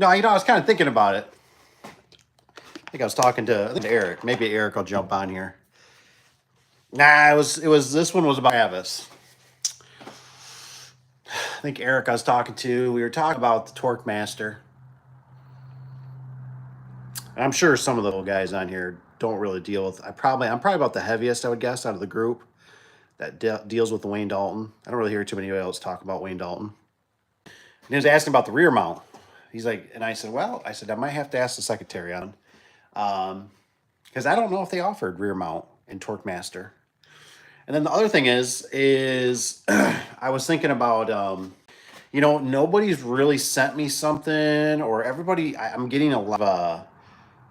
No, I was kind of thinking about it. I think I was talking to Eric. Maybe Eric will jump on here. Nah, this one was about Travis. I think Eric I was talking to, we were talking about the Torque Master. And I'm sure some of the little guys on here don't really deal with, I'm probably about the heaviest, I would guess, out of the group that deals with the Wayne Dalton. I don't really hear too many else talk about Wayne Dalton. And he was asking about the rear mount. He's like, and I said, I might have to ask the secretary on because I don't know if they offered rear mount in Torque Master. And then the other thing is I was thinking about, nobody's really sent me something, or everybody, I'm getting a lot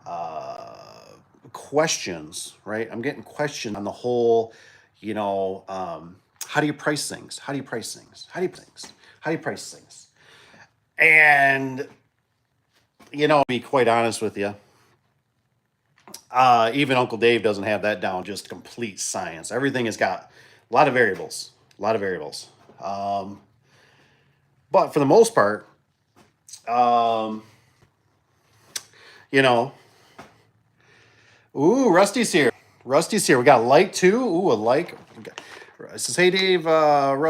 of questions, right? I'm getting questions on the whole, how do you price things? How do you price things? How do you price things? How do you price things? And, to be quite honest with you, even Uncle Dave doesn't have that down, just complete science. Everything has got a lot of variables, But for the most part, ooh, Rusty's here. We got a like too. Ooh, a like. It says, hey, Dave,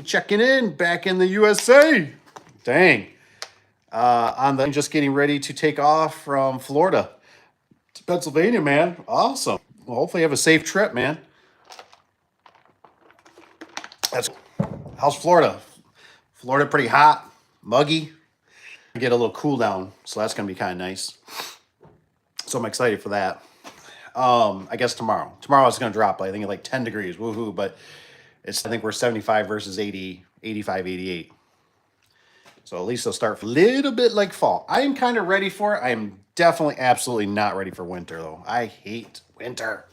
checking in back in the USA. Dang. Just getting ready to take off from Florida to Pennsylvania, man. Awesome. Well, hopefully you have a safe trip, man. How's Florida? Florida pretty hot, muggy. Get a little cool down, so that's gonna be kind of nice. So I'm excited for that. I guess tomorrow it's gonna drop, I think, like 10 degrees. Woohoo! But I think we're 75 versus 80, 85, 88. So at least it'll start a little bit like fall. I am kind of ready for it. I am definitely, absolutely not ready for winter, though. I hate winter.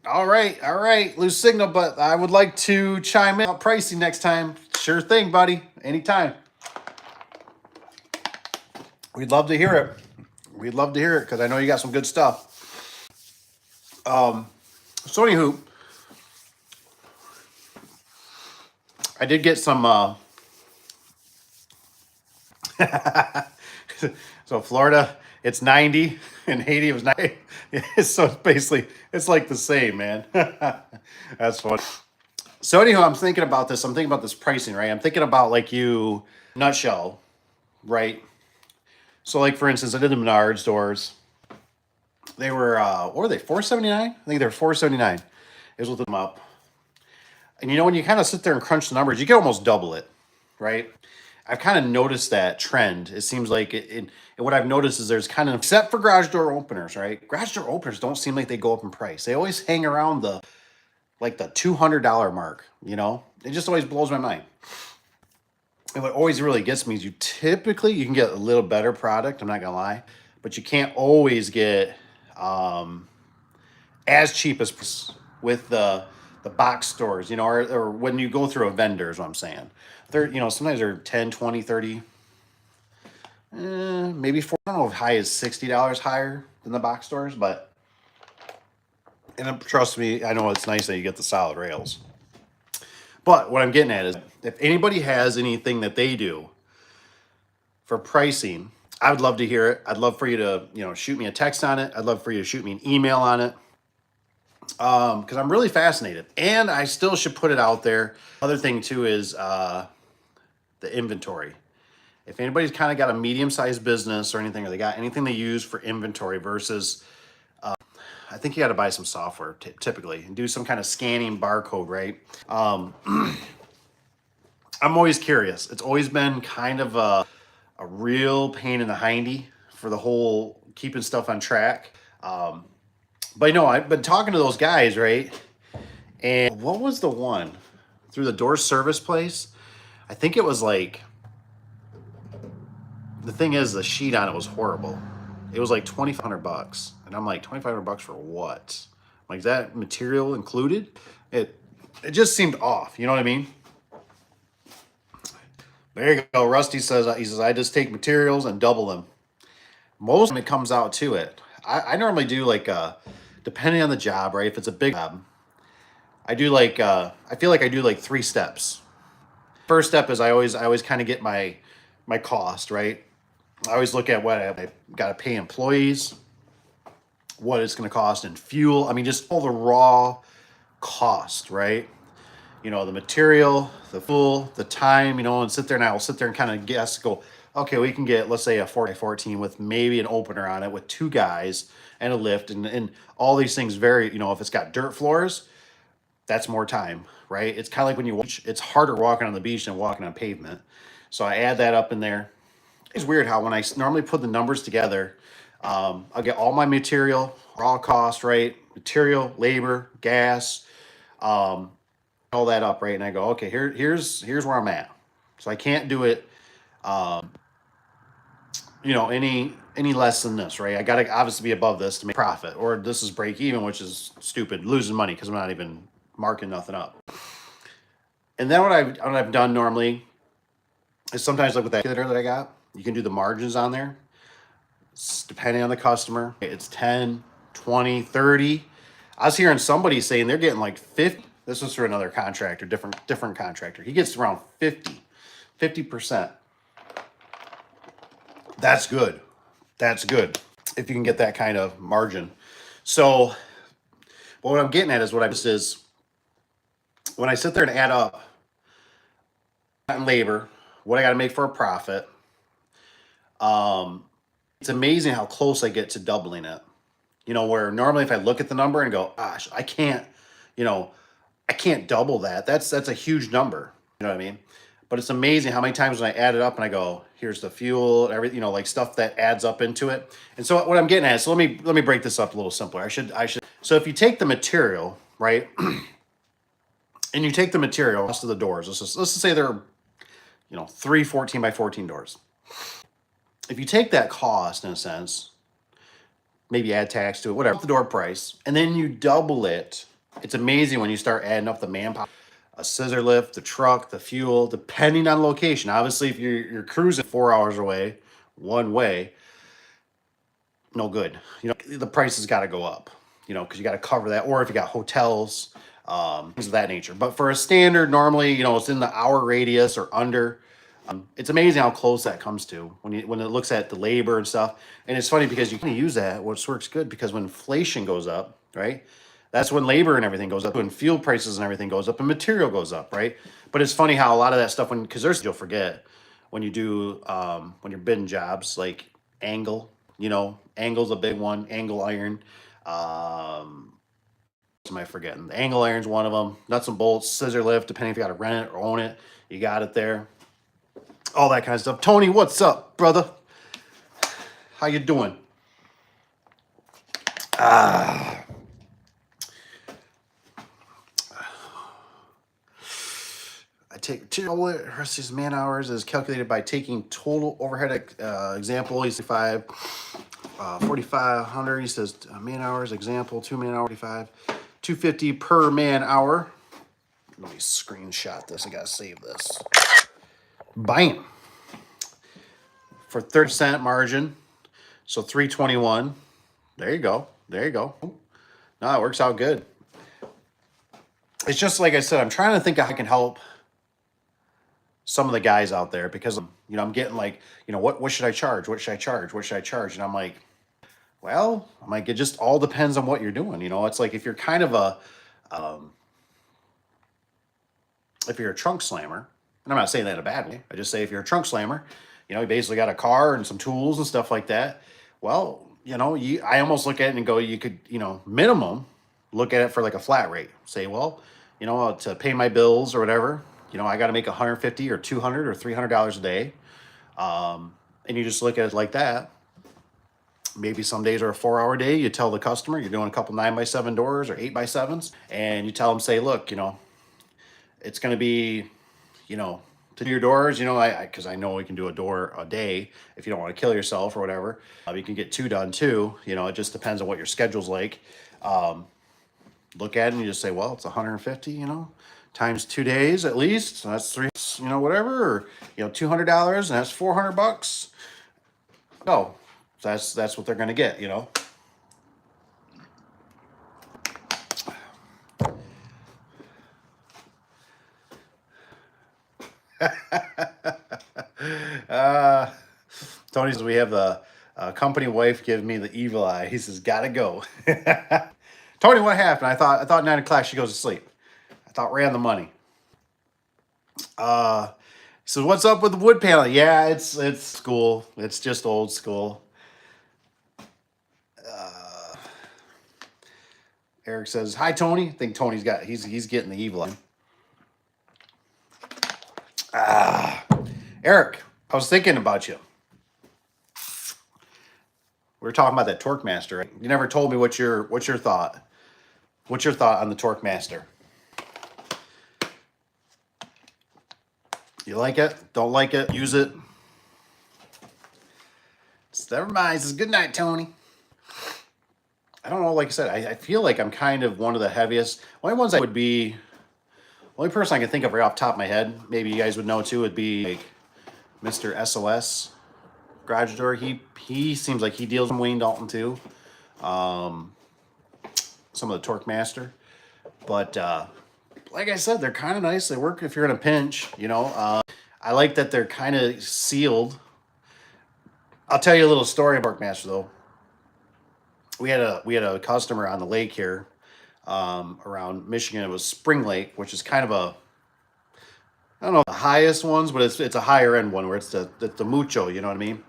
All right. Lose signal, but I would like to chime in about pricing next time. Sure thing, buddy. Anytime. We'd love to hear it. Because I know you got some good stuff. So anywho, I did get some, so Florida, it's 90, and Haiti was 90. So basically, it's like the same, man. That's funny. So anyhow, I'm thinking about this pricing, right? I'm thinking about nutshell, right? So like, for instance, I did the Menards doors. They were, what were they, $479? I think they were $479. It was with them up. And when you kind of sit there and crunch the numbers, you can almost double it, right? I've kind of noticed that trend. It seems like and what I've noticed is there's kind of, except for garage door openers, right? Garage door openers don't seem like they go up in price. They always hang around the $200 mark, It just always blows my mind. And what always really gets me is you can get a little better product, I'm not gonna lie, but you can't always get as cheap as with the box stores, or when you go through a vendor is what I'm saying. They're, sometimes they're 10, 20, 30, maybe 40, I don't know if high as $60 higher than the box stores, and trust me, I know it's nice that you get the solid rails. But what I'm getting at is, if anybody has anything that they do for pricing, I would love to hear it. I'd love for you to, shoot me a text on it. I'd love for you to shoot me an email on it. Because I'm really fascinated, and I still should put it out there. Other thing too is the inventory. If anybody's kind of got a medium-sized business or anything, or they got anything they use for inventory versus, I think you got to buy some software typically and do some kind of scanning barcode, right? I'm always curious. It's always been kind of a real pain in the hindy for the whole keeping stuff on track. But I've been talking to those guys, right? And what was the one through the door service place? I think it was like, the thing is, the sheet on it was horrible. It was like $2,500, and I'm like, $2,500 for what? Like, is that material included? It just seemed off. You know what I mean? There you go. Rusty says, I just take materials and double them. Most of it comes out to it. I normally do depending on the job, right? If it's a big job, I do I feel like I do 3 steps. First step is I always kind of get my cost, right? I always look at what I got to pay employees, what it's going to cost in fuel. I mean, just all the raw cost, right? You know, the material, the fuel, the time, you know, and sit there and I'll sit there and kind of guess, go, okay, we can get, let's say a 4x14 with maybe an opener on it with 2 guys and a lift and all these things vary, you know, if it's got dirt floors, that's more time, right? It's kind of like when you watch, it's harder walking on the beach than walking on pavement. So I add that up in there. It's weird how when I normally put the numbers together, I'll get all my material, raw cost, right? Material, labor, gas, all that up, right? And I go, okay, here's where I'm at. So I can't do it, you know, any less than this, right? I got to obviously be above this to make profit, or this is break even, which is stupid, losing money because I'm not even marking nothing up. And then what I've done normally is sometimes like with that calculator that I got, you can do the margins on there. Depending on the customer, it's 10, 20, 30. I was hearing somebody saying they're getting like 50. This was for another contractor, different contractor. He gets around 50%. That's good. That's good if you can get that kind of margin. So what I'm getting at is when I sit there and add up labor, what I got to make for a profit, it's amazing how close I get to doubling it. You know, where normally if I look at the number and go, gosh, I can't, you know, I can't double that. That's a huge number. You know what I mean? But it's amazing how many times when I add it up and I go, here's the fuel, everything, you know, like stuff that adds up into it. And so what I'm getting at is, so let me break this up a little simpler. I should. So if you take the material, right, and you take the material, rest of the doors, let's just say they're, you know, 3 14 by 14 doors. If you take that cost in a sense, maybe add tax to it, whatever, the door price, and then you double it. It's amazing when you start adding up the manpower, a scissor lift, the truck, the fuel, depending on location. Obviously, if you're cruising 4 hours away, one way, no good. You know, the price has got to go up, you know, because you got to cover that. Or if you got hotels, things of that nature. But for a standard, normally, you know, it's in the hour radius or under. It's amazing how close that comes to when it looks at the labor and stuff. And it's funny because you can use that, which works good because when inflation goes up, right? That's when labor and everything goes up, when fuel prices and everything goes up, and material goes up, right? But it's funny how a lot of that stuff, because you'll forget when you do when you're bidding jobs like angle, you know, angle's a big one, angle iron. What am I forgetting? The angle iron's one of them. Nuts and bolts, scissor lift, depending if you got to rent it or own it, you got it there. All that kind of stuff. Tony, what's up, brother? How you doing? I take versus man hours is calculated by taking total overhead example. He's 4,500. He says man hours example 2 man hour 45, 250 per man hour. Let me screenshot this. I gotta save this. Bam. For 30% margin, so 321. There you go. There you go. No, it works out good. It's just like I said, I'm trying to think how I can help some of the guys out there because, you know, I'm getting like, you know, what should I charge? What should I charge? What should I charge? And I'm like, well, I'm like, it just all depends on what you're doing. You know, it's like if you're kind of if you're a trunk slammer, and I'm not saying that in a bad way, I just say if you're a trunk slammer, you know, you basically got a car and some tools and stuff like that. Well, you know, I almost look at it and go, you could, you know, minimum look at it for like a flat rate. Say, well, you know, to pay my bills or whatever, you know, I got to make 150 or 200 or $300 a day. And you just look at it like that. Maybe some days are a 4-hour day. You tell the customer you're doing a couple 9x7 doors or 8x7s, and you tell them, say, look, you know, it's going to be, you know, to do your doors, you know, because I know we can do a door a day if you don't want to kill yourself or whatever. You can get 2 done too. You know, it just depends on what your schedule's like. Look at it and you just say, well, it's 150, you know, times 2 days at least. So that's 3, you know, whatever, or, you know, $200 and that's $400. No, that's what they're going to get, you know. uh, Tony says we have the company wife give me the evil eye. He says, gotta go. Tony, what happened? I thought 9 o'clock she goes to sleep. I thought ran the money. So what's up with the wood panel? Yeah, it's school. It's just old school. Eric says, hi Tony. I think Tony's got he's getting the evil eye. Eric, I was thinking about you. We were talking about that Torque Master. Right? You never told me what's your thought. What's your thought on the Torque Master? You like it? Don't like it? Use it? Never mind. Says good night, Tony. I don't know. Like I said, I feel like I'm kind of one of the heaviest. Only ones I would be. Only person I can think of right off the top of my head, maybe you guys would know too, would be like Mr. SOS garage door. He seems like he deals with Wayne Dalton too. Some of the Torque Master, but like I said, they're kind of nice. They work if you're in a pinch, you know. I like that they're kind of sealed. I'll tell you a little story about Torque Master though. We had a customer on the lake here around Michigan. It was Spring Lake, which is kind of a, I don't know the highest ones, but it's a higher end one where it's the mucho, you know what I mean?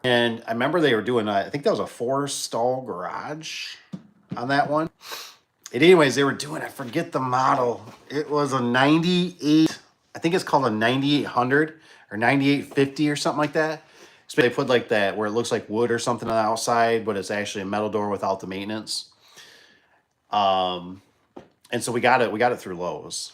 And I remember they were doing, I think that was a 4-stall garage on that one. And anyways, they were doing, I forget the model. It was a 98, I think it's called a 9800 or 9850 or something like that. So they put like that where it looks like wood or something on the outside, but it's actually a metal door without the maintenance. And so we got it through Lowe's.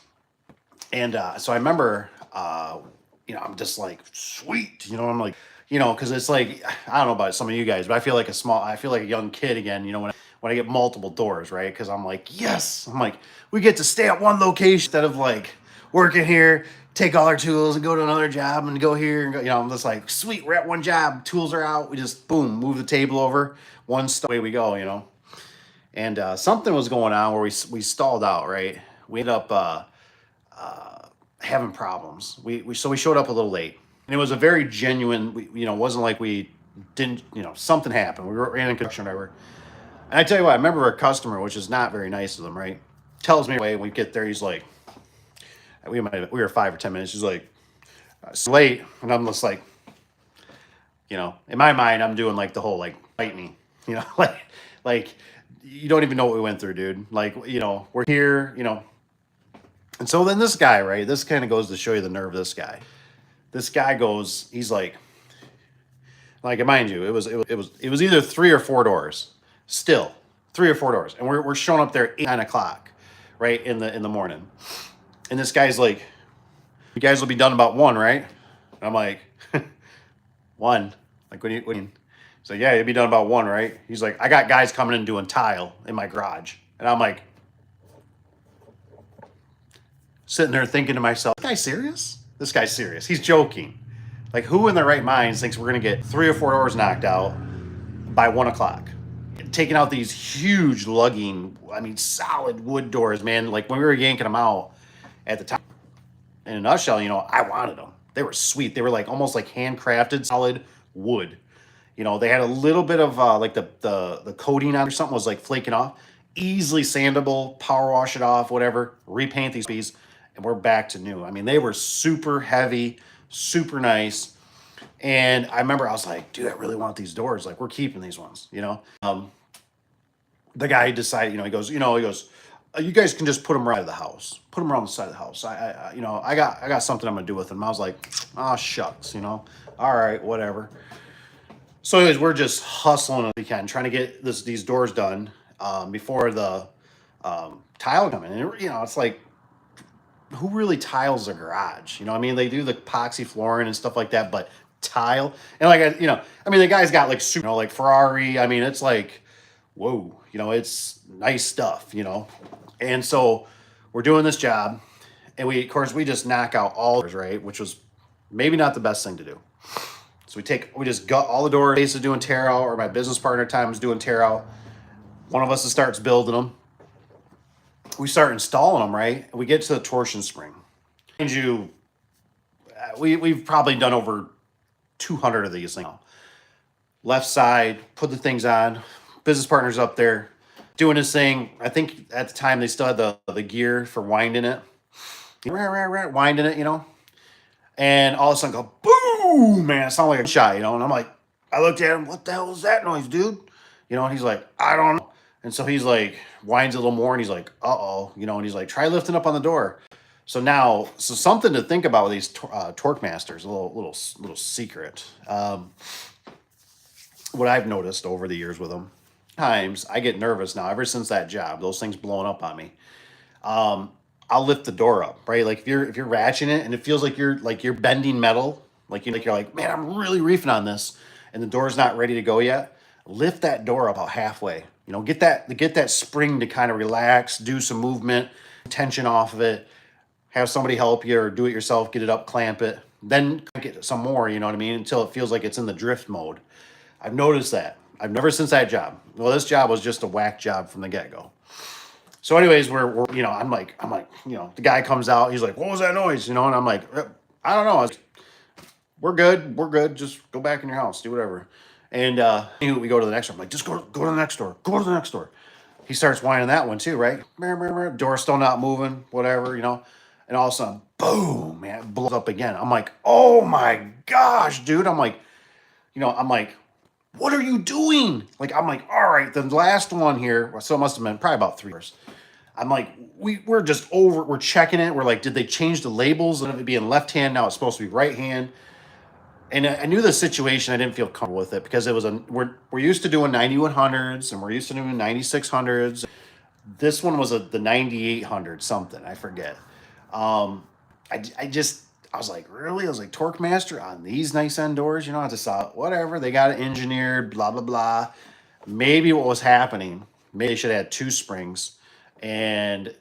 And so I remember, I'm just like, sweet, I'm like, because it's like, I don't know about some of you guys, but I feel like a young kid again, when I get multiple doors, right? Because I'm like, yes, I'm like, we get to stay at one location instead of like working here, take all our tools and go to another job and go here and go, I'm just like, sweet, we're at one job, tools are out, we just boom, move the table over, one stall, away we go, And something was going on where we stalled out, right? We ended up having problems. So we showed up a little late, and it was a very genuine. It wasn't like we didn't. Something happened. We were in construction, whatever. And I tell you what, I remember our customer, which is not very nice of them, right? Tells me when we get there, he's like, we were 5 or 10 minutes. He's like, it's late, and I'm just like, in my mind, I'm doing like the whole like fight me, like you don't even know what we went through, dude. Like, we're here, And so then this guy, right? This kind of goes to show you the nerve of this guy. This guy goes, he's like, mind you, it was either 3 or 4 doors. Still, 3 or 4 doors, and we're showing up there at 8, 9 o'clock, right in the morning. And this guy's like, "You guys will be done about 1, right?" And I'm like, 1? Like, what do you mean? So yeah, you'll be done about 1, right? He's like, I got guys coming in doing tile in my garage, and I'm like, sitting there thinking to myself, this guy's serious? This guy's serious. He's joking. Like, who in their right minds thinks we're gonna get 3 or 4 doors knocked out by 1 o'clock? Taking out these huge lugging, solid wood doors, man. Like when we were yanking them out at the time, in a nutshell, I wanted them. They were sweet. They were like almost like handcrafted solid wood. They had a little bit of like the coating on or something was like flaking off. Easily sandable, power wash it off, whatever. Repaint these pieces, and we're back to new. They were super heavy, super nice. And I remember I was like, dude, I really want these doors. Like, we're keeping these ones, The guy decided, he goes, you guys can just put them right of the house. Put them around the side of the house. I got something I'm gonna do with them. I was like, oh shucks, all right, whatever. So anyways, we're just hustling as we can, trying to get these doors done before the tile come in. And it's like, who really tiles a garage? They do the epoxy flooring and stuff like that, but tile and like the guy's got like super, like Ferrari. It's like, whoa, it's nice stuff, And so we're doing this job, and we just knock out all doors, right? Which was maybe not the best thing to do. So we just gut all the doors, basically doing tear out, or my business partner at times doing tear out. One of us starts building them. We start installing them, right? And we get to the torsion spring. Mind you, we've probably done over 200 of these now. Left side, put the things on. Business partner's up there doing his thing. I think at the time they still had the gear for winding it. Winding it, And all of a sudden go, boom, man, it sounded like a shot, And I'm like, I looked at him, what the hell was that noise, dude? And he's like, I don't know. And so he's like, winds a little more, and he's like, uh-oh, and he's like, try lifting up on the door. So now, something to think about with these torque masters, a little secret. What I've noticed over the years with them, times I get nervous now. Ever since that job, those things blowing up on me, I'll lift the door up, right? Like if you're ratcheting it and it feels like you're bending metal, you're like, man, I'm really reefing on this, and the door's not ready to go yet. Lift that door up about halfway. Get that spring to kind of relax, do some movement, tension off of it. Have somebody help you or do it yourself. Get it up, clamp it, then get some more. You know what I mean? Until it feels like it's in the drift mode. I've noticed that. I've never since that job. Well, this job was just a whack job from the get-go. So anyways, we're I'm like, the guy comes out, he's like, what was that noise? And I'm like, I don't know. We're good. Just go back in your house, do whatever. And we go to the next door. I'm like, just go to the next door. Go to the next door. He starts whining that one too, right? Door's still not moving, whatever, And all of a sudden, boom, man, it blows up again. I'm like, oh my gosh, dude. I'm like, what are you doing? I'm like, all right, the last one here, so it must have been probably about 3 hours. I'm like, we're just we're checking it. We're like, did they change the labels of it being left hand? Now it's supposed to be right hand. And I knew the situation. I didn't feel comfortable with it because it was we're used to doing 9100s and we're used to doing 9600s. This one was the 9800 something. I forget. I was like, really? I was like, Torque Master on these nice end doors? I just thought, whatever. They got it engineered, blah, blah, blah. Maybe what was happening, maybe they should have had 2 springs. And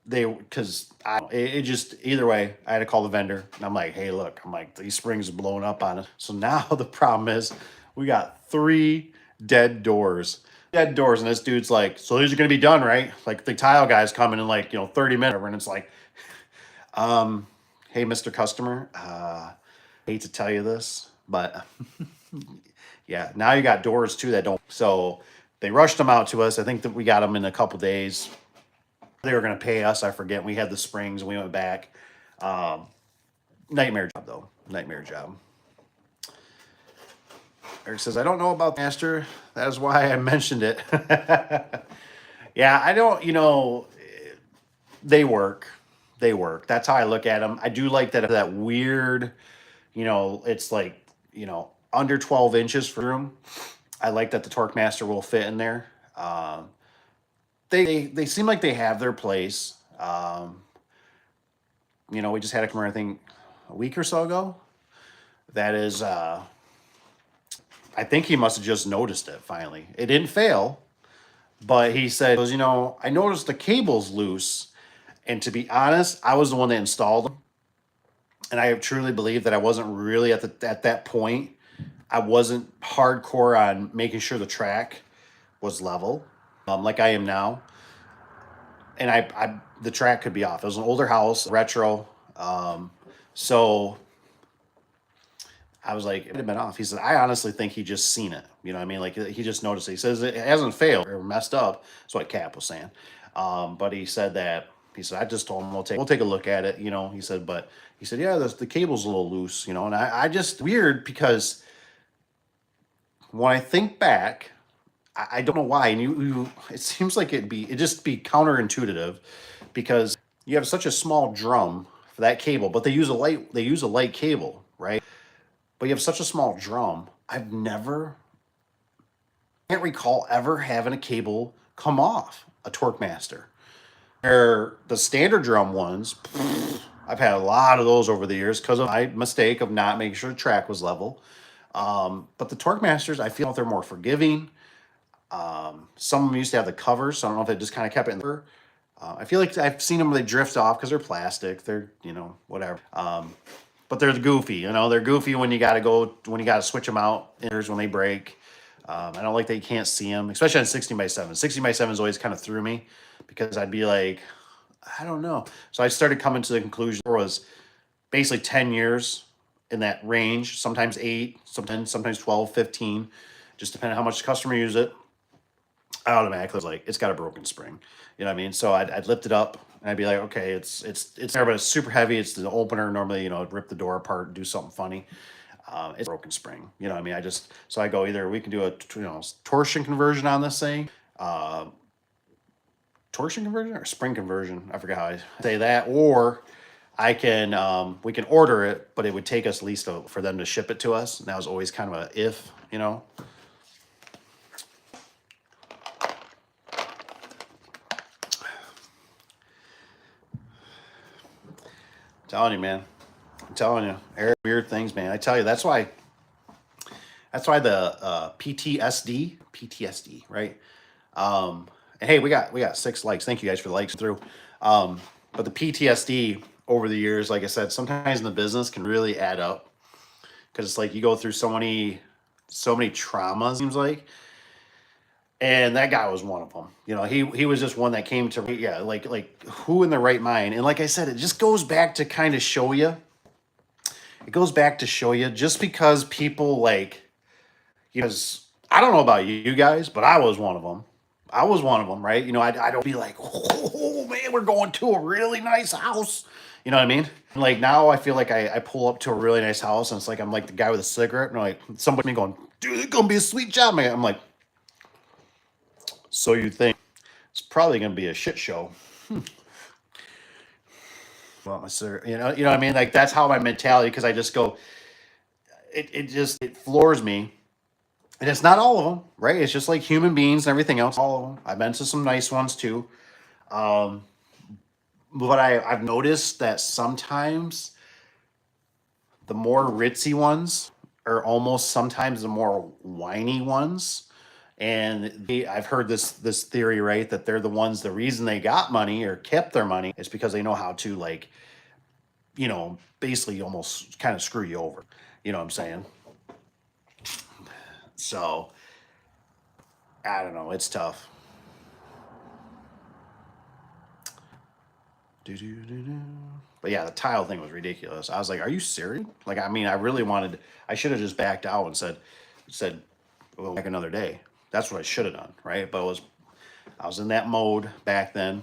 it just, either way, I had to call the vendor. And I'm like, hey, look, these springs are blowing up on us. So now the problem is we got 3 dead doors. And this dude's like, so these are going to be done, right? Like the tile guy's coming in 30 minutes. And it's like, hey, Mr. Customer, hate to tell you this, but yeah, now you got doors too that don't. So they rushed them out to us. I think that we got them in a couple days. They were going to pay us. I forget. We had the springs. And we went back. Nightmare job, though. Nightmare job. Eric says, I don't know about Master. That is why I mentioned it. Yeah, I don't, they work. That's how I look at them. I do like that weird, it's like, under 12 inches for room. I like that the Torque Master will fit in there. They seem like they have their place. We just had a customer, I think, a week or so ago. That is, I think he must have just noticed it finally. It didn't fail, but he said, I noticed the cable's loose. And to be honest, I was the one that installed them. And I truly believe that I wasn't really at that point. I wasn't hardcore on making sure the track was level, like I am now. And the track could be off. It was an older house, retro. So I was like, it would have been off. He said, I honestly think he just seen it. You know what I mean? Like he just noticed it. He says it hasn't failed or messed up. That's what Cap was saying. But he said, I just told him we'll take a look at it. He said, yeah, the cable's a little loose, and I just weird because when I think back, I don't know why. And it seems like it'd just be counterintuitive because you have such a small drum for that cable, but they use a light cable, right? But you have such a small drum. Can't recall ever having a cable come off a Torque Master. Where the standard drum ones, I've had a lot of those over the years because of my mistake of not making sure the track was level. But the Torque Masters, I feel they're more forgiving. Some of them used to have the covers, so I don't know if it just kind of kept it in there. I feel like I've seen them when they drift off because they're plastic. They're, whatever. But they're goofy, they're goofy when you got to switch them out when they break. I don't like that you can't see them, especially on 16x7. 16x7s always kind of threw me because I'd be like, I don't know. So I started coming to the conclusion there was basically 10 years in that range, sometimes 8, sometimes 12, 15, just depending on how much the customer use it. I automatically was like, it's got a broken spring. You know what I mean? So I'd lift it up and I'd be like, okay, it's there, but it's super heavy. It's the opener normally, it'd rip the door apart and do something funny. It's a broken spring. You know what I mean? So I go, either we can do a torsion conversion on this thing, torsion conversion or spring conversion. I forget how I say that. Or we can order it, but it would take us at least for them to ship it to us. And that was always kind of a if, telling you, man. I'm telling you, weird things, man. I tell you, that's why the PTSD, right? And hey, we got 6 likes. Thank you guys for the likes through. But the PTSD over the years, like I said, sometimes in the business can really add up, because it's like you go through so many traumas, seems like. And that guy was one of them. He was just one that came to, yeah, like who in the right mind? And like I said, it just goes back to kind of show you. It goes back to show you, just because people because I don't know about you guys, but I was one of them. Right? I don't be like, oh man, we're going to a really nice house. You know what I mean? Like now I feel like I pull up to a really nice house and it's like I'm like the guy with a cigarette and like somebody going, dude, it's gonna be a sweet job, man. I'm like, so you think it's probably gonna be a shit show. Well, my cigarette, you know what I mean? Like that's how my mentality, because I just go, it floors me. And it's not all of them, right? It's just like human beings and everything else. All of them. I've been to some nice ones too. But I've noticed that sometimes the more ritzy ones are almost sometimes the more whiny ones. And I've heard this theory, right, that they're the reason they got money or kept their money is because they know how to basically almost kind of screw you over. You know what I'm saying? So I don't know. It's tough. But yeah, the tile thing was ridiculous. I was like, "Are you serious?" Like, I mean, I should have just backed out and said, "We'll back another day." That's what I should have done, right? But I was in that mode back then.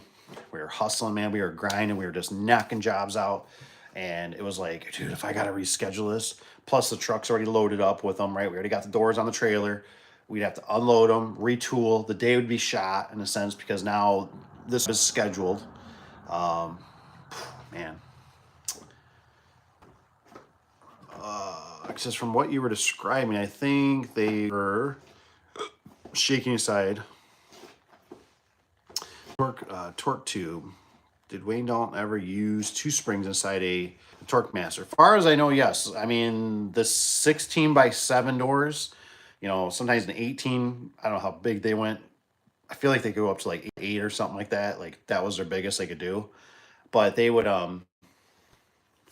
We were hustling, man. We were grinding. We were just knocking jobs out, and it was like, dude, if I got to reschedule this, plus the truck's already loaded up with them, right? We already got the doors on the trailer. We'd have to unload them, retool. The day would be shot in a sense because now this is scheduled. Man. Just from what you were describing, I think they were shaking aside. Torque tube. Did Wayne Dalton ever use 2 springs inside a Torque Master? As far as I know, yes. I mean, the 16x7 doors, sometimes an 18, I don't know how big they went. I feel like they go up to like 8 or something like that. Like that was their biggest they could do. But they would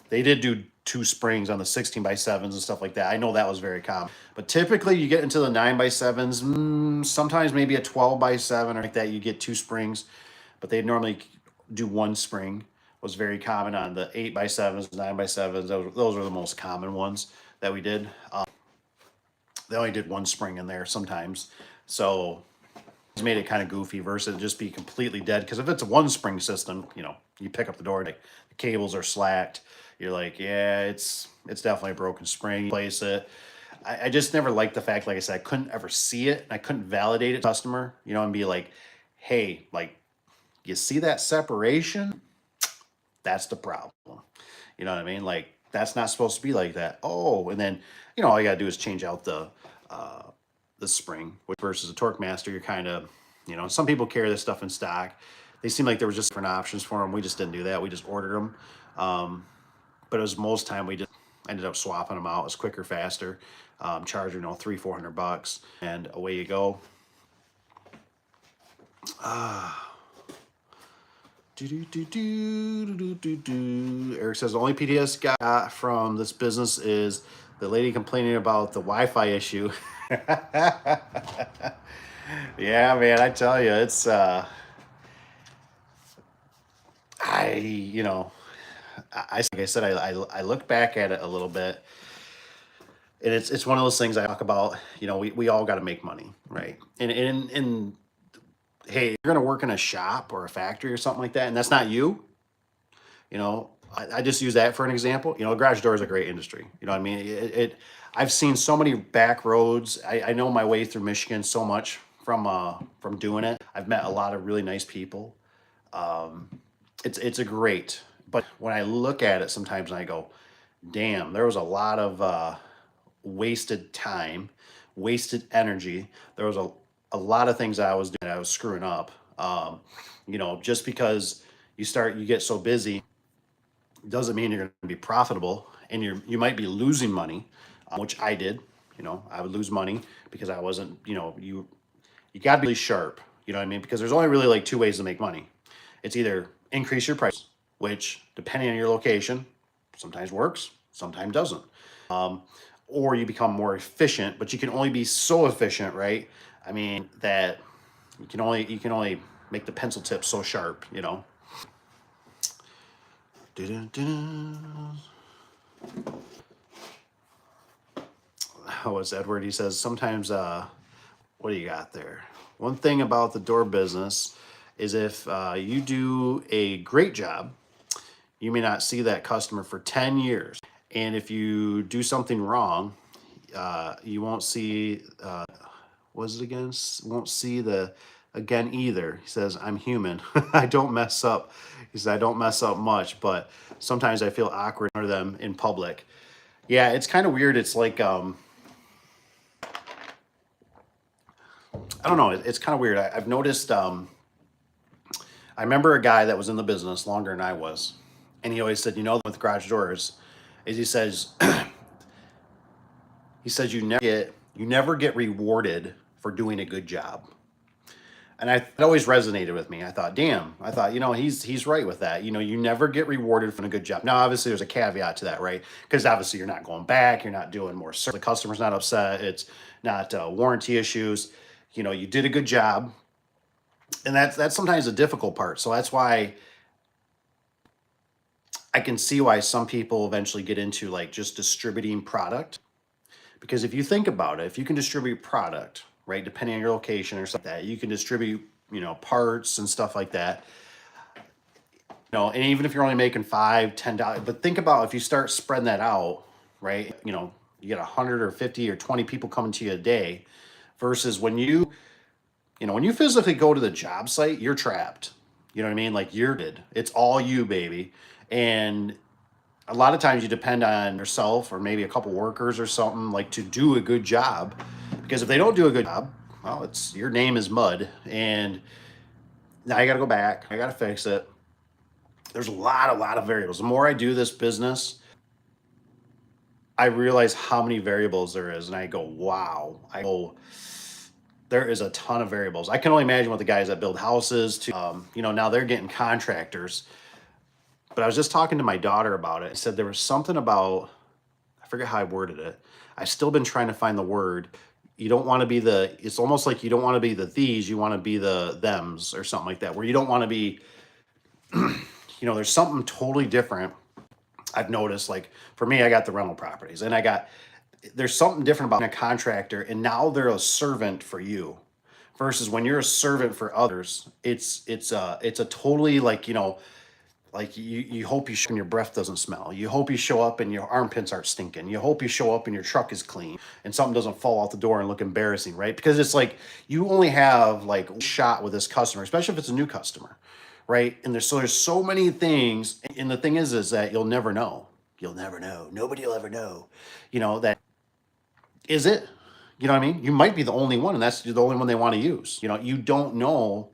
they did do 2 springs on the 16x7s and stuff like that. I know that was very common. But typically you get into the 9x7s, sometimes maybe a 12x7 or like that, you get 2 springs. But they normally do 1 spring. Was very common on the 8x7s, 9x7s. Those were the most common ones that we did. They only did 1 spring in there sometimes. So it's made it kind of goofy versus just be completely dead. Because if it's a 1 spring system, you pick up the door, like the cables are slacked. You're like, yeah, it's definitely a broken spring. You place it. I just never liked the fact, like I said, I couldn't ever see it. And I couldn't validate it to the customer, and be like, hey, like, you see that separation? That's the problem. You know what I mean? Like, that's not supposed to be like that. Oh, and then, all you got to do is change out the spring, which versus a Torque Master, you're kind of, some people carry this stuff in stock. They seem like there was just different options for them. We just didn't do that. We just ordered them. But it was most time we just ended up swapping them out. It was quicker, faster. Charge, $300-400, and away you go. Eric says the only PTS got from this business is the lady complaining about the Wi-Fi issue. Yeah, man, I tell you, it's like I said, I look back at it a little bit, and it's one of those things I talk about. We all got to make money, right? And hey, you're gonna work in a shop or a factory or something like that, and that's not you. I just use that for an example. A garage door is a great industry. What I mean? I've seen so many back roads. I know my way through Michigan so much from doing it. I've met a lot of really nice people. It's a great, but when I look at it sometimes and I go, damn, there was a lot of wasted time, wasted energy. There was a lot of things I was doing, I was screwing up. Just because you get so busy doesn't mean you're going to be profitable, and you might be losing money, which I did. I would lose money because I wasn't. You got to be really sharp. You know what I mean? Because there's only really like two ways to make money. It's either increase your price, which depending on your location, sometimes works, sometimes doesn't. Or you become more efficient, but you can only be so efficient, right? I mean that you can only make the pencil tip so sharp. Oh, it's Edward. He says sometimes. What do you got there? One thing about the door business is if you do a great job, you may not see that customer for 10 years. And if you do something wrong, you won't see, what is it again? Won't see the again either. He says, I'm human. I don't mess up. He says, I don't mess up much, but sometimes I feel awkward for them in public. Yeah, it's kind of weird. It's like, I don't know. It's kind of weird. I've noticed, I remember a guy that was in the business longer than I was. And he always said, with garage doors, is he says, you never get rewarded for doing a good job. And it always resonated with me. I thought, he's right with that. You never get rewarded for a good job. Now, obviously, there's a caveat to that, right? Because obviously, you're not going back. You're not doing more service. The customer's not upset. It's not warranty issues. You did a good job. And that's sometimes a difficult part. So that's why I can see why some people eventually get into like just distributing product. Because if you think about it, if you can distribute product, right, depending on your location or something like that, you can distribute, parts and stuff like that. And even if you're only making $5, $10, but think about if you start spreading that out, right? You get 100 or 50 or 20 people coming to you a day, versus when you physically go to the job site, you're trapped. You know what I mean? Like it's all you, baby. And a lot of times you depend on yourself or maybe a couple workers or something like to do a good job, because if they don't do a good job, well, it's your name is mud, and now I got to go back. I got to fix it. There's a lot of variables. The more I do this business, I realize how many variables there is, and I go, wow. There is a ton of variables. I can only imagine what the guys that build houses to, now they're getting contractors. But I was just talking to my daughter about it. I said there was something about, I forget how I worded it. I've still been trying to find the word. You don't want to be it's almost like you don't want to be the these, you want to be the thems or something like that, where you don't want to be, there's something totally different. I've noticed, like for me, I got the rental properties, and there's something different about a contractor, and now they're a servant for you versus when you're a servant for others. It's a totally like, like you hope you show and your breath doesn't smell. You hope you show up and your armpits aren't stinking. You hope you show up and your truck is clean and something doesn't fall out the door and look embarrassing, right? Because it's like you only have like a shot with this customer, especially if it's a new customer, right? And there's so many things. And the thing is that you'll never know. You'll never know. Nobody will ever know. That is it. You know what I mean? You might be the only one, and that's the only one they want to use. You don't know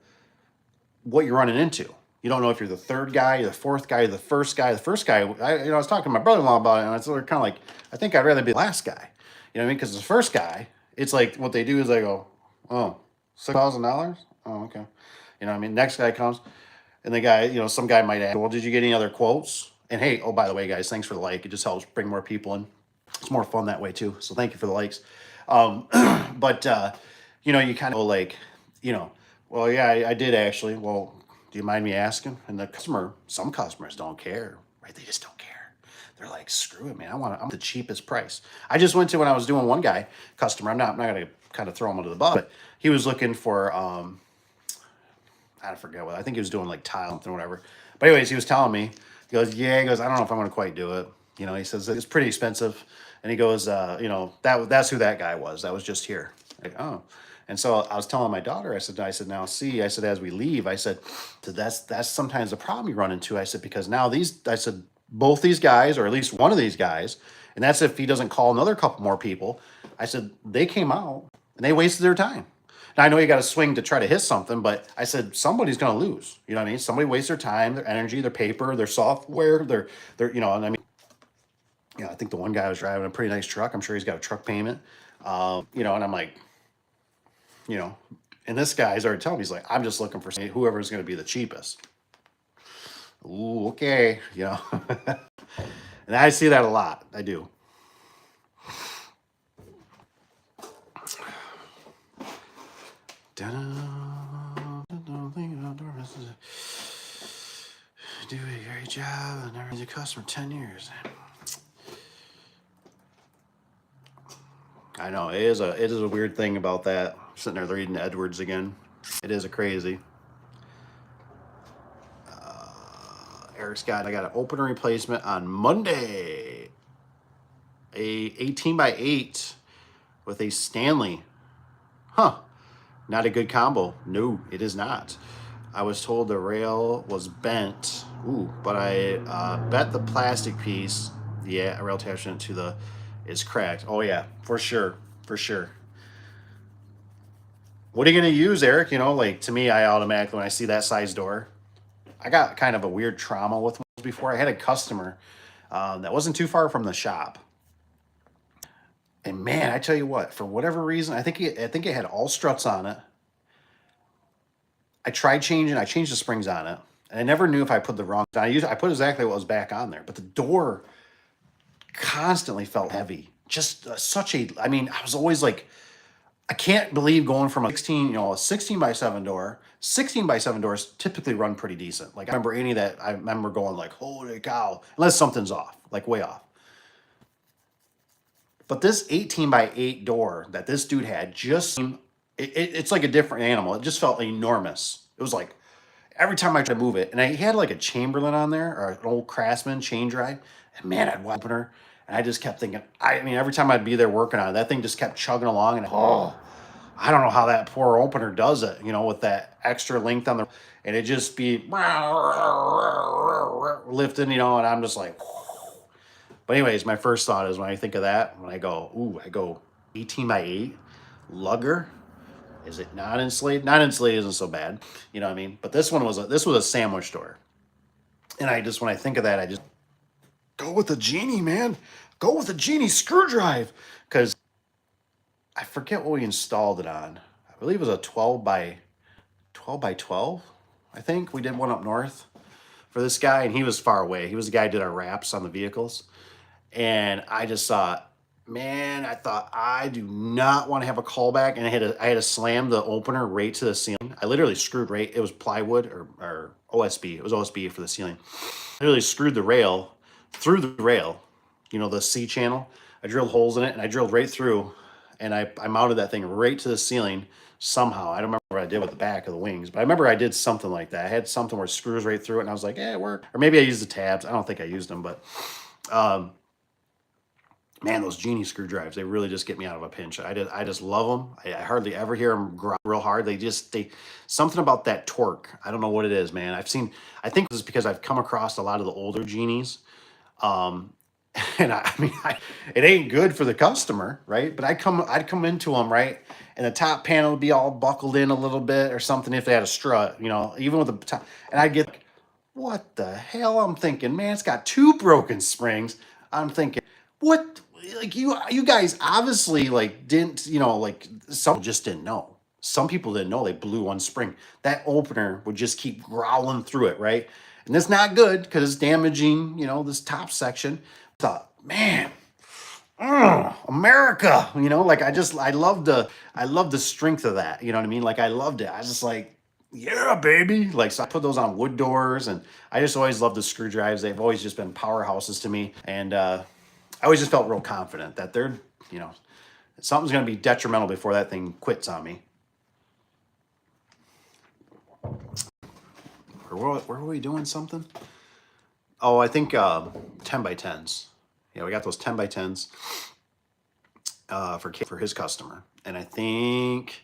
what you're running into. You don't know if you're the third guy, you're the fourth guy, you're the first guy. The first guy, I was talking to my brother-in-law about it, and it's kind of like, I think I'd rather be the last guy. You know what I mean? Because the first guy, it's like what they do is they go, oh, $6,000? Oh, okay. You know what I mean? Next guy comes, and the guy, some guy might ask, well, did you get any other quotes? And hey, oh, by the way, guys, thanks for the like. It just helps bring more people in. It's more fun that way too. So thank you for the likes. But you kind of go like, well, yeah, I did actually. Well, do you mind me asking? And some customers don't care, right? They just don't care. They're like, screw it, man. I'm the cheapest price. I just went to, when I was doing one guy customer, I'm not going to kind of throw him under the bus, but he was looking for, I forget what, I think he was doing like tile something or whatever. But anyways, he was telling me, he goes, I don't know if I'm going to quite do it. You know, he says it's pretty expensive. And he goes, that's who that guy was. That was just here. Like, oh. And so I was telling my daughter, I said, now see, I said, as we leave, I said, that's sometimes the problem you run into. I said, because now both these guys, or at least one of these guys, and that's if he doesn't call another couple more people. I said, they came out and they wasted their time. Now I know you got to swing to try to hit something, but I said, somebody's going to lose. You know what I mean? Somebody wastes their time, their energy, their paper, their software, their, and I mean, I think the one guy was driving a pretty nice truck. I'm sure he's got a truck payment, and I'm like, and this guy's already telling me, he's like, I'm just looking for whoever's going to be the cheapest. Ooh, okay. And I see that a lot. I do. Do a great job and never been a customer 10 years. I know it is a weird thing about that. I'm sitting there reading Edwards again. It is a crazy. Eric Scott, I got an opener replacement on Monday. A 18 by 8 with a Stanley. Huh. Not a good combo. No, it is not. I was told the rail was bent. Ooh, but I bet the plastic piece, a rail attachment to the, is cracked. Oh yeah, for sure. What are you going to use, Eric? Like, to me, I automatically, when I see that size door, I got kind of a weird trauma with those before. I had a customer that wasn't too far from the shop. And man, I tell you what, for whatever reason, I think it had all struts on it. I changed the springs on it, and I never knew if I put the wrong, I put exactly what was back on there, but the door constantly felt heavy. Just I was always like, I can't believe going from a 16 by 7 door. 16 by 7 doors typically run pretty decent. Like, I remember going like, holy cow, unless something's off, like way off. But this 18 by 8 door that this dude had just seemed, it's like a different animal. It just felt enormous. It was like, every time I tried to move it, and he had like a Chamberlain on there, or an old Craftsman chain drive, and man, I'd open her, and I just kept thinking, every time I'd be there working on it, that thing just kept chugging along, and I don't know how that poor opener does it, with that extra length on the, and it just be lifting, and I'm just like, but anyways, my first thought is when I think of that, when I go 18 by 8 lugger. Is it not insulated? Not insulated isn't so bad, you know what I mean? But this was a sandwich door, and when I think of that, I just go with the Genie, man. Go with the Genie screwdriver, because I forget what we installed it on. I believe it was a 12 by 12. I think we did one up north for this guy, and he was far away. He was the guy who did our wraps on the vehicles, and I just thought, man, I thought, I do not want to have a callback, and I had to slam the opener right to the ceiling. I literally screwed it was plywood or OSB. It was OSB for the ceiling. I literally screwed the rail through the rail, the C channel. I drilled holes in it, and I drilled right through, and I mounted that thing right to the ceiling somehow. I don't remember what I did with the back of the wings, but I remember I did something like that. I had something where it screws right through it, and I was like, it worked. Or maybe I used the tabs. I don't think I used them, but man, those Genie screwdrivers, they really just get me out of a pinch. I just love them. I hardly ever hear them growl real hard. Something about that torque. I don't know what it is, man. I think it's because I've come across a lot of the older Genies. And it ain't good for the customer, right? But I'd come into them, right? And the top panel would be all buckled in a little bit or something if they had a strut, even with the top. And I'd get, what the hell? I'm thinking, man, it's got 2 broken springs. I'm thinking, what? Like, you guys obviously didn't, some just didn't know. Some people didn't know they blew one spring. That opener would just keep growling through it, right? And that's not good because it's damaging, this top section. I thought, man, America, I love the strength of that. You know what I mean? Like, I loved it. I was just like, Yeah, baby. Like, so I put those on wood doors, and I just always loved the screw drives. They've always just been powerhouses to me. And I always just felt real confident that they're, you know, something's going to be detrimental before that thing quits on me. Or where were we doing something? Oh, I think 10 by 10s. Yeah, we got those 10 by 10s for his customer. And I think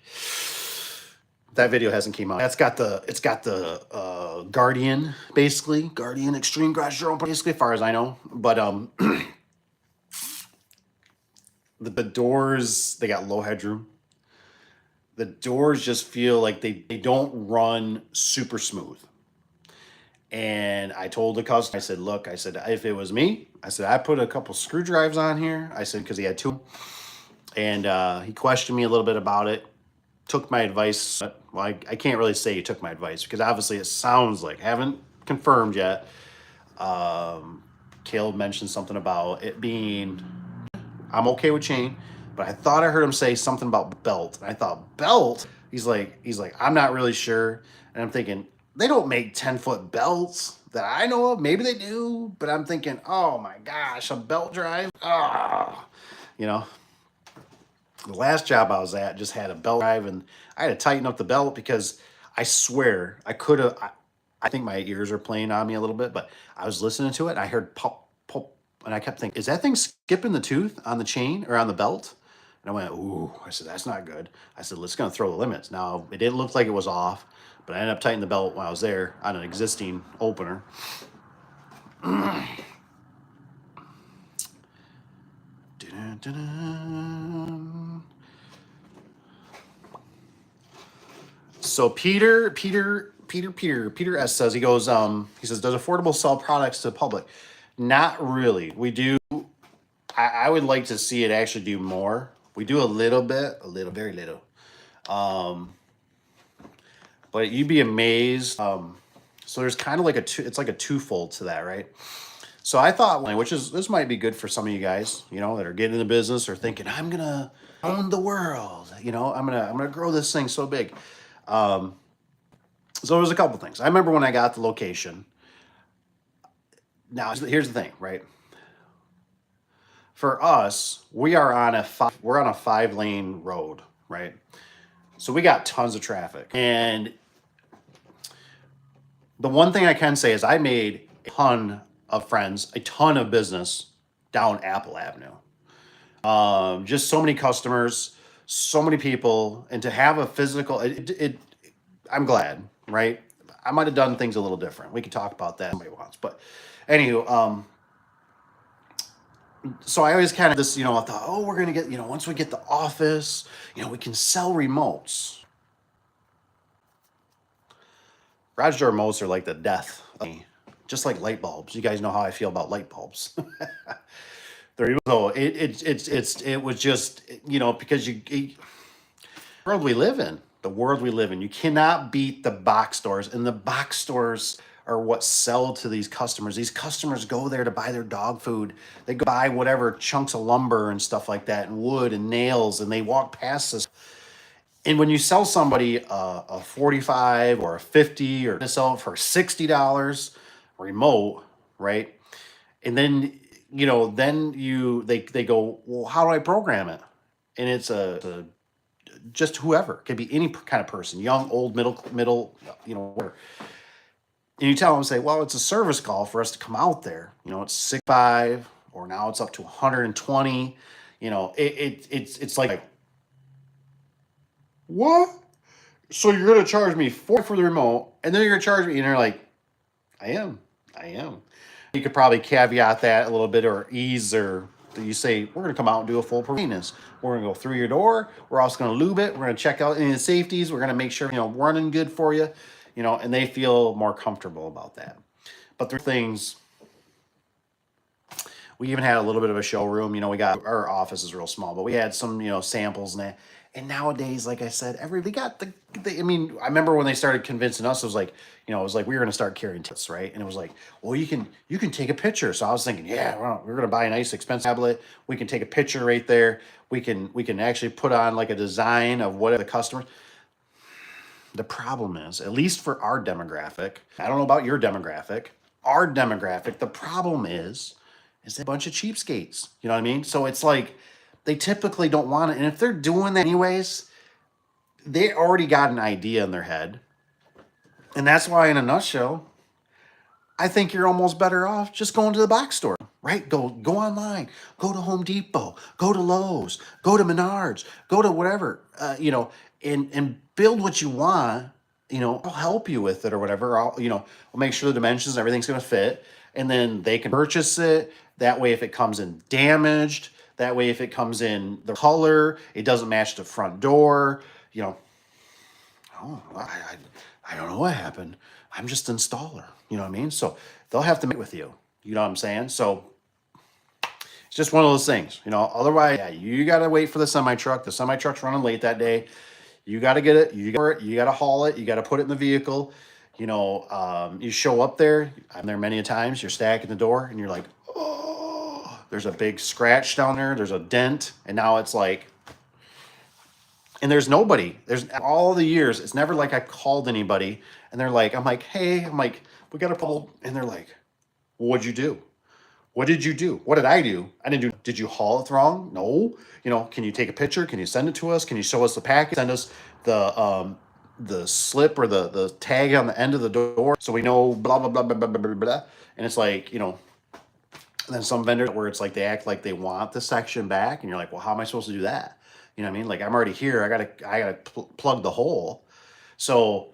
that video hasn't came out. It's got the Guardian, basically. Guardian Extreme Garage Door, basically, as far as I know. But the doors, they got low headroom. The doors just feel like they don't run super smooth. And I told the customer, I said, look, I said, if it was me, I said, I put a couple screw drives on here. I said, because he had two. And he questioned me a little bit about it, took my advice. Well, I can't really say he took my advice because obviously it sounds like, haven't confirmed yet. Caleb mentioned something about it being, I'm okay with chain, but I thought I heard him say something about belt. And I thought, belt? He's like, I'm not really sure. And I'm thinking, they don't make 10-foot belts that I know of. Maybe they do, but I'm thinking, oh my gosh, a belt drive? Ah, you know. The last job I was at just had a belt drive, and I had to tighten up the belt because I swear I could have. I think my ears are playing on me a little bit, but I was listening to it and I heard pop, pop, and I kept thinking, is that thing skipping the tooth on the chain or on the belt? And I went, ooh, I said, that's not good. I said, let's gonna throw the limits. Now, it didn't look like it was off, but I ended up tightening the belt when I was there on an existing opener. So Peter S says, he goes, he says, does Affordable sell products to the public? Not really. We do. I would like to see it actually do more. We do a little bit, very little. But you'd be amazed. So there's kind of like it's like a twofold to that, right? So I thought, this might be good for some of you guys, you know, that are getting into business or thinking, I'm gonna own the world, you know, I'm gonna grow this thing so big. So there's a couple things. I remember when I got the location. Now here's the thing, right? For us, we're on a 5-lane road, right? So we got tons of traffic. And the one thing I can say is I made a ton of friends, a ton of business down Apple Avenue. Just so many customers, so many people, and to have a physical, I'm glad, right? I might have done things a little different. We could talk about that if somebody wants. But anywho, so I always kind of this, you know, I thought, oh, we're gonna get, you know, once we get the office, you know, we can sell remotes. Garage door remotes are like the death of me, just like light bulbs. You guys know how I feel about light bulbs. So it was just, you know, because the world we live in, you cannot beat the box stores, and the box stores are what sell to these customers. These customers go there to buy their dog food. They go buy whatever chunks of lumber and stuff like that, and wood and nails, and they walk past this. And when you sell somebody a 45 or a 50, or to sell it for $60 remote, right? And then, you know, they go, well, how do I program it? And it's just whoever, it could be any kind of person, young, old, middle, you know, whatever. And you tell them, say, well, it's a service call for us to come out there. You know, it's 65, or now it's up to 120. You know, it's like, what? So you're gonna charge me $4 for the remote, and then you're gonna charge me, and they're like, I am. You could probably caveat that a little bit, or ease, or you say, we're gonna come out and do a full maintenance. We're gonna go through your door. We're also gonna lube it. We're gonna check out any of the safeties. We're gonna make sure, you know, running good for you, you know, and they feel more comfortable about that. But there are things. We even had a little bit of a showroom. You know, our office is real small, but we had some, you know, samples and that. And nowadays, like I said, they got I mean, I remember when they started convincing us, it was like, you know, it was like we were going to start carrying tips, right? And it was like, well, you can take a picture. So I was thinking, yeah, we're going to buy a nice expensive tablet. We can take a picture right there. We can actually put on like a design of what the customers. The problem is, at least for our demographic, I don't know about your demographic, our demographic, the problem is they're a bunch of cheapskates. You know what I mean? So it's like they typically don't want it. And if they're doing that anyways, they already got an idea in their head. And that's why, in a nutshell, I think you're almost better off just going to the box store, right? Go online, go to Home Depot, go to Lowe's, go to Menards, go to whatever, and build what you want. I'll help you with it or whatever. I'll make sure the dimensions, everything's going to fit, and then they can purchase it. That way, if it comes in damaged, that way, if it comes in the color, it doesn't match the front door, oh, I don't know what happened. I'm just installer. You know what I mean? So they'll have to meet with you. You know what I'm saying? So it's just one of those things. Otherwise, yeah, you got to wait for the semi-truck. The semi-truck's running late that day. You got to get it. You got to haul it. You got to put it in the vehicle. You show up there. I'm there many a times. You're stacking the door and you're like, oh, there's a big scratch down there. There's a dent. And now it's like, and there's nobody. There's all the years. It's never like I called anybody and they're like, hey, we got a problem. And they're like, well, what'd you do? What did you do? What did I do? I didn't do. Did you haul it wrong? No. Can you take a picture? Can you send it to us? Can you show us the package? Send us the slip or the tag on the end of the door so we know blah, blah, blah, blah, blah, blah, blah. And it's like, and then some vendors where it's like they act like they want the section back. And you're like, well, how am I supposed to do that? You know what I mean? Like, I'm already here. I gotta plug the hole. So,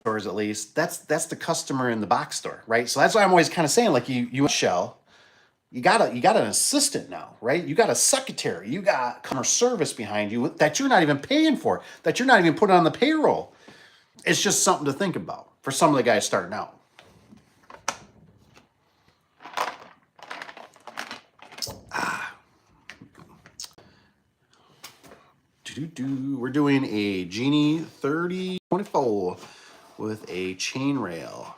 or at least that's the customer in the box store, right? So that's why I'm always kind of saying, like, you Shell, you got an assistant now, right? You got a secretary, you got customer service behind you that you're not even paying for, that you're not even putting on the payroll. It's just something to think about for some of the guys starting out. We're doing a Genie 3024 with a chain rail.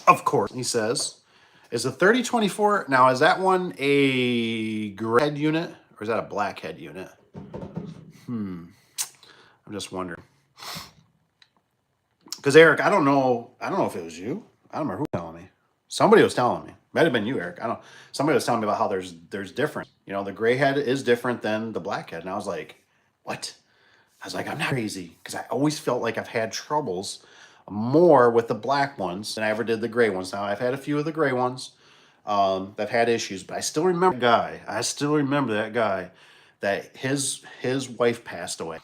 Of course, he says, is a 3024, now is that one a gray head unit or is that a black head unit? I'm just wondering. Because Eric, I don't know if it was you. I don't remember who was telling me. Somebody was telling me. Might have been you, Eric. Somebody was telling me about how there's different. The gray head is different than the black head. And I was like, what? I was like, I'm not crazy. Because I always felt like I've had troubles more with the black ones than I ever did the gray ones. Now, I've had a few of the gray ones that had issues, but I still remember that guy that his wife passed away.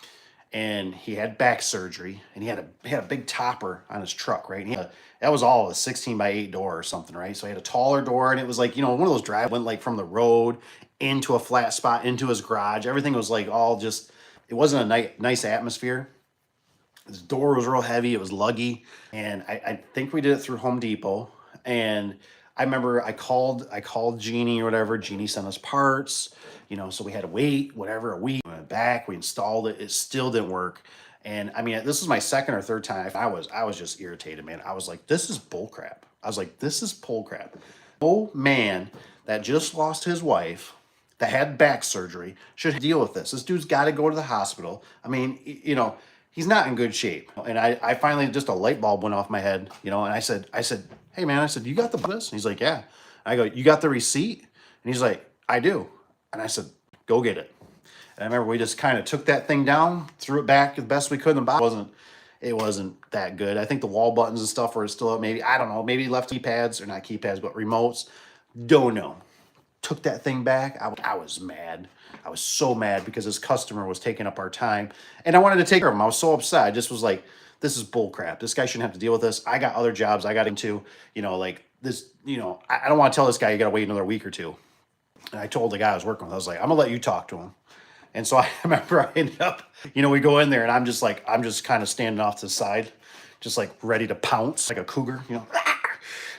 And he had back surgery, and he had a big topper on his truck, right? And that was all a 16x8 door or something, right? So he had a taller door, and it was like, one of those drive went like from the road into a flat spot into his garage. Everything was like all just, it wasn't a nice atmosphere. His door was real heavy. It was luggy, and I think we did it through Home Depot. And I remember I called Genie or whatever. Genie sent us parts. So we had to wait, a week. We went back, we installed it. It still didn't work. And I mean, this is my second or third time. I was just irritated, man. I was like, this is bull crap. Oh, man, that just lost his wife, that had back surgery, should deal with this. This dude's got to go to the hospital. I mean, he's not in good shape. And I finally, just a light bulb went off my head, and I said, hey, man, you got this? And he's like, yeah. I go, you got the receipt? And he's like, I do. And I said, go get it. And I remember we just kind of took that thing down, threw it back the best we could in the box. It wasn't that good. I think the wall buttons and stuff were still up. Maybe, I don't know, maybe left keypads, or not keypads, but remotes. Don't know. Took that thing back. I was mad. I was so mad because this customer was taking up our time. And I wanted to take care of him. I was so upset. I just was like, this is bull crap. This guy shouldn't have to deal with this. I got other jobs I got into, like this, I don't want to tell this guy you got to wait another week or two. And I told the guy I was working with, I was like, I'm gonna let you talk to him. And so I remember I ended up, we go in there and I'm just kind of standing off to the side, just like ready to pounce like a cougar,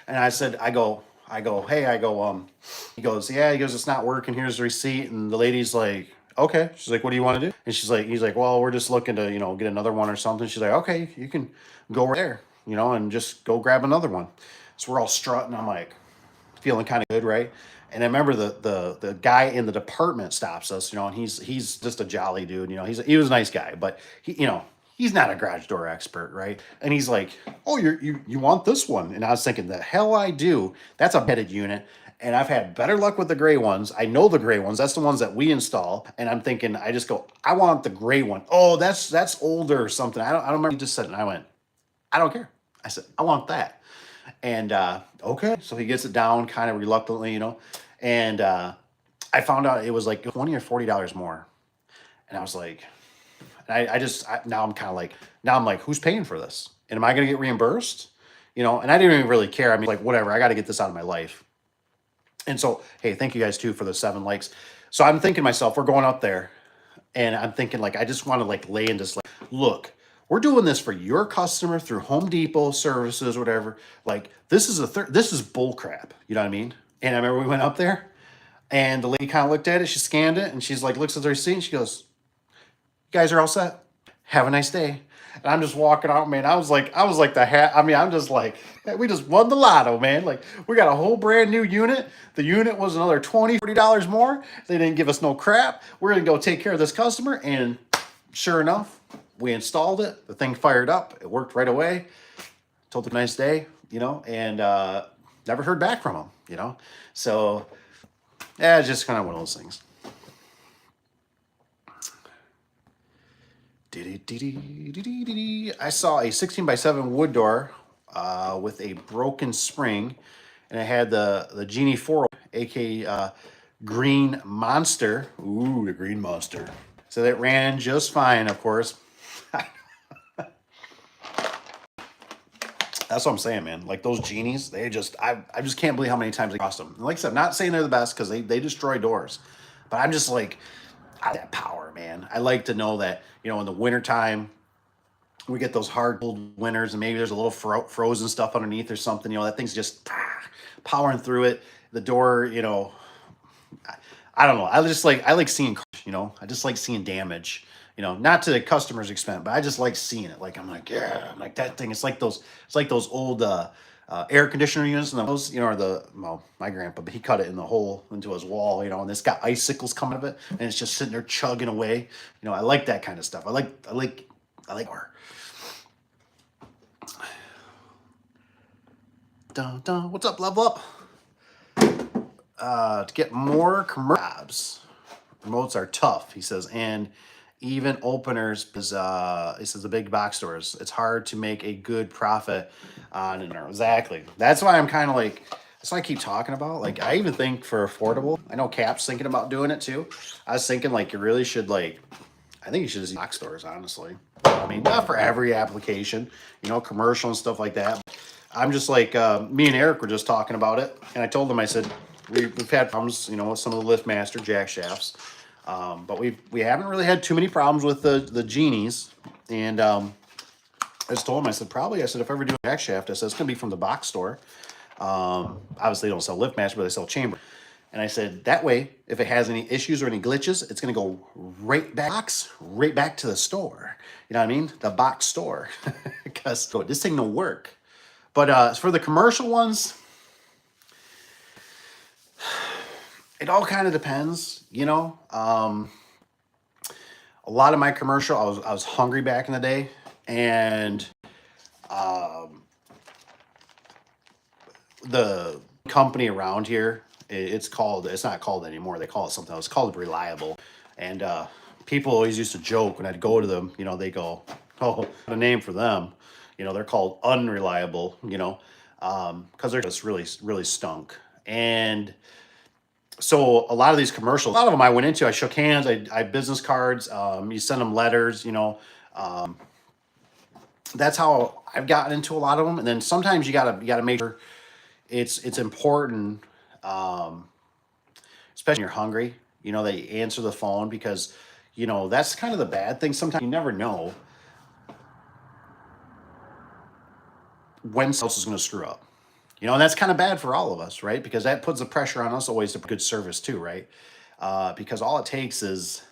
And I go, hey, he goes, it's not working. Here's the receipt. And the lady's like, okay. She's like, what do you want to do? And he's like, well, we're just looking to, get another one or something. She's like, okay, you can go right there, and just go grab another one. So we're all strutting. I'm like, feeling kind of good, right? And I remember the guy in the department stops us, and he's just a jolly dude. He was a nice guy, but he's not a garage door expert, right? And he's like, "Oh, you want this one?" And I was thinking, "The hell I do. That's a headed unit." And I've had better luck with the gray ones. I know the gray ones. That's the ones that we install. And I'm thinking, I just go, I want the gray one. Oh, that's older or something. I don't remember. He just said it, and I went, I don't care. I said, I want that. And okay, so he gets it down kind of reluctantly, and I found out it was like $20 or $40 more. And I was like, now I'm like, who's paying for this? And am I going to get reimbursed? And I didn't even really care. I mean, like, whatever, I got to get this out of my life. And so, hey, thank you guys too for the 7 likes. So I'm thinking to myself, we're going up there, and I'm thinking, like, I just want to like lay in this, like, look, we're doing this for your customer through Home Depot services, whatever. Like, this is bull crap. You know what I mean? And I remember we went up there, and the lady kind of looked at it, she scanned it, and she's like, looks at the receipt, and she goes, "You guys are all set. Have a nice day." And I'm just walking out, man. I was like the hat. I mean, I'm just like, we just won the lotto, man. Like, we got a whole brand new unit. The unit was another $20, $40 more. They didn't give us no crap. We're gonna go take care of this customer. And sure enough, we installed it. The thing fired up. It worked right away. Told them nice day, and never heard back from them, So yeah, it's just kind of one of those things. I saw a 16x7 wood door with a broken spring, and it had the Genie 4, aka Green Monster. Ooh, the Green Monster. So that ran just fine, of course. That's what I'm saying, man. Like, those Genies, I just can't believe how many times they cost them. And like I said, I'm not saying they're the best, because they destroy doors, but I'm just like, that power, man. I like to know that, in the wintertime, we get those hard cold winters, and maybe there's a little frozen stuff underneath or something, that thing's just powering through it. The door, I don't know. I like seeing, I just like seeing damage, not to the customer's expense, but I just like seeing it. Like, I'm like, yeah, I'm like, that thing. It's like those old air conditioner units, and those, my grandpa, but he cut it in the hole into his wall, and it's got icicles coming of it, and it's just sitting there chugging away. I like that kind of stuff. I like art. Dun, dun. What's up, Level Up? To get more commercial jobs, remotes are tough, he says, and even openers, because he says the big box stores, it's hard to make a good profit on it. Exactly. That's why I'm kind of like, that's why I keep talking about. Like, I even think for affordable, I know Cap's thinking about doing it too. I was thinking, like, you really should, like, I think you should just use box stores, honestly. I mean, not for every application, commercial and stuff like that. I'm just like, me and Eric were just talking about it, and I told him, I said, we've had problems, with some of the LiftMaster jack shafts. But we haven't really had too many problems with the Genies. And I just told him, I said, if I ever do a jack shaft, I said, it's going to be from the box store. Obviously, they don't sell LiftMaster, but they sell chamber. And I said, that way, if it has any issues or any glitches, it's going to go right back to the store. You know what I mean? The box store. Because this thing don't work. But for the commercial ones, it all kind of depends, a lot of my commercial, I was hungry back in the day, and the company around here, it's not called anymore. They call it something else. It's called Reliable. And people always used to joke when I'd go to them, they go, oh, a name for them. They're called Unreliable, because they're just really, really stunk. And so a lot of these commercials, a lot of them I went into, I shook hands, I business cards, you send them letters, that's how I've gotten into a lot of them. And then sometimes you gotta make sure it's important, especially when you're hungry, that you answer the phone, because, that's kind of the bad thing. Sometimes you never know when someone else is going to screw up. And that's kind of bad for all of us, right? Because that puts the pressure on us always to put good service too, right? Because all it takes is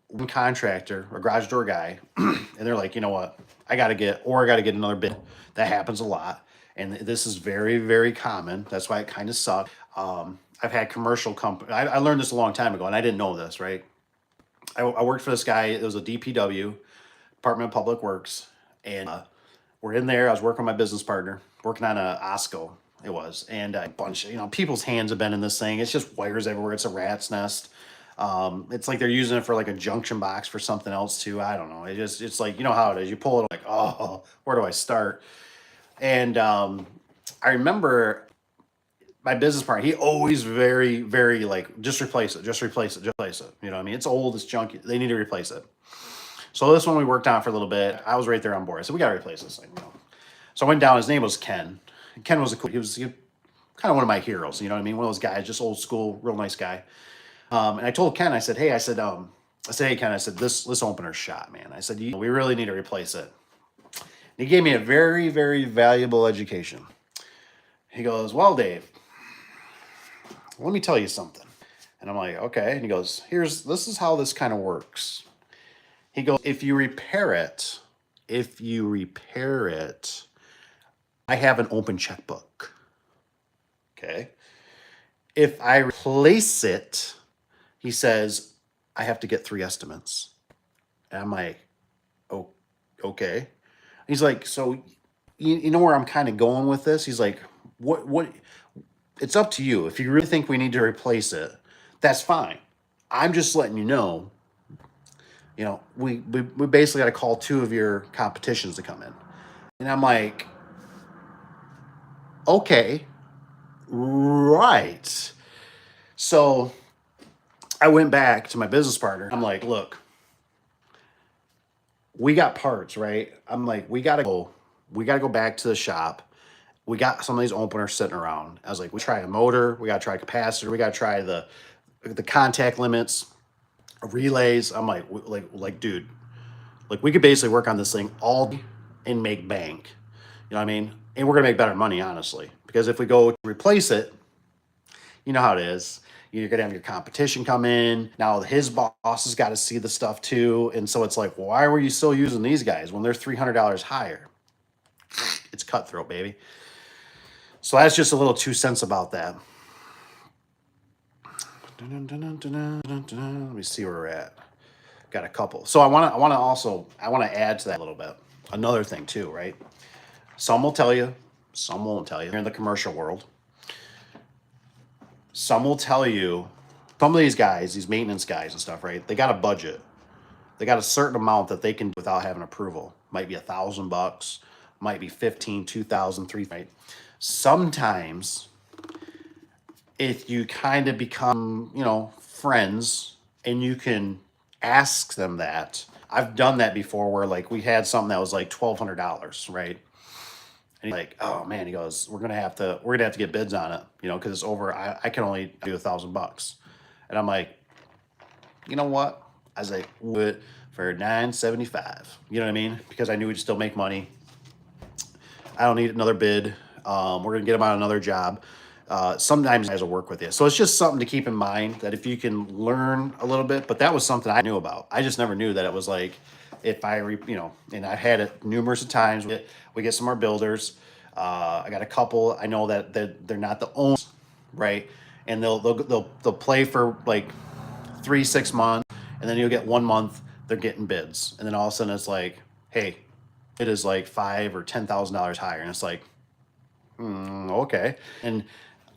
one contractor, a garage door guy, and they're like, you know what, I got to get another bid. That happens a lot. And this is very, very common. That's why it kind of sucks. I've had commercial company. I learned this a long time ago, and I didn't know this, right? I worked for this guy. It was a DPW, Department of Public Works, and we're in there. I was working with my business partner, working on a Osco. It was, and a bunch of, people's hands have been in this thing. It's just wires everywhere. It's a rat's nest. It's like they're using it for like a junction box for something else too. I don't know. It's like, you know how it is. You pull it like, oh, where do I start? And I remember my business partner, he always very, very like, just replace it, just replace it, just replace it. You know what I mean? It's old, it's junky. They need to replace it. So this one we worked on for a little bit. I was right there on board. I said, we got to replace this thing. So I went down. His name was Ken. Ken was he was kind of one of my heroes. You know what I mean? One of those guys, just old school, real nice guy. And I told Ken, I said, hey, hey, Ken, I said, this opener's shot, man. I said, we really need to replace it. And he gave me a very, very valuable education. He goes, well, Dave, let me tell you something. And I'm like, okay. And he goes, this is how this kind of works. He goes, if you repair it, I have an open checkbook. Okay. If I replace it, he says, I have to get 3 estimates. And I'm like, oh, okay. He's like, so you know where I'm kind of going with this? He's like, what, it's up to you. If you really think we need to replace it, that's fine. I'm just letting you know, we basically got to call 2 of your competitions to come in. And I'm like, okay, right. So I went back to my business partner. I'm like, look, we got parts, right? I'm like, we gotta go back to the shop. We got some of these openers sitting around. I was like, we try a motor, we gotta try a capacitor, we gotta try the contact limits, relays. I'm like, dude, like we could basically work on this thing all day and make bank. You know what I mean? And we're gonna make better money, honestly. Because if we go to replace it, you know how it is. You're gonna have your competition come in. Now his boss has got to see the stuff too. And so it's like, why were you still using these guys when they're $300 higher? It's cutthroat, baby. So that's just a little 2 cents about that. Let me see where we're at. Got a couple. So I want to add to that a little bit. Another thing too, right? Some will tell you, some won't tell you. You're in the commercial world. Some will tell you, some of these guys, these maintenance guys and stuff, right? They got a budget. They got a certain amount that they can do without having approval. Might be $1,000, might be 15, 2,000, 3,000, right? Sometimes if you kind of become, friends and you can ask them that. I've done that before where like we had something that was like $1,200, right? And he's like, oh man, he goes, we're gonna have to get bids on it, because it's over. I can only do $1,000. And I'm like, you know what? I was like, we'll do it for $975. You know what I mean? Because I knew we'd still make money. I don't need another bid. We're gonna get him on another job. Sometimes guys will work with you. So it's just something to keep in mind that if you can learn a little bit, but that was something I knew about. I just never knew that it was like, if and I've had it numerous of times. We get some more builders. I got a couple. I know that they're not the owners, right? And they'll play for like 3-6 months, and then you'll get 1 month they're getting bids, and then all of a sudden it's like, hey, it is like $5,000 or $10,000 higher, and it's like, okay. And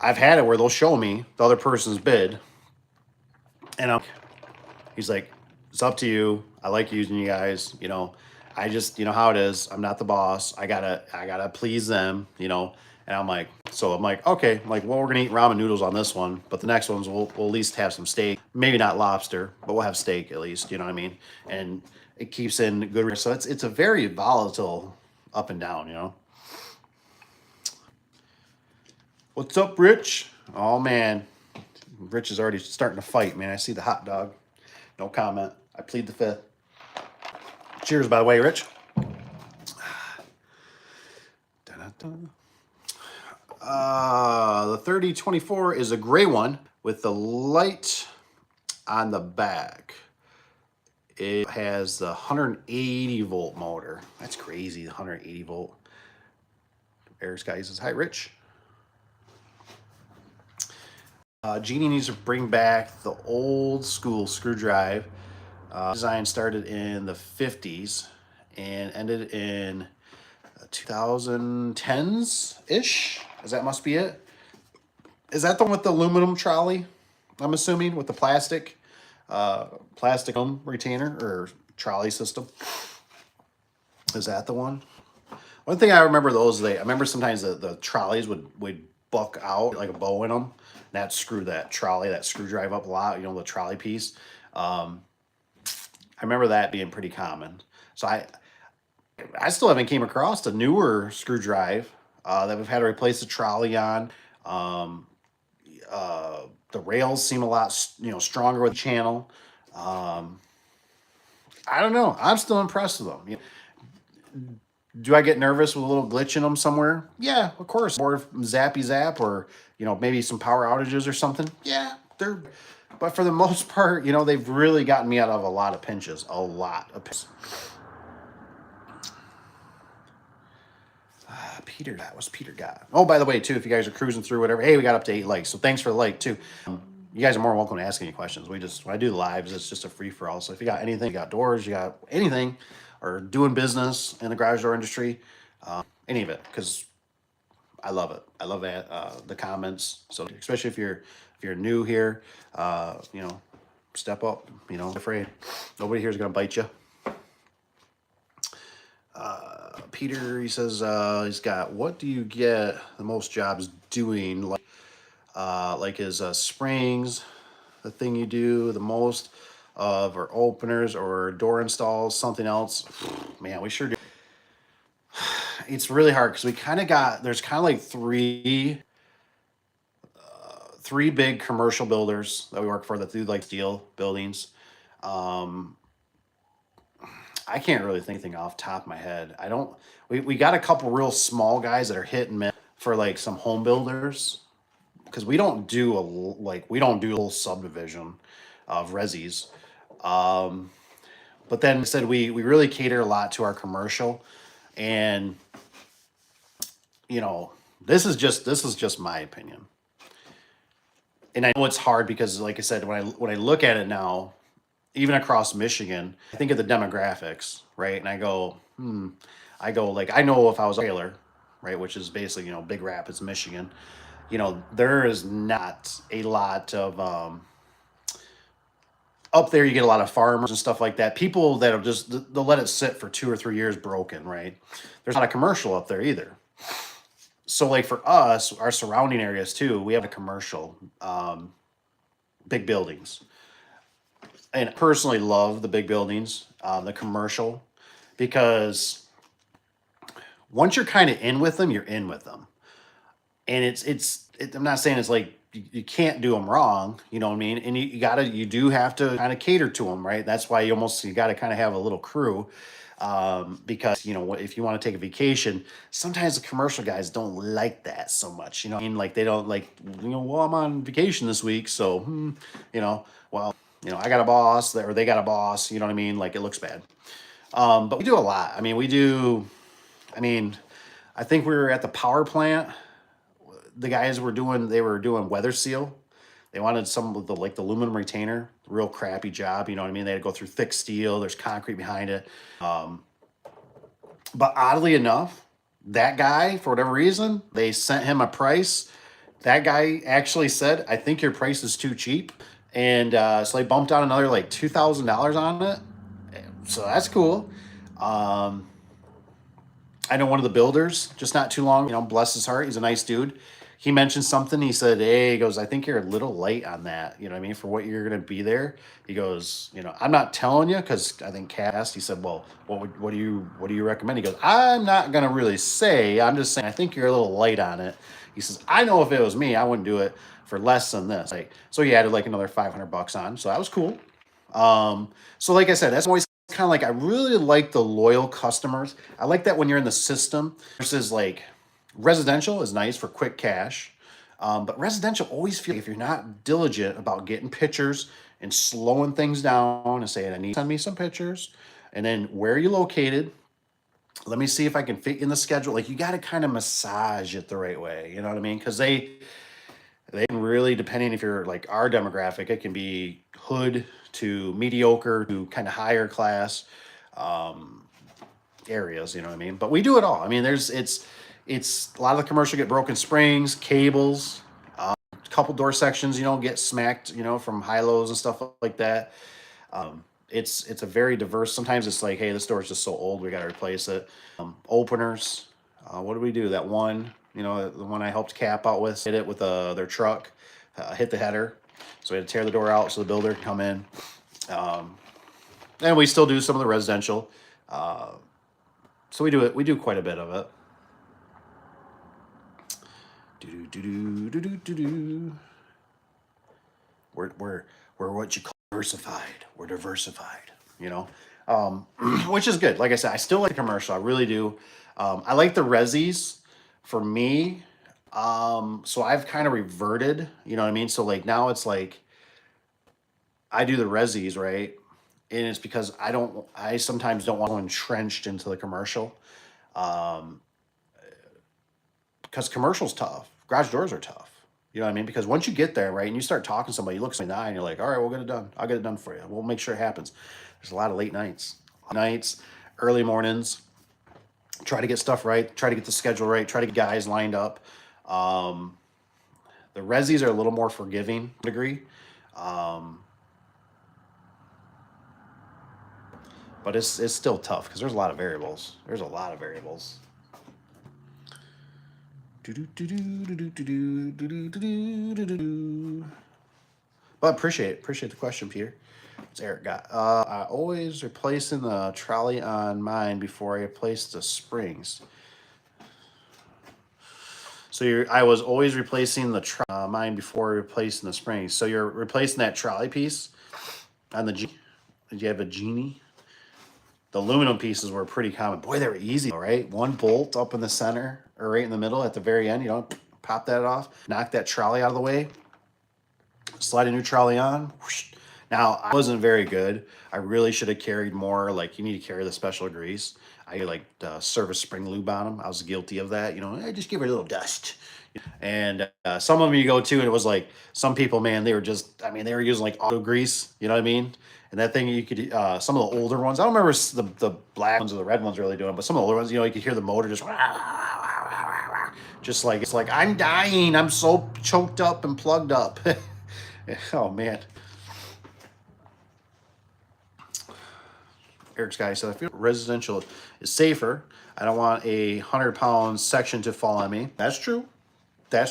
I've had it where they'll show me the other person's bid, and he's like, it's up to you. I like using you guys. I just, how it is. I'm not the boss. I gotta please them. And I'm like, okay. I'm like, well, we're gonna eat ramen noodles on this one, but the next ones we'll at least have some steak. Maybe not lobster, but we'll have steak at least. You know what I mean? And it keeps in good. So it's a very volatile up and down. What's up, Rich? Oh man, Rich is already starting to fight, man. I see the hot dog. No comment. I plead the fifth. Cheers, by the way, Rich. The 3024 is a gray one with the light on the back. It has the 180 volt motor. That's crazy, the 180 volt. Air Sky says, hi, Rich. Jeannie needs to bring back the old school screw drive. Design started in the 50s and ended in 2010s ish. As that must be it. Is that the one with the aluminum trolley? I'm assuming with the plastic retainer or trolley system. Is that the one? One thing I remember I remember sometimes the trolleys would buck out like a bow in them. That screw drive up a lot. You know, the trolley piece. I remember that being pretty common. So I still haven't came across a newer screw drive that we've had to replace the trolley on. The rails seem a lot stronger with the channel. I don't know. I'm still impressed with them. Do I get nervous with a little glitch in them somewhere? Yeah, of course. Or zappy zap, or maybe some power outages or something. Yeah, but for the most part, they've really gotten me out of a lot of pinches. A lot of pinches. Peter, that was Peter got. Oh, by the way, too, if you guys are cruising through whatever, hey, we got up to 8 likes, so thanks for the like too. You guys are more welcome to ask any questions. When I do the lives, it's just a free for all. So if you got anything, you got doors, you got anything, or doing business in the garage door industry, any of it, because I love it. I love the comments. So especially if you're new here, step up. Don't be afraid. Nobody here is gonna bite you. Peter, he says he's got. What do you get the most jobs doing? Like his springs, the thing you do the most of, or openers, or door installs, something else. Man, we sure do. It's really hard because there's kind of like three big commercial builders that we work for that do like steel buildings. I can't really think anything off the top of my head. We got a couple real small guys that are hit and miss for like some home builders, because we don't do a whole subdivision of resis. But then instead we really cater a lot to our commercial, and this is just my opinion. And I know it's hard because, like I said, when I look at it now, even across Michigan, I think of the demographics, right? And I go like, I know if I was a trailer, right, which is basically, Big Rapids, Michigan, there is not a lot of, up there you get a lot of farmers and stuff like that. People that they'll let it sit for 2 or 3 years broken, right? There's not a commercial up there either. So like for us, our surrounding areas too, we have a commercial, big buildings. And I personally love the big buildings, the commercial, because once you're kind of in with them, you're in with them. And I'm not saying it's like you can't do them wrong, you know what I mean? And you do have to kind of cater to them, right? That's why you got to kind of have a little crew, because if you want to take a vacation, sometimes the commercial guys don't like that so much, I mean? Like they don't like, well, I'm on vacation this week, so well, I got a boss, or they got a boss, you know what I mean? Like it looks bad. But we do a lot. I mean, I think we were at the power plant. The guys were doing weather seal. They wanted some of the aluminum retainer, real crappy job. You know what I mean? They had to go through thick steel. There's concrete behind it. But oddly enough, that guy, for whatever reason, they sent him a price. That guy actually said, I think your price is too cheap. And so they bumped out another like $2,000 on it. So that's cool. I know one of the builders just not too long, bless his heart. He's a nice dude. He mentioned something. He said, hey, he goes, I think you're a little late on that. You know what I mean? For what you're going to be there. He goes, I'm not telling you, because I think Kat asked, he said, well, what do you recommend? He goes, I'm not going to really say. I'm just saying, I think you're a little light on it. He says, I know if it was me, I wouldn't do it for less than this. So he added like another $500 on. So that was cool. So like I said, that's always kind of like, I really like the loyal customers. I like that when you're in the system versus like residential is nice for quick cash. But residential always feels like if you're not diligent about getting pictures and slowing things down and saying, I need to send me some pictures. And then where are you located? Let me see if I can fit in the schedule. Like you got to kind of massage it the right way. You know what I mean? Because They can really, depending if you're like our demographic, it can be hood to mediocre to kind of higher class areas, you know what I mean? But we do it all. I mean, it's a lot of the commercial get broken springs, cables, a couple door sections, get smacked, from high lows and stuff like that. It's a very diverse. Sometimes it's like, hey, this door is just so old, we got to replace it. Openers. What do we do? That one, the one I helped Cap out with, hit it with their truck, hit the header. So we had to tear the door out so the builder could come in. And we still do some of the residential. So we do it. We do quite a bit of it. We're what you call diversified. We're diversified, which is good. Like I said, I still like commercial. I really do. I like the resis for me. So I've kind of reverted, you know what I mean? So like now it's like I do the resis, right? And it's because I sometimes don't want to go entrenched into the commercial. Because commercial's tough. Garage doors are tough. You know what I mean? Because once you get there, right, and you start talking to somebody, you look somebody in the eye and you're like, all right, we'll get it done. I'll get it done for you. We'll make sure it happens. There's a lot of late nights, early mornings. Try to get stuff right. Try to get the schedule right. Try to get guys lined up. The resis are a little more forgiving degree. But it's still tough because there's a lot of variables. But appreciate the question, Peter. What's Eric got? I always replacing the trolley on mine before I replace the springs. So I was always replacing the mine before replacing the springs. So you're replacing that trolley piece on the Did you have a Genie? The aluminum pieces were pretty common. Boy, they were easy, right? One bolt up in the center or right in the middle at the very end. Pop that off, knock that trolley out of the way, slide a new trolley on. Whoosh. Now, I wasn't very good. I really should have carried more. Like, you need to carry the special grease. I like service spring lube on them. I was guilty of that. I just give her a little dust. And some of them you go to, and it was like some people, man, they were using like auto grease. You know what I mean? And that thing you could, some of the older ones, I don't remember the black ones or the red ones really doing, but some of the older ones, you could hear the motor just like, it's like, I'm dying. I'm so choked up and plugged up. Oh, man. Eric's guy said, I feel residential is safer. I don't want a 100-pound section to fall on me. That's true. That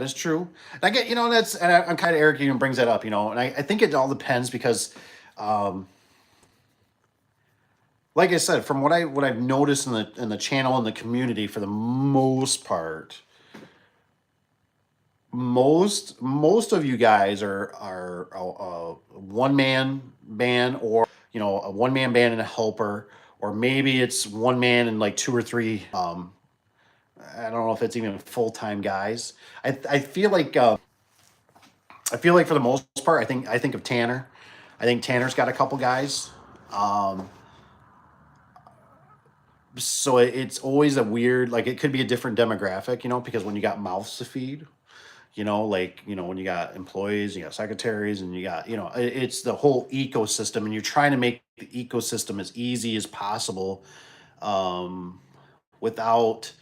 is true. And I get, and I'm kind of Eric even brings that up, and I think it all depends because, like I said, from what I've noticed in the channel and the community, for the most part, most of you guys are a one man band, or a one man band and a helper, or maybe it's one man and like two or three. I don't know if it's even full-time guys. I feel like for the most part, I think of Tanner. I think Tanner's got a couple guys. So it's always a weird, like, it could be a different demographic, because when you got mouths to feed, when you got employees, you got secretaries, and you got, it's the whole ecosystem, and you're trying to make the ecosystem as easy as possible, without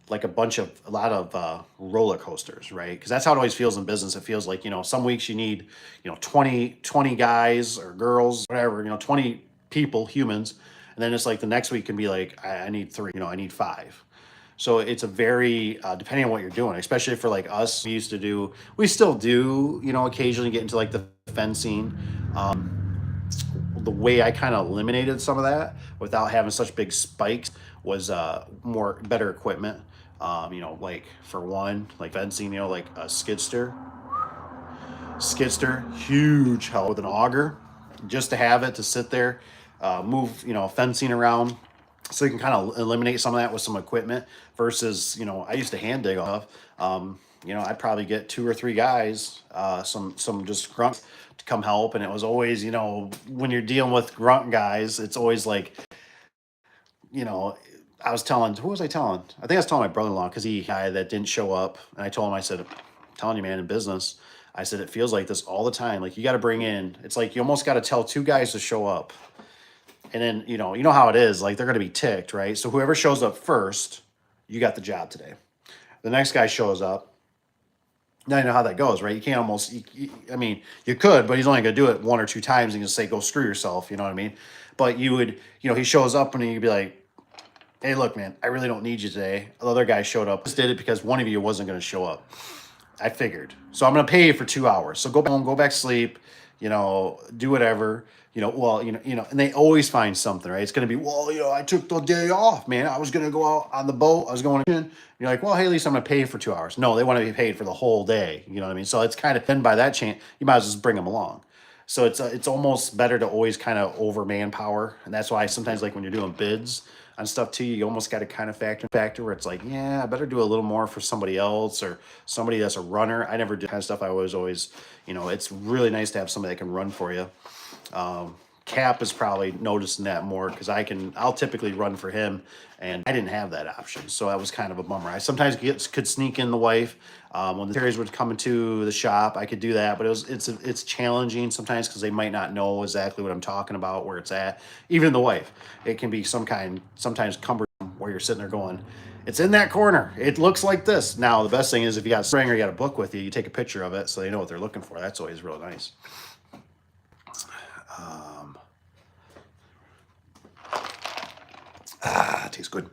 like a lot of roller coasters, right? Because that's how it always feels in business. It feels like, some weeks you need, 20 guys or girls, whatever, 20 people, humans. And then it's like the next week can be like, I need 3, I need 5. So it's a very, depending on what you're doing, especially for like us, we still do, occasionally get into like the fencing. The way I kind of eliminated some of that without having such big spikes was better equipment. Like for one, like fencing, like a skidster, huge help with an auger, just to have it to sit there, move, fencing around. So you can kind of eliminate some of that with some equipment versus, I used to hand dig off. I'd probably get 2 or 3 guys, some just grunts to come help. And it was always, when you're dealing with grunt guys, it's always like, who was I telling? I think I was telling my brother-in-law, because guy that didn't show up. And I told him, I said, telling you, man, in business, I said, it feels like this all the time. Like you got to bring in, it's like you almost got to tell two guys to show up. And then, you know how it is, like they're going to be ticked, right? So whoever shows up first, you got the job today. The next guy shows up. Now you know how that goes, right? You can't almost, I mean, you could, but he's only going to do it one or two times and just say, go screw yourself. You know what I mean? But you would, he shows up and you'd be like, hey, look, man, I really don't need you today. The other guy showed up. Just did it because one of you wasn't going to show up. I figured. So I'm going to pay you for 2 hours. So go home, go back to sleep, do whatever, and they always find something, right? It's going to be, well, I took the day off, man. I was going to go out on the boat. I was going in. You're like, well, hey, at least I'm going to pay you for 2 hours. No, they want to be paid for the whole day. You know what I mean? So it's kind of, then by that chance, you might as well just bring them along. So it's almost better to always kind of over manpower. And that's why sometimes like when you're doing bids on stuff too, you almost got to kind of factor where it's like, yeah, I better do a little more for somebody else or somebody that's a runner. I never do that kind of stuff. I was always, it's really nice to have somebody that can run for you. Cap is probably noticing that more because I'll typically run for him, and I didn't have that option, so that was kind of a bummer. I sometimes could sneak in the wife when the terriers would come into the shop. I could do that, but it's challenging sometimes because they might not know exactly what I'm talking about, where it's at. Even the wife, it can be sometimes cumbersome where you're sitting there going, it's in that corner. It looks like this. Now the best thing is if you got a string or you got a book with you, you take a picture of it so they know what they're looking for. That's always real nice. It tastes good.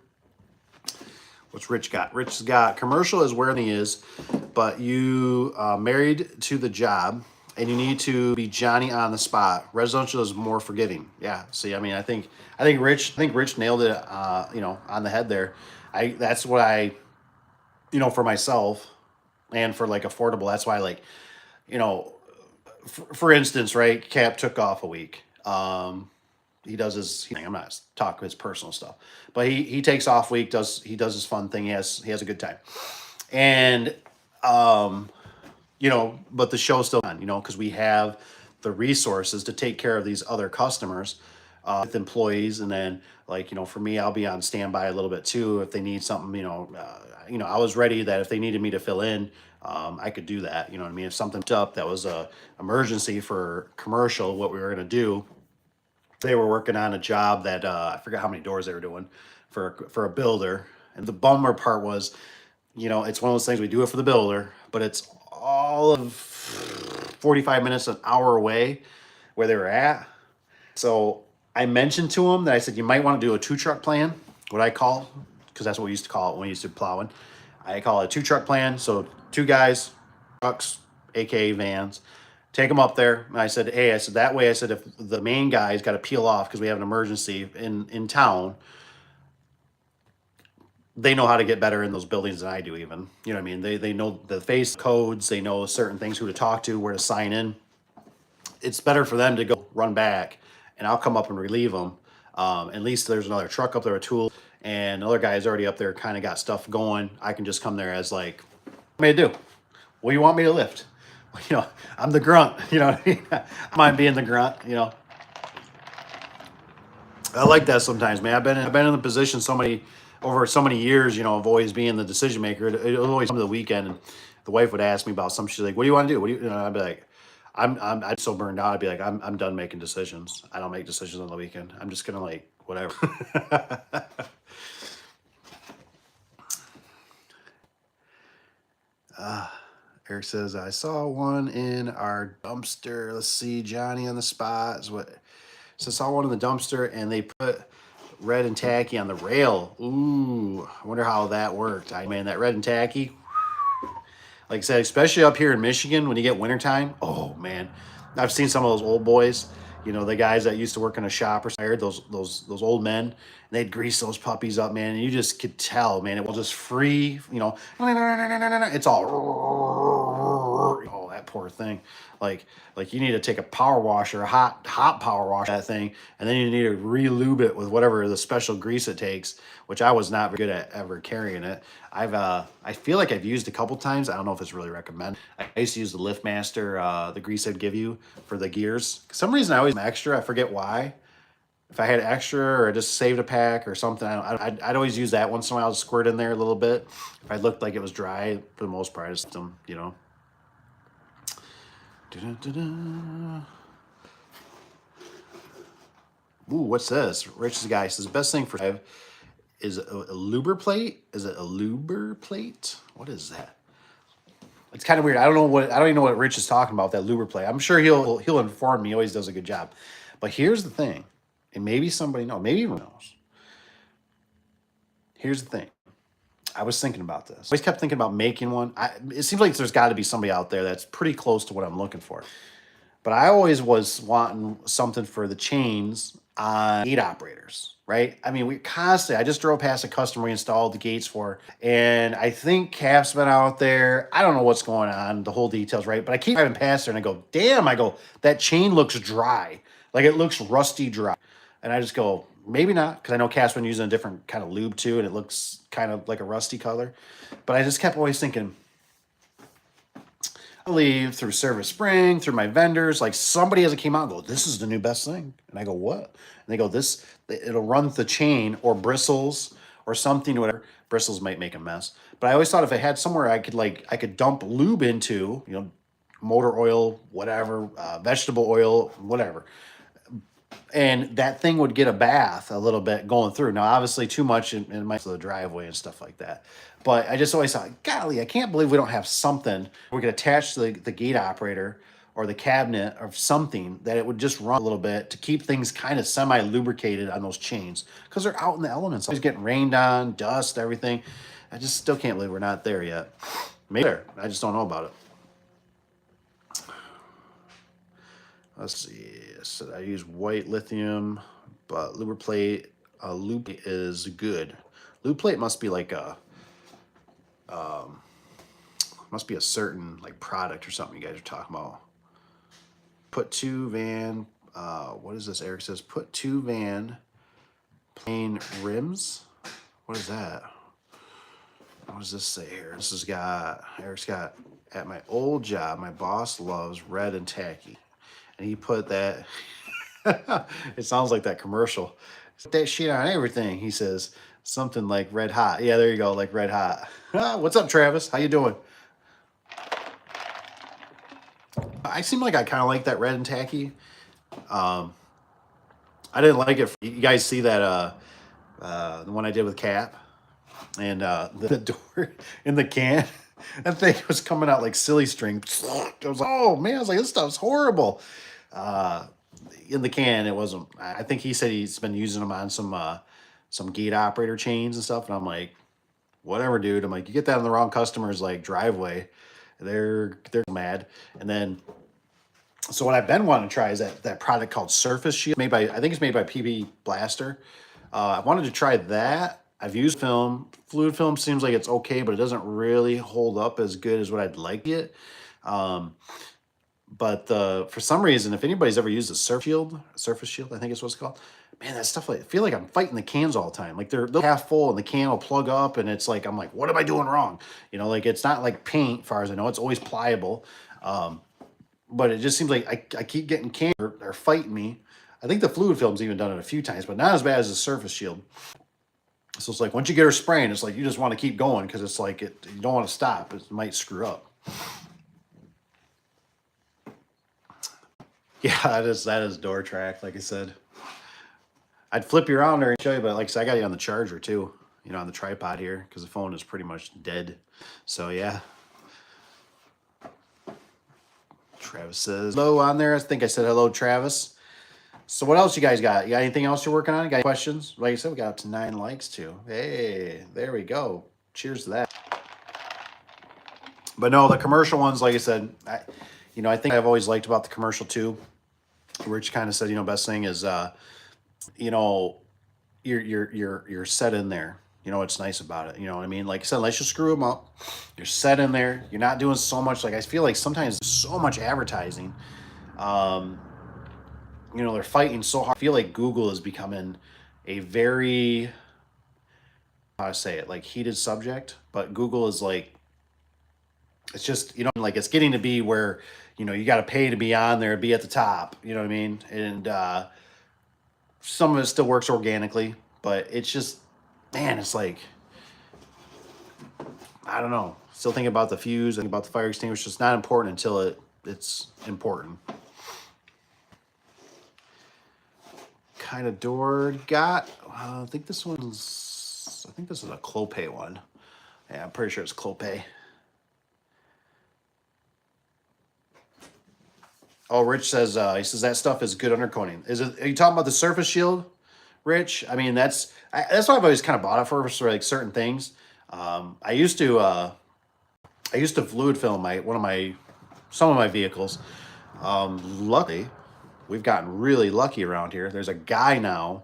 What's Rich got? Rich's got commercial is where he is, but you married to the job and you need to be Johnny on the spot. Residential is more forgiving. Yeah. See, I mean, I think Rich nailed it. On the head there. That's what I, for myself and for like affordable. That's why like, for instance, right? Cap took off a week. He does his thing. I'm not talking his personal stuff, but he takes off week. He does his fun thing. He has a good time, and but the show's still on. Because we have the resources to take care of these other customers with employees, and then like for me, I'll be on standby a little bit too if they need something. I was ready that if they needed me to fill in, I could do that. You know what I mean? If something up that was a emergency for commercial, what we were gonna do. They were working on a job that I forgot how many doors they were doing for a builder. And the bummer part was, it's one of those things we do it for the builder, but it's all of 45 minutes, an hour away where they were at. So I mentioned to them that I said, you might want to do a 2-truck plan, what I call, because that's what we used to call it when we used to plowing. I call it a 2-truck plan. So 2 guys, trucks, AKA vans. Take them up there. And I said, hey, that way, if the main guy's got to peel off because we have an emergency in town, they know how to get better in those buildings than I do even. You know what I mean? They know the face codes. They know certain things, who to talk to, where to sign in. It's better for them to go run back, and I'll come up and relieve them. At least there's another truck up there, a tool, and another guy's already up there, kind of got stuff going. I can just come there as like, what do you want me to do? What do you want me to lift? I'm the grunt, you know what I mean? I mind being the grunt, I like that sometimes, man. I've been in the position over so many years, of always being the decision maker. It always come to the weekend, and the wife would ask me about something. She's like, what do you want to do? I'd be like, I'm so burned out. I'd be like, I'm done making decisions. I don't make decisions on the weekend. I'm just going to like, whatever. Eric says, I saw one in our dumpster. Let's see, Johnny on the spot is what. So I saw one in the dumpster, and they put red and tacky on the rail. Ooh, I wonder how that worked. Man, that red and tacky, like I said, especially up here in Michigan when you get wintertime. Oh, man. I've seen some of those old boys, the guys that used to work in a shop or something, those old men, and they'd grease those puppies up, man, and you just could tell, man, it will just free, it's all, oh, that poor thing. Like you need to take a power washer, a hot power wash that thing, and then you need to re-lube it with whatever the special grease it takes, which I was not very good at ever carrying it. I feel like I've used a couple times. I don't know if it's really recommended. I used to use the LiftMaster, the grease they'd give you for the gears. For some reason I always extra. I forget why. If I had extra or I just saved a pack or something, I'd always use that once in a while to squirt in there a little bit. If I looked like it was dry, for the most part, I just, Da-da-da-da. Ooh, what's this? Rich's guy says best thing for is a luber plate. Is it a luber plate? What is that? It's kind of weird. I don't even know what Rich is talking about, that luber plate. I'm sure he'll inform me. He always does a good job. But here's the thing, and maybe somebody knows, maybe even knows. Here's the thing. I was thinking about this. I always kept thinking about making one. It seems like there's got to be somebody out there that's pretty close to what I'm looking for. But I always was wanting something for the chains on gate operators, right? I mean, I just drove past a customer we installed the gates for, and I think Cap's been out there. I don't know what's going on, the whole details, right? But I keep driving past there and I go, damn, that chain looks dry. Like it looks rusty dry. And I just go, maybe not, because I know Cap's been using a different kind of lube too, and it looks kind of like a rusty color. But I just kept always thinking, leave through Service Spring, through my vendors, like somebody as it came out and go, this is the new best thing. And I go, what? And they go, it'll run the chain or bristles or something, whatever. Bristles might make a mess. But I always thought if I had somewhere I could dump lube into, motor oil, whatever, vegetable oil, whatever. And that thing would get a bath a little bit going through. Now, obviously too much in the driveway and stuff like that. But I just always thought, golly, I can't believe we don't have something we could attach to the gate operator or the cabinet or something that it would just run a little bit to keep things kind of semi-lubricated on those chains, because they're out in the elements. Always getting rained on, dust, everything. I just still can't believe we're not there yet. Maybe there. I just don't know about it. Let's see. So I use white lithium, but lube plate is good. Lube plate must be like must be a certain like product or something you guys are talking about. Put two van, what is this? Eric says put two van plain rims. What is that? What does this say here? Eric's got, at my old job, my boss loves red and tacky. And he put that, it sounds like that commercial. Put that shit on everything, he says. Something like red hot. Yeah, there you go, like red hot. What's up, Travis? How you doing? I seem like I kind of like that red and tacky. I didn't like it. You guys see that, the one I did with Cap? And the door in the can, that thing was coming out like silly string. I was like, oh man, I was like, this stuff's horrible. In the can, it wasn't. I think he said he's been using them on some gate operator chains and stuff. And I'm like, whatever, dude. I'm like, you get that on the wrong customer's like driveway, they're mad. And then, so what I've been wanting to try is that product called Surface Shield, I think it's made by PB Blaster. I wanted to try that. I've used film. Fluid film seems like it's okay, but it doesn't really hold up as good as what I'd like it. But for some reason, if anybody's ever used a Surface Shield, I think it's what it's called. Man, that stuff, I feel like I'm fighting the cans all the time. Like they're half full and the can will plug up and it's like, I'm like, what am I doing wrong? Like it's not like paint, as far as I know. It's always pliable. But it just seems like I keep getting cans are fighting me. I think the fluid film's even done it a few times, but not as bad as the Surface Shield. So it's like once you get her spraying, it's like you just want to keep going because it's like you don't want to stop. It might screw up. Yeah, that is door track, like I said. I'd flip you around there and show you, but like I said, I got you on the charger too, on the tripod here, because the phone is pretty much dead. So yeah. Travis says hello on there. I think I said hello, Travis. So what else you guys got? You got anything else you're working on? You got any questions? Like I said, we got up to 9 likes too. Hey, there we go. Cheers to that. But no, the commercial ones, like I said, I think I've always liked about the commercial too. Rich kind of said, best thing is, you're set in there. What's nice about it. You know what I mean? Like I said, unless you screw them up, you're set in there. You're not doing so much. Like I feel like sometimes so much advertising. They're fighting so hard. I feel like Google is becoming a very, how to say it, like heated subject. But Google is like, it's just, like it's getting to be where, you got to pay to be on there, be at the top. You know what I mean? And some of it still works organically, but it's just, man, it's like, I don't know. Still thinking about the fuse, thinking about the fire extinguisher. It's not important until it it's important. Kind of door got. I think this one's. I think this is a Clopay one. Yeah, I'm pretty sure it's Clopay. Oh, Rich says he says that stuff is good undercoating. Is it? Are you talking about the Surface Shield, Rich? I mean, that's why I've always kind of bought it for like certain things. I used to fluid film some of my vehicles. Luckily, we've gotten really lucky around here. There's a guy now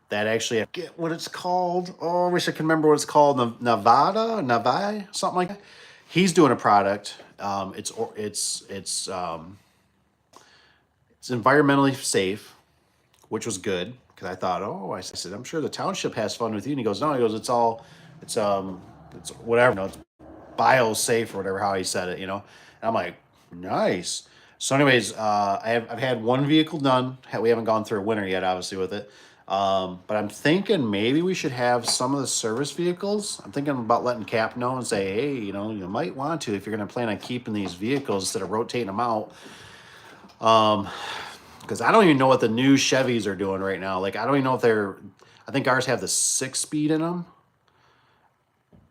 that actually, I get what it's called. Oh, I wish I could remember what it's called. Navi, something like that. He's doing a product. It's environmentally safe, which was good because I thought, oh, I said, I'm sure the township has fun with you. And he goes, no, he goes, it's whatever, it's bio safe or whatever, how he said it, And I'm like, nice. So anyways, I've had one vehicle done. We haven't gone through a winter yet, obviously, with it. But I'm thinking maybe we should have some of the service vehicles. I'm thinking about letting Cap know and say, hey, you might want to, if you're going to plan on keeping these vehicles instead of rotating them out. Because I don't even know what the new Chevys are doing right now. Like, I don't even know if I think ours have the 6-speed in them.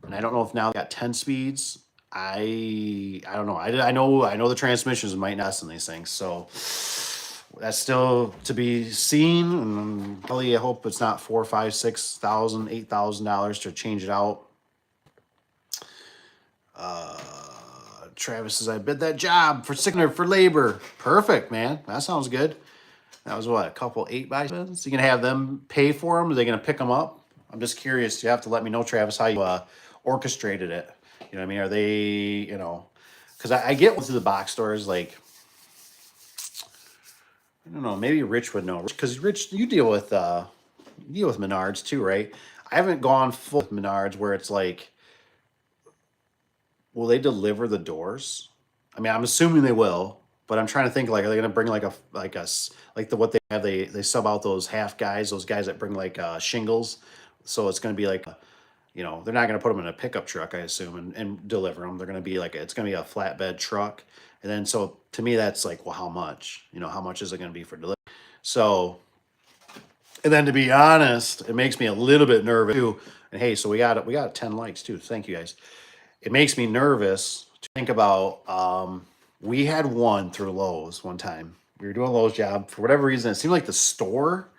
And I don't know if now they got 10 speeds. I don't know. I know the transmissions might not in these things. So that's still to be seen. And probably I hope it's not $4,000, $5,000, $6,000, $8,000 to change it out. Travis says, I bid that job for $600 for labor. Perfect, man. That sounds good. That was what, a couple 8x7s? You gonna have them pay for them? Are they gonna pick them up? I'm just curious. You have to let me know, Travis, how you orchestrated it. You know what I mean? Are they, because I get to the box stores, like, I don't know, maybe Rich would know. Because Rich, you deal with Menards too, right? I haven't gone full Menards where it's like, will they deliver the doors? I mean, I'm assuming they will, but I'm trying to think, like, are they going to bring what they have? They sub out those half guys, those guys that bring like shingles. So it's going to be like, they're not going to put them in a pickup truck, I assume, and deliver them. They're going to be it's going to be a flatbed truck. And then, so to me, that's like, well, how much? How much is it going to be for delivery? So, and then to be honest, it makes me a little bit nervous too. And hey, so we got 10 likes too. Thank you guys. It makes me nervous to think about, we had one through Lowe's one time. We were doing a Lowe's job. For whatever reason, it seemed like the store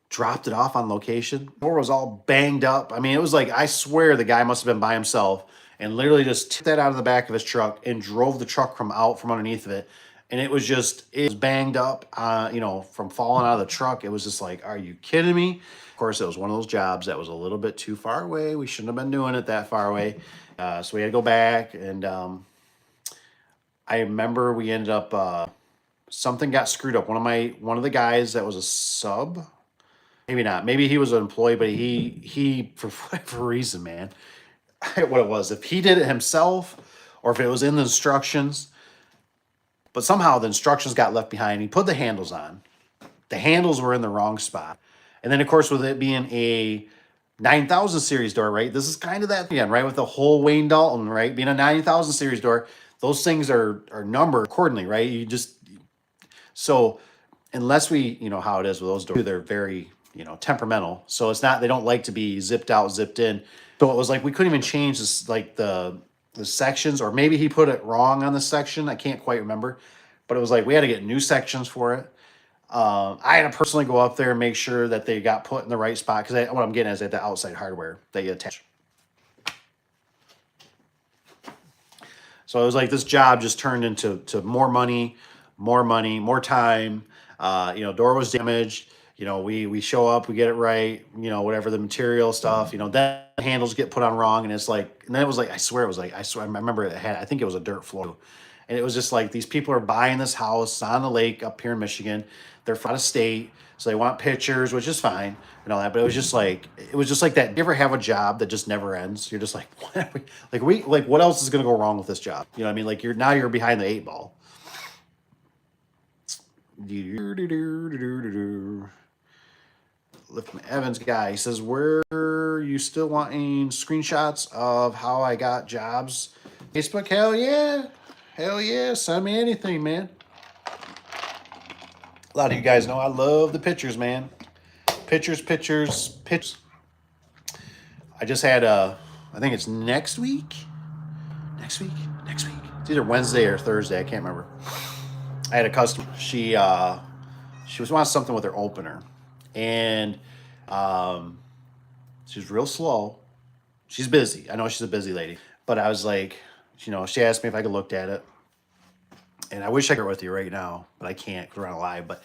dropped it off on location. The door was all banged up. I mean, it was like, I swear the guy must have been by himself and literally just took that out of the back of his truck and drove the truck from underneath of it. And it was banged up, from falling out of the truck. It was just like, are you kidding me? Of course, it was one of those jobs that was a little bit too far away. We shouldn't have been doing it that far away. So we had to go back. And I remember we ended up, something got screwed up. One of the guys that was a sub, maybe not, maybe he was an employee, but he for whatever reason, man, what it was, if he did it himself or if it was in the instructions, but somehow the instructions got left behind. He put the handles on. The handles were in the wrong spot. And then, of course, with it being a 9000 series door, right? This is kind of that again, right? With the whole Wayne Dalton, right? Being a 9000 series door, those things are numbered accordingly, right? So unless we, how it is with those doors, they're very, temperamental. So it's not, they don't like to be zipped out, zipped in. So it was like, we couldn't even change this, like the sections, or maybe he put it wrong on the section. I can't quite remember, but it was like, we had to get new sections for it. I had to personally go up there and make sure that they got put in the right spot. Cause what I'm getting is at the outside hardware that you attach. So it was like, this job just turned into more money, more time. Door was damaged. We show up, we get it right, whatever the material stuff, then the handles get put on wrong. And it's like, and then it was like, I remember I think it was a dirt floor. And it was just like, these people are buying this house on the lake up here in Michigan. They're from out of state. So they want pictures, which is fine and all that. But it was just like that. You ever have a job that just never ends? You're just like, what else is going to go wrong with this job? You know what I mean? Like you're behind the 8 ball. Lift Evans guy, he says, where you still wanting screenshots of how I got jobs? Facebook, hell yeah. Hell yeah, send me anything, man. A lot of you guys know I love the pictures, man. Pictures, pictures, pictures. I just had I think it's next week. Next week? Next week. It's either Wednesday or Thursday. I can't remember. I had a customer. She was wanting something with her opener, and um, she was real slow. She's busy. I know she's a busy lady, but I was like, she asked me if I could look at it, and I wish I could share it with you right now, but I can't because we're on live. But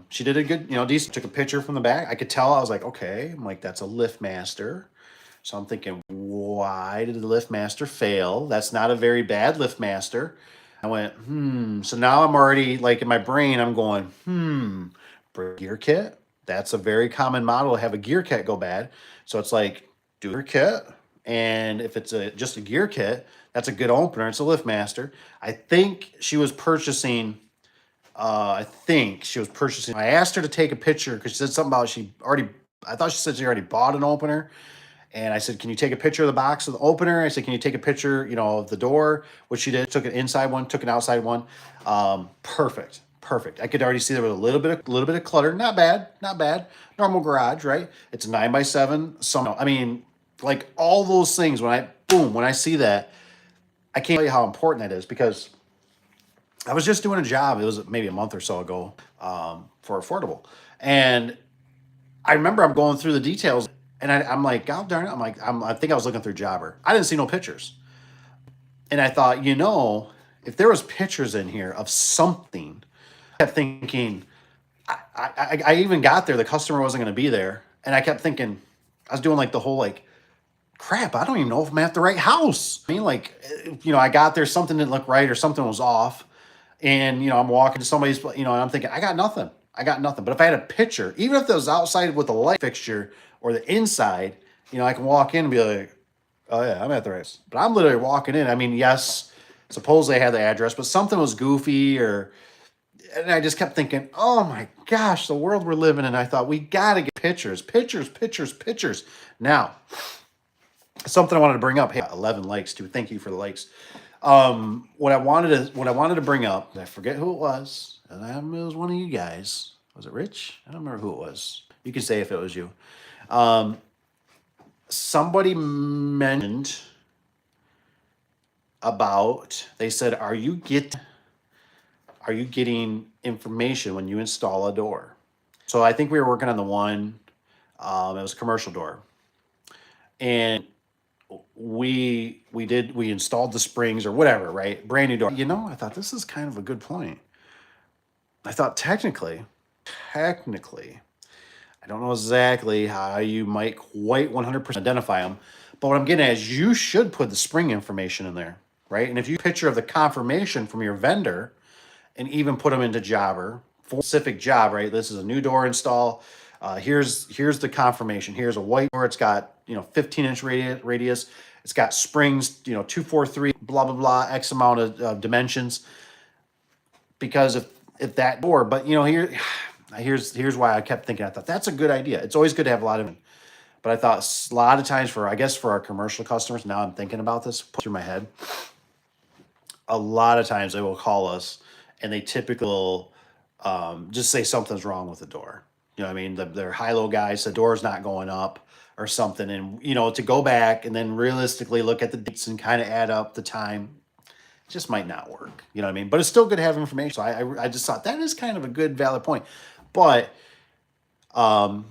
she did a good, decent. Took a picture from the back. I could tell. I was like, okay. I'm like, that's a LiftMaster. So I'm thinking, why did the LiftMaster fail? That's not a very bad LiftMaster. I went. So now I'm already like in my brain, I'm going, gear kit. That's a very common model to have a gear kit go bad. So it's like, do your kit. And if it's just a gear kit, that's a good opener. It's a LiftMaster. I think she was purchasing. I asked her to take a picture because she said something about I thought she said she already bought an opener. And I said, can you take a picture of the box of the opener? I said, can you take a picture, of the door? Which she did. Took an inside one, took an outside one. Perfect. Perfect. I could already see there was a little bit of clutter. Not bad. Not bad. Normal garage, right? It's a 9x7. So I mean, like all those things. When I see that, I can't tell you how important that is because I was just doing a job. It was maybe a month or so ago for affordable, and I remember I'm going through the details. And I'm like, God darn it. I think I was looking through Jobber. I didn't see no pictures. And I thought, if there was pictures in here of something, I kept thinking, I even got there. The customer wasn't going to be there. And I kept thinking, I was doing like the whole like, crap, I don't even know if I'm at the right house. I mean, like, I got there, something didn't look right or something was off. And, I'm walking to somebody's, and I'm thinking, I got nothing. But if I had a picture, even if it was outside with a light fixture or the inside, I can walk in and be like, oh yeah, I'm at the right place. But I'm literally walking in. I mean, yes, supposedly I had the address, but something was goofy and I just kept thinking, oh my gosh, the world we're living in. I thought we got to get pictures. Now, something I wanted to bring up. Hey, 11 likes too. Thank you for the likes. What I wanted to bring up, I forget who it was. And it was one of you guys. Was it Rich? I don't remember who it was. You can say if it was you. Somebody mentioned they said, are you getting information when you install a door? So I think we were working on the one, it was a commercial door. And we installed the springs or whatever, right? Brand new door. I thought this is kind of a good point. I thought technically, I don't know exactly how you might quite 100% identify them, but what I'm getting at is you should put the spring information in there, right? And if you picture of the confirmation from your vendor and even put them into Jobber for a specific job, right? This is a new door install. Here's the confirmation. Here's a white door. It's got 15-inch radius. It's got springs 243 blah blah blah X amount of dimensions. Because if that door, but here's why I kept thinking. I thought that's a good idea. It's always good to have a lot of, but I thought a lot of times for our commercial customers. Now I'm thinking about this through my head. A lot of times they will call us and they typically will just say something's wrong with the door. I mean, they're high-low guys, the door's not going up or something. And, to go back and then realistically look at the dates and kind of add up the time, just might not work. You know what I mean? But it's still good to have information. So I just thought that is kind of a good, valid point. But the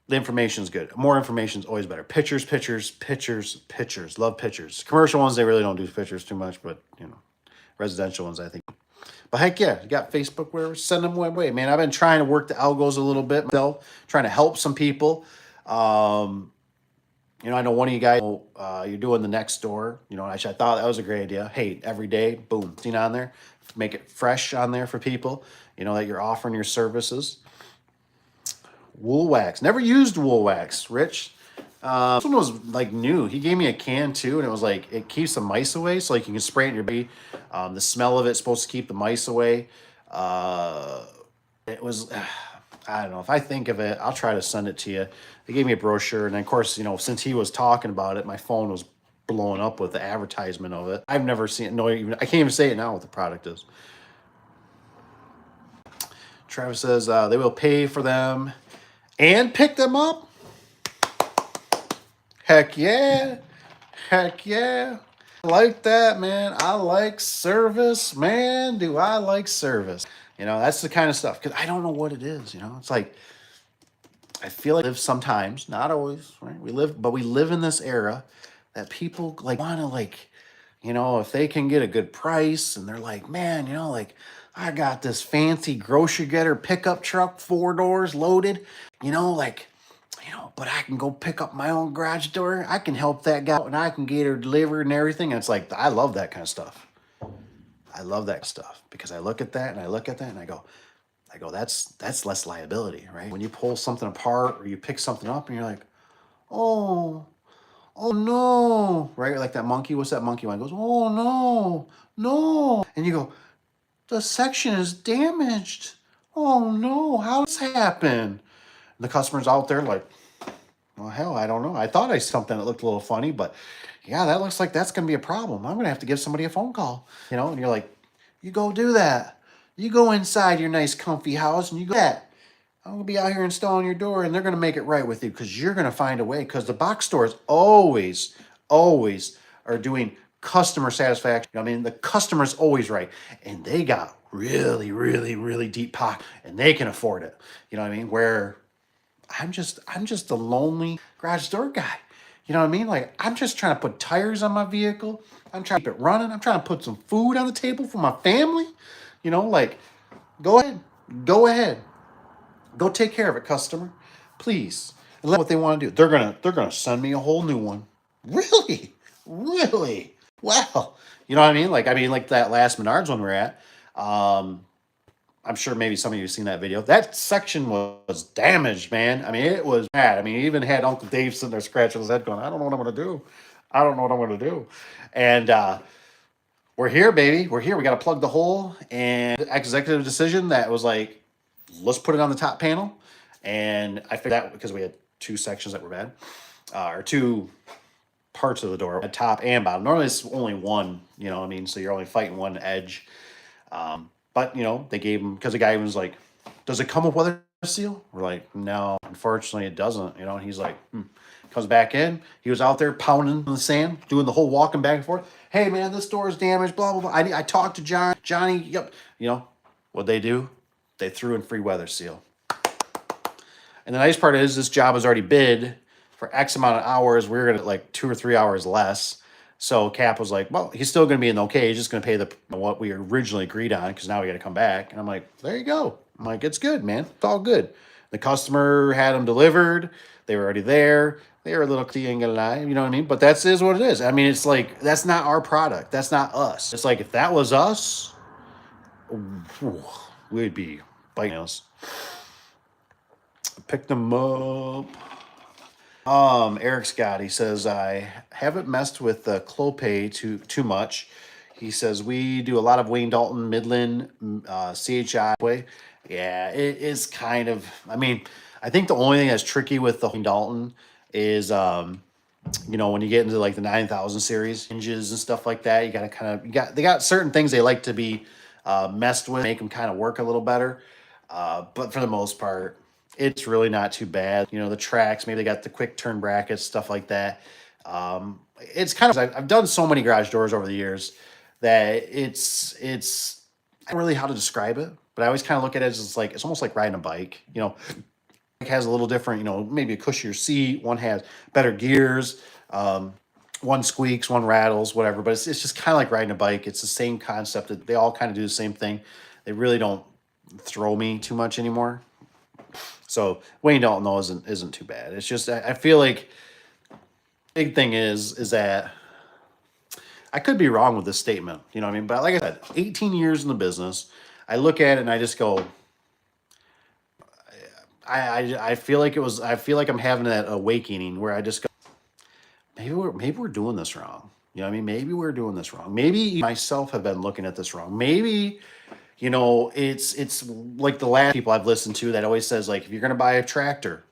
information is good. More information is always better. Pictures. Love pictures. Commercial ones, they really don't do pictures too much, but, residential ones, I think. But heck yeah, you got Facebook where send them my way, man. I've been trying to work the algos a little bit myself, trying to help some people. I know one of you guys, you're doing the next door. I thought that was a great idea. Hey, every day, boom, on there, make it fresh on there for people. That you're offering your services. Wool wax. Never used wool wax, Rich. This one was like new. He gave me a can too, and it was like it keeps the mice away, so like you can spray it in your baby. The smell of it's supposed to keep the mice away. It was, I don't know. If I think of it, I'll try to send it to you. They gave me a brochure, and of course, since he was talking about it, my phone was blowing up with the advertisement of it. I've never seen it. No, even I can't even say it now what the product is. Travis says they will pay for them and pick them up. Heck yeah. Heck yeah. I like that, man. I like service, man. Do I like service? You know, that's the kind of stuff. Because I don't know what it is, you know. It's like, I feel like I live sometimes, not always, right? We live in this era that people like want to like, you know, if they can get a good price and they're like, man, you know, like I got this fancy grocery getter pickup truck, 4 doors loaded, you know, like, you know, but I can go pick up my own garage door. I can help that guy and I can get her delivered and everything. And it's like, I love that kind of stuff. I love that stuff because I look at that and I look at that and I go, that's less liability, right? When you pull something apart or you pick something up and you're like, oh, oh no, right? Like that monkey, what's that monkey one? Goes, oh no, no. And you go, the section is damaged. Oh no, how does this happen? The customer's out there like, well, hell, I don't know. I thought I saw something that looked a little funny, but yeah, that looks like that's going to be a problem. I'm going to have to give somebody a phone call, you know? And you're like, you go do that. You go inside your nice comfy house and you go that. I'm going to be out here installing your door and they're going to make it right with you because you're going to find a way because the box stores always are doing customer satisfaction. I mean, the customer's always right. And they got really deep pocket and they can afford it. You know what I mean? Where I'm just a lonely garage door guy. You know what I mean? Like, I'm just trying to put tires on my vehicle. I'm trying to keep it running. I'm trying to put some food on the table for my family. You know, like, go ahead. Go take care of it, customer. Please. And let what they want to do. They're gonna send me a whole new one. Really? Really? Wow. You know what I mean? Like that last Menards one we're at. I'm sure maybe some of you have seen that video. That section was damaged, man. I mean, it was bad. I mean, he even had Uncle Dave sitting there scratching his head going, I don't know what I'm going to do. I don't know what I'm going to do. And we're here, baby. We're here. We got to plug the hole. And executive decision that was like, let's put it on the top panel. And I figured that because we had 2 sections that were bad, or 2 parts of the door, top and bottom. Normally it's only one, you know what I mean? So you're only fighting one edge. But, you know, they gave him, because the guy was like, does it come with weather seal? We're like, no, unfortunately it doesn't, you know, and he's like, comes back in. He was out there pounding in the sand, doing the whole walking back and forth. Hey, man, this door is damaged, blah, blah, blah. I talked to Johnny, yep. You know, what'd they do? They threw in free weather seal. And the nice part is this job was already bid for X amount of hours. We were going to like 2 or 3 hours less. So Cap was like, well, he's still going to be in the okay. He's just going to pay what we originally agreed on because now we got to come back. And I'm like, there you go. I'm like, it's good, man. It's all good. The customer had them delivered. They were already there. They were a little ain't gonna lie, you know what I mean? But that's is what it is. I mean, it's like, that's not our product. That's not us. It's like, if that was us, we'd be biting us. Pick them up. Eric Scott, he says, I haven't messed with the Clopay too much. He says, we do a lot of Wayne Dalton, Midland, CHI way. Yeah, it is kind of, I mean, I think the only thing that's tricky with the Wayne Dalton is, you know, when you get into like the 9000 series hinges and stuff like that, you got to kind of, they got certain things they like to be messed with, make them kind of work a little better. But for the most part, it's really not too bad. You know, the tracks, maybe they got the quick turn brackets, stuff like that. It's kind of, I've done so many garage doors over the years that it's I don't really how to describe it, but I always kind of look at it as it's almost like riding a bike. You know, it has a little different, you know, maybe a cushier seat. One has better gears. One squeaks, one rattles, whatever. But it's just kind of like riding a bike. It's the same concept. They all kind of do the same thing. They really don't throw me too much anymore. So Wayne Dalton though isn't too bad. It's just I feel like big thing is that I could be wrong with this statement, you know what I mean? But like I said, 18 years in the business, I look at it and I just go, I feel like I feel like I'm having that awakening where I just go, maybe we're doing this wrong. You know what I mean? Maybe we're doing this wrong. Maybe myself have been looking at this wrong. Maybe, you know, it's like the last people I've listened to that always says, like, if you're going to buy a tractor,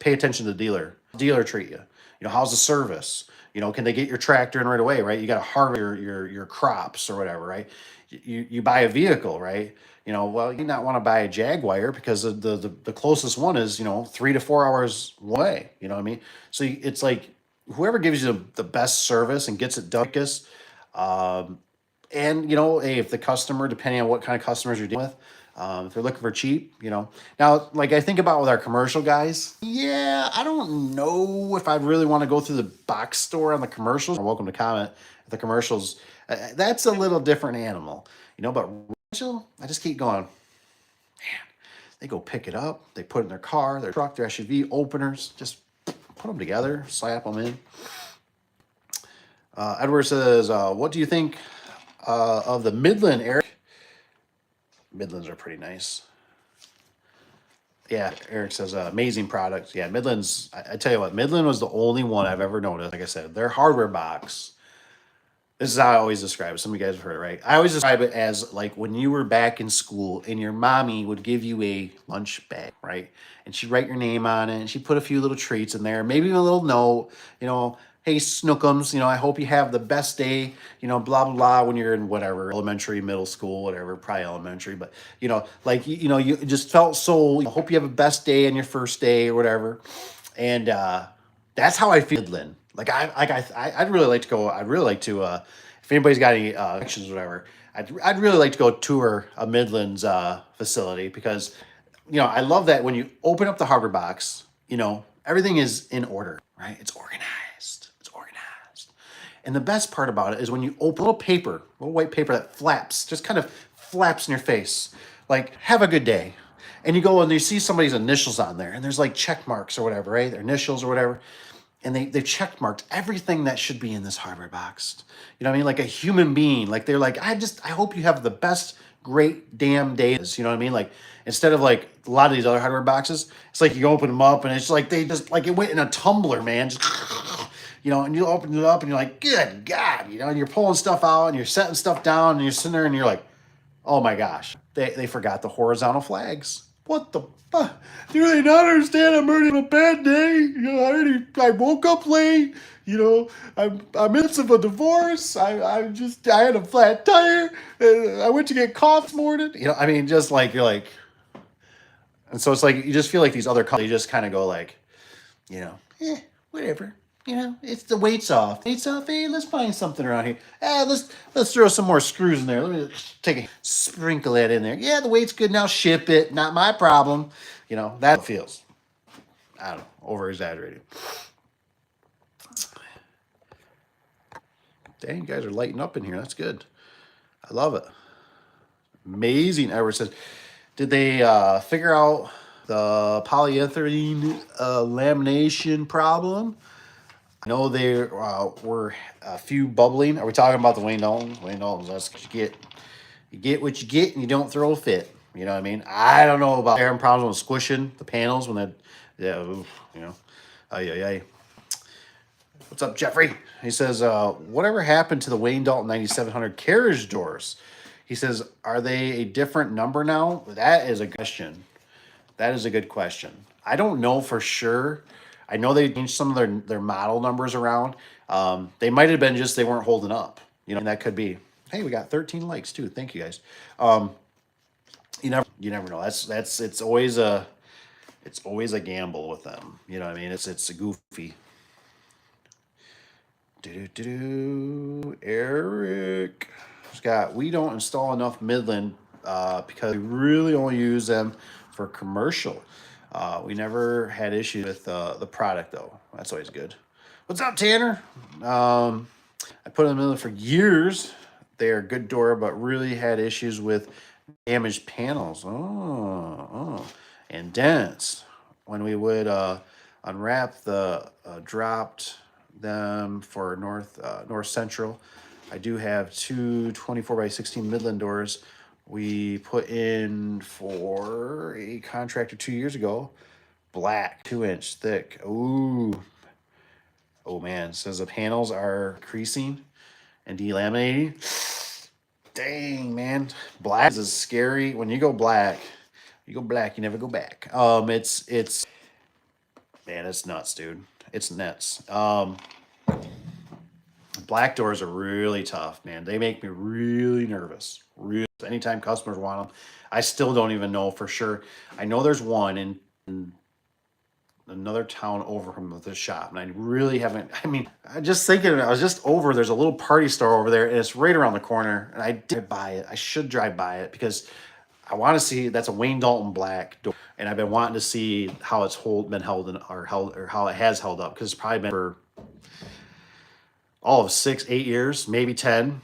pay attention to the dealer. Dealer treat you. You know, how's the service? You know, can they get your tractor in right away, right? You got to harvest your crops or whatever, right? You buy a vehicle, right? You know, well, you not want to buy a Jaguar because the closest one is, you know, 3 to 4 hours away. You know what I mean? So it's like whoever gives you the best service and gets it done quickest, and you know, hey, if the customer, depending on what kind of customers you're dealing with, if they're looking for cheap, you know. Now, like I think about with our commercial guys, yeah, I don't know if I really want to go through the box store on the commercials. You're welcome to comment if the commercials. That's a little different animal, you know. But residential, I just keep going. They go pick it up, they put it in their car, their truck, their SUV openers, just put them together, slap them in. Edward says, "What do you think of the Midland, Eric?" Midlands are pretty nice. Yeah, Eric says amazing products. Yeah, Midlands. I tell you what, Midland was the only one I've ever noticed. Like I said, their hardware box. This is how I always describe it. Some of you guys have heard it, right? I always describe it as like when you were back in school and your mommy would give you a lunch bag, right? And she'd write your name on it and she'd put a few little treats in there, maybe a little note, you know, hey, Snookums, you know, I hope you have the best day, you know, blah, blah, blah, when you're in whatever, elementary, middle school, whatever, probably elementary, but, you know, like, you know, you just felt so, you hope you have a best day on your first day or whatever. And that's how I feel, Midland. Like I'd really like to go. I'd really like to. If anybody's got any connections, or whatever, I'd really like to go tour a Midlands facility because, you know, I love that when you open up the hardware box, you know, everything is in order, right? It's organized. It's organized. And the best part about it is when you open a little paper, a little white paper that flaps, just kind of flaps in your face, like "Have a good day." And you go and you see somebody's initials on there, and there's like check marks or whatever, right? Their initials or whatever. And they've check marked everything that should be in this hardware box. You know what I mean? Like a human being. Like they're like, I hope you have the best, great damn day. You know what I mean? Like instead of like a lot of these other hardware boxes, it's like you open them up and it's like they just like it went in a tumbler, man. Just, you know, and you open it up and you're like, good God, you know, and you're pulling stuff out and you're setting stuff down and you're sitting there and you're like, oh my gosh, they forgot the horizontal flags. What the fuck? Do they not understand I'm already having a bad day? You know, I woke up late. You know, I'm in the midst of a divorce. I had a flat tire. I went to get coffee this morning. You know, I mean, just like you're like, and so it's like you just feel like these other companies just kind of go like, you know, whatever. You know, it's the weight's off. Weight's off. Hey, let's find something around here. Let's throw some more screws in there. Let me take a sprinkle that in there. Yeah, the weight's good now. Ship it. Not my problem. You know, that feels, I don't know, over exaggerated. Dang, you guys are lighting up in here. That's good. I love it. Amazing. Edward says, did they figure out the polyethylene lamination problem? I know there were a few bubbling. Are we talking about the Wayne Dalton? Wayne Dalton's, that's what you get. You get what you get and you don't throw a fit. You know what I mean? I don't know about having problems with squishing the panels when that, yeah, oof, you know. Ay. What's up, Jeffrey? He says, whatever happened to the Wayne Dalton 9700 carriage doors? He says, are they a different number now? That is a question. That is a good question. I don't know for sure. I know they changed some of their model numbers around. They might have been just they weren't holding up. You know, and that could be. Hey, we got 13 likes too. Thank you guys. You never know. It's always a gamble with them. You know what I mean? It's a goofy. Eric Scott, we don't install enough Midland because we really only use them for commercial. We never had issues with the product though. That's always good. What's up, Tanner? I put them in for years. They are good door, but really had issues with damaged panels. And dents. When we would unwrap the dropped them for North Central. I do have two 24x16 Midland doors we put in for a contractor 2 years ago. Black, 2-inch thick. Ooh. Oh man, it says the panels are creasing and delaminating. Dang, man. Black is scary. When you go black, you never go back. It's man, it's nuts, dude. It's nuts. Black doors are really tough, man. They make me really nervous. Really, anytime customers want them, I still don't even know for sure. I know there's one in another town over from this shop, and I really haven't. I mean, I just thinking, I was just over. There's a little party store over there, and it's right around the corner. And I did buy it. I should drive by it because I want to see. That's a Wayne Dalton black door, and I've been wanting to see how it's been held in, or how it has held up, because it's probably been for all of 6, 8 years, maybe 10.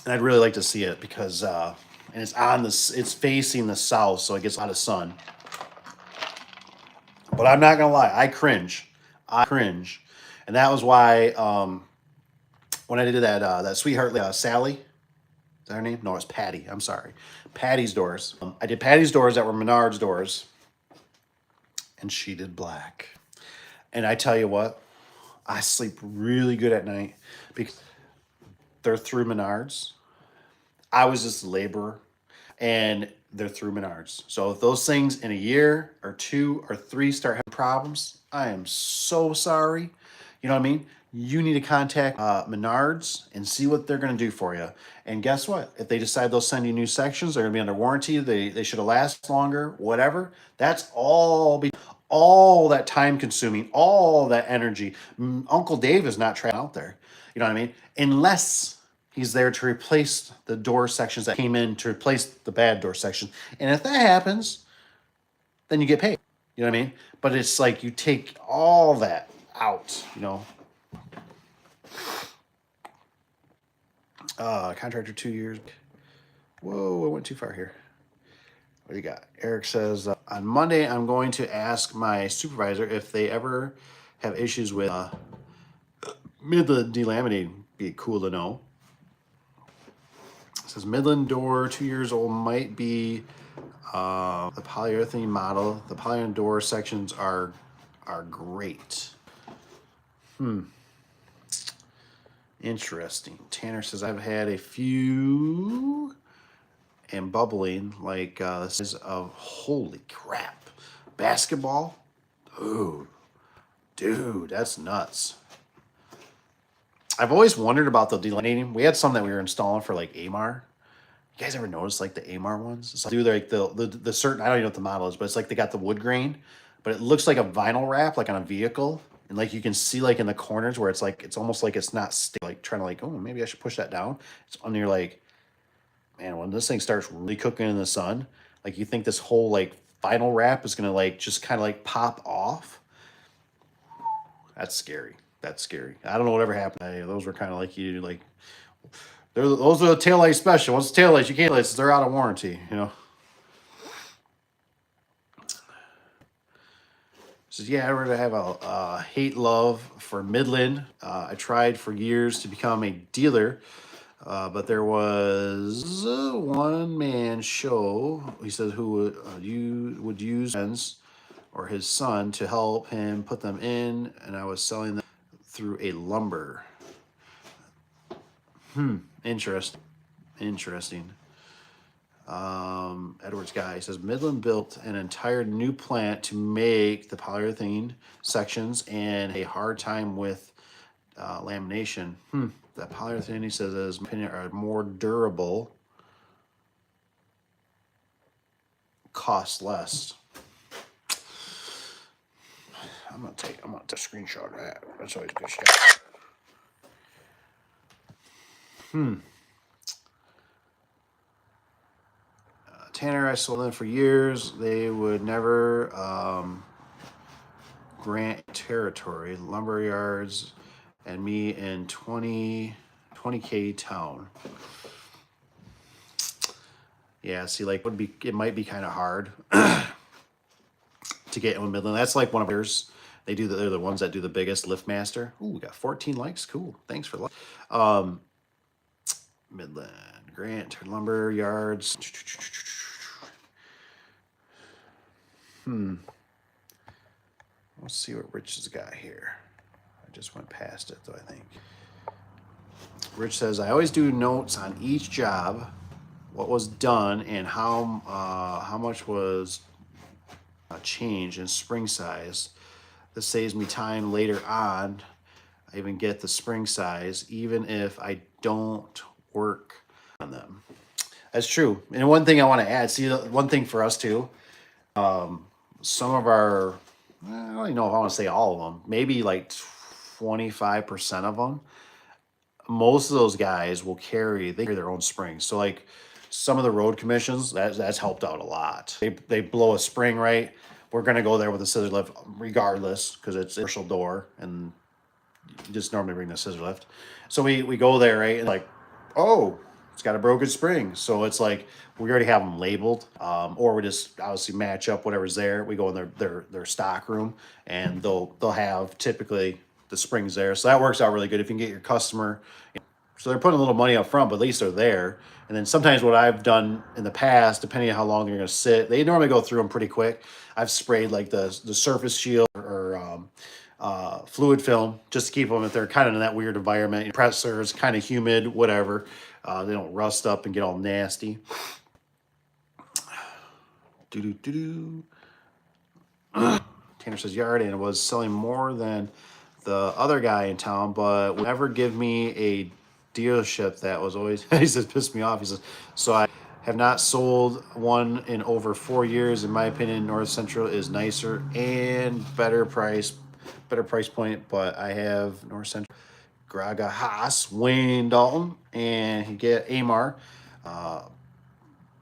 And I'd really like to see it because and it's on this. It's facing the south, so it gets a lot of sun. But I'm not gonna lie, I cringe. I cringe, and that was why when I did that sweetheart Sally, is that her name? No, it's Patty. I'm sorry, Patty's doors. I did Patty's doors that were Menard's doors, and she did black. And I tell you what, I sleep really good at night because they're through Menard's. I was just a laborer, and they're through Menards. So if those things in a year or 2 or 3 start having problems, I am so sorry. You know what I mean? You need to contact Menards and see what they're going to do for you. And guess what? If they decide they'll send you new sections, they're going to be under warranty. They should have lasted longer, whatever. That's all that time consuming, all that energy. Uncle Dave is not traveling out there. You know what I mean? Unless he's there to replace the door sections that came in, to replace the bad door section. And if that happens, then you get paid. You know what I mean? But it's like you take all that out, you know. Contractor 2 years. Whoa, I went too far here. What do you got? Eric says, on Monday, I'm going to ask my supervisor if they ever have issues with Midland delaminating. Be cool to know. It says Midland door, 2 years old, might be the polyurethane model. The polyurethane door sections are great. Interesting. Tanner says I've had a few and bubbling like this is of holy crap. Basketball? Dude, that's nuts. I've always wondered about the delaminating. We had some that we were installing for like AMAR. You guys ever notice like the AMAR ones? It's like the certain, I don't even know what the model is, but it's like they got the wood grain, but it looks like a vinyl wrap, like on a vehicle. And like you can see like in the corners where it's like, it's almost like it's not like trying to like, oh, maybe I should push that down. It's on your like, man, when this thing starts really cooking in the sun, like you think this whole like vinyl wrap is going to like just kind of like pop off. That's scary. That's scary. I don't know whatever happened. Those were kind of like you like, those are the taillight special. Once the taillights, you can't lights, they're out of warranty, you know. Says, yeah, I really have a hate-love for Midland. I tried for years to become a dealer, but there was a one-man show, he says, who would use friends or his son to help him put them in, and I was selling them through a lumber. Interesting. Edwards guy says Midland built an entire new plant to make the polyurethane sections and a hard time with lamination. That polyurethane, he says, is opinion are more durable, cost less. I'm gonna take a screenshot of that. That's always a good shot. Tanner, I sold them for years. They would never grant territory, lumber yards, and me in 20K town. Yeah, see, like it might be kind of hard to get in Midland. That's like one of theirs. They're the ones that do the biggest LiftMaster. Ooh, we got 14 likes. Cool. Thanks for the like. Midland, Grant, lumber yards. Let's see what Rich has got here. I just went past it, though, I think. Rich says, I always do notes on each job, what was done, and how much was changed in spring size. This saves me time later on I even get the spring size, even if I don't work on them. That's true. And one thing I want to add, see, one thing for us too, some of our, I don't even know if I want to say all of them, maybe like 25% of them, most of those guys will they carry their own springs. So like some of the road commissions, that's helped out a lot. They blow a spring, right? We're gonna go there with a scissor lift regardless, because it's a commercial door and you just normally bring the scissor lift. So we go there, right? And like, oh, it's got a broken spring. So it's like we already have them labeled, or we just obviously match up whatever's there. We go in their stock room, and they'll have typically the springs there. So that works out really good if you can get your customer. So they're putting a little money up front, but at least they're there. And then sometimes what I've done in the past, depending on how long they're going to sit, they normally go through them pretty quick. I've sprayed like the surface shield or fluid film just to keep them if they're kind of in that weird environment. Compressor is kind of humid, whatever. They don't rust up and get all nasty. Tanner says yard and was selling more than the other guy in town, but would never give me a dealership. That was always, he says, pissed me off. He says, so I have not sold one in over 4 years. In my opinion, North Central is nicer and better price point, but I have North Central, Graga Haas, Wayne Dalton, and he get Amar,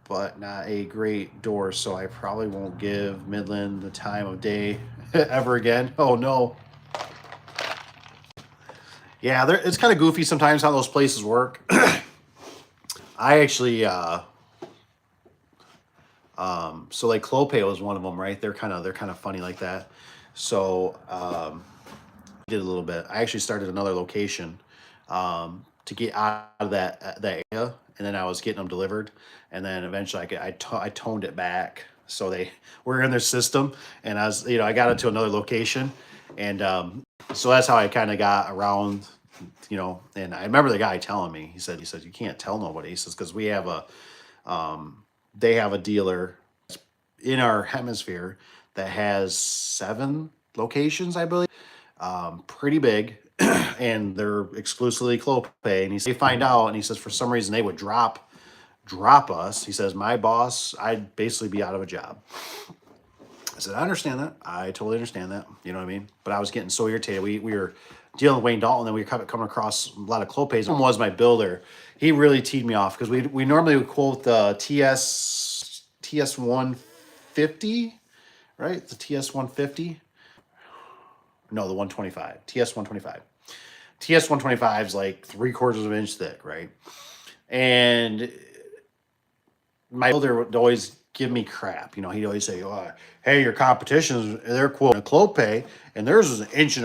but not a great door, so I probably won't give Midland the time of day ever again. Oh no. Yeah, it's kind of goofy sometimes how those places work. I actually, so like Clopay was one of them, right? They're kind of funny like that. So did a little bit. I actually started another location to get out of that area, and then I was getting them delivered, and then eventually I toned it back so they were in their system, and I got it to another location, and so that's how I kind of got around, and I remember the guy telling me, he said you can't tell nobody. He says because we have they have a dealer in our hemisphere that has 7 locations, I believe, pretty big, and they're exclusively Clopay. And they find out, and he says for some reason they would drop us. He says my boss, I'd basically be out of a job. I said I understand that. I totally understand that. You know what I mean? But I was getting so irritated. We were dealing with Wayne Dalton, and we were coming across a lot of Clopays. One was my builder. He really teed me off because we normally would quote the TS 150, right? The TS 150. No, the 125. TS 125. TS 125 is like 3/4 of an inch thick, right? And my builder would always give me crap. He'd always say, oh, hey, your competition, they're quoting a Clopay, and theirs is 1.25 inches,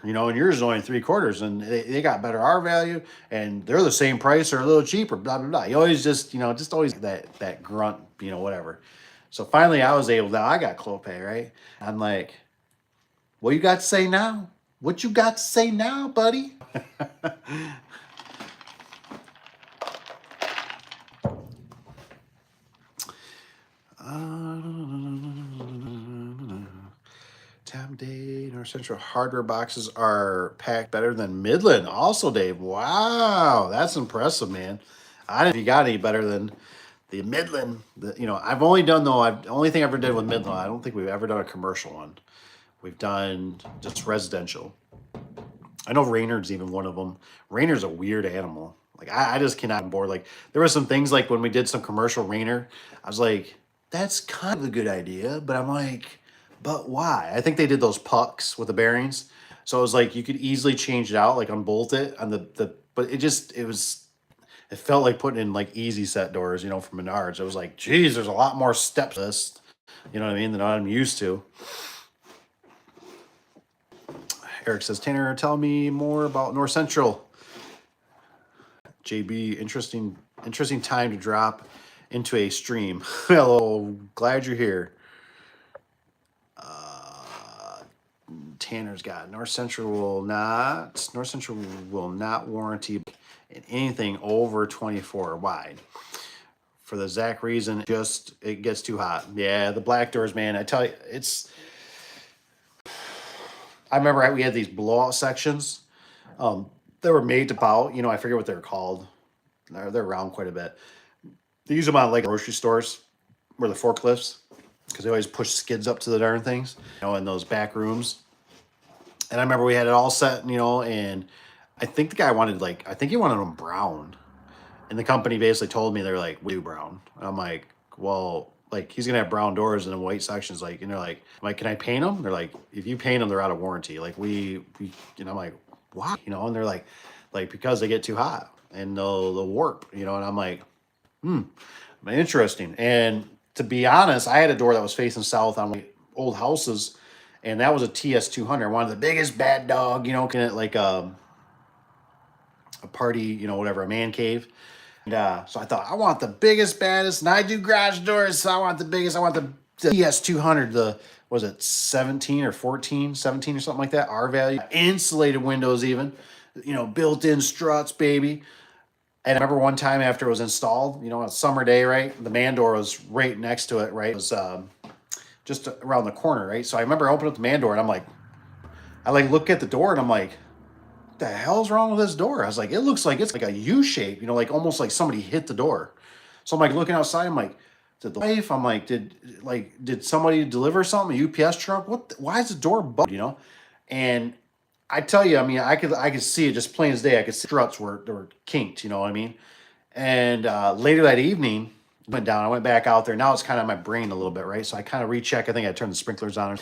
and yours is only 3/4, and they got better R value, and they're the same price or a little cheaper, blah, blah, blah. You always just always that grunt, whatever. So finally I was able, now I got Clopay, right? I'm like, what you got to say now? What you got to say now, buddy? Time day, North Central hardware boxes are packed better than Midland. Also, Dave, wow, that's impressive, man. I didn't know if you got any better than the Midland. I've only done the only thing I ever did with Midland. I don't think we've ever done a commercial one. We've done just residential. I know Raynard's even one of them. Raynard's a weird animal. Like I just cannot on board. Like there were some things like when we did some commercial Raynard, I was like, that's kind of a good idea, but I'm like, but why? I think they did those pucks with the bearings, so it was like you could easily change it out, like unbolt it on but it felt like putting in like easy set doors, from Menards. It was like, geez, there's a lot more steps to this, you know what I mean, than I'm used to. Eric says, Tanner, tell me more about North Central. JB, interesting time to drop into a stream. Hello, glad you're here. Tanner's got North Central will not warranty in anything over 24 wide. For the exact reason, it gets too hot. Yeah, the black doors, man. I tell you, I remember we had these blowout sections. They were made to bow. You know, I forget what they're called. They're around quite a bit. They use them on like grocery stores where the forklifts, because they always push skids up to the darn things, you know, in those back rooms. And I remember we had it all set, you know, and I think the guy wanted like, I think he wanted them brown. And the company basically told me, they're like, we do brown. And I'm like, well, like he's gonna have brown doors and then white sections, like, and they're like, I'm like, can I paint them? They're like, if you paint them, they're out of warranty. Like we, you know, I'm like, why? You know, and they're like because they get too hot and they'll warp, you know. And I'm like, interesting. And to be honest, I had a door that was facing south on my old houses, and that was a TS200, one of the biggest bad dog, you know, can it like a party, you know, whatever, a man cave. And so I thought, I want the biggest, baddest, and I do garage doors, so I want the biggest. I want the TS200, the, was it 17 or 14, 17 or something like that, R value. Insulated windows even, you know, built-in struts, baby. And I remember one time after it was installed, you know, on a summer day, right? The man door was right next to it, right? It was just around the corner, right? So I remember opening up the man door and I'm like, I like look at the door and I'm like, what the hell's wrong with this door? I was like, it looks like it's like a U shape, you know, like almost like somebody hit the door. So I'm like looking outside, I'm like, did the wife, I'm like, did somebody deliver something, a UPS truck? Why is the door bugged, you know? And I tell you, I mean, I could see it just plain as day. I could see struts were kinked, you know what I mean? And later that evening, went down. I went back out there. Now it's kind of in my brain a little bit, right? So I kind of recheck. I think I turned the sprinklers on,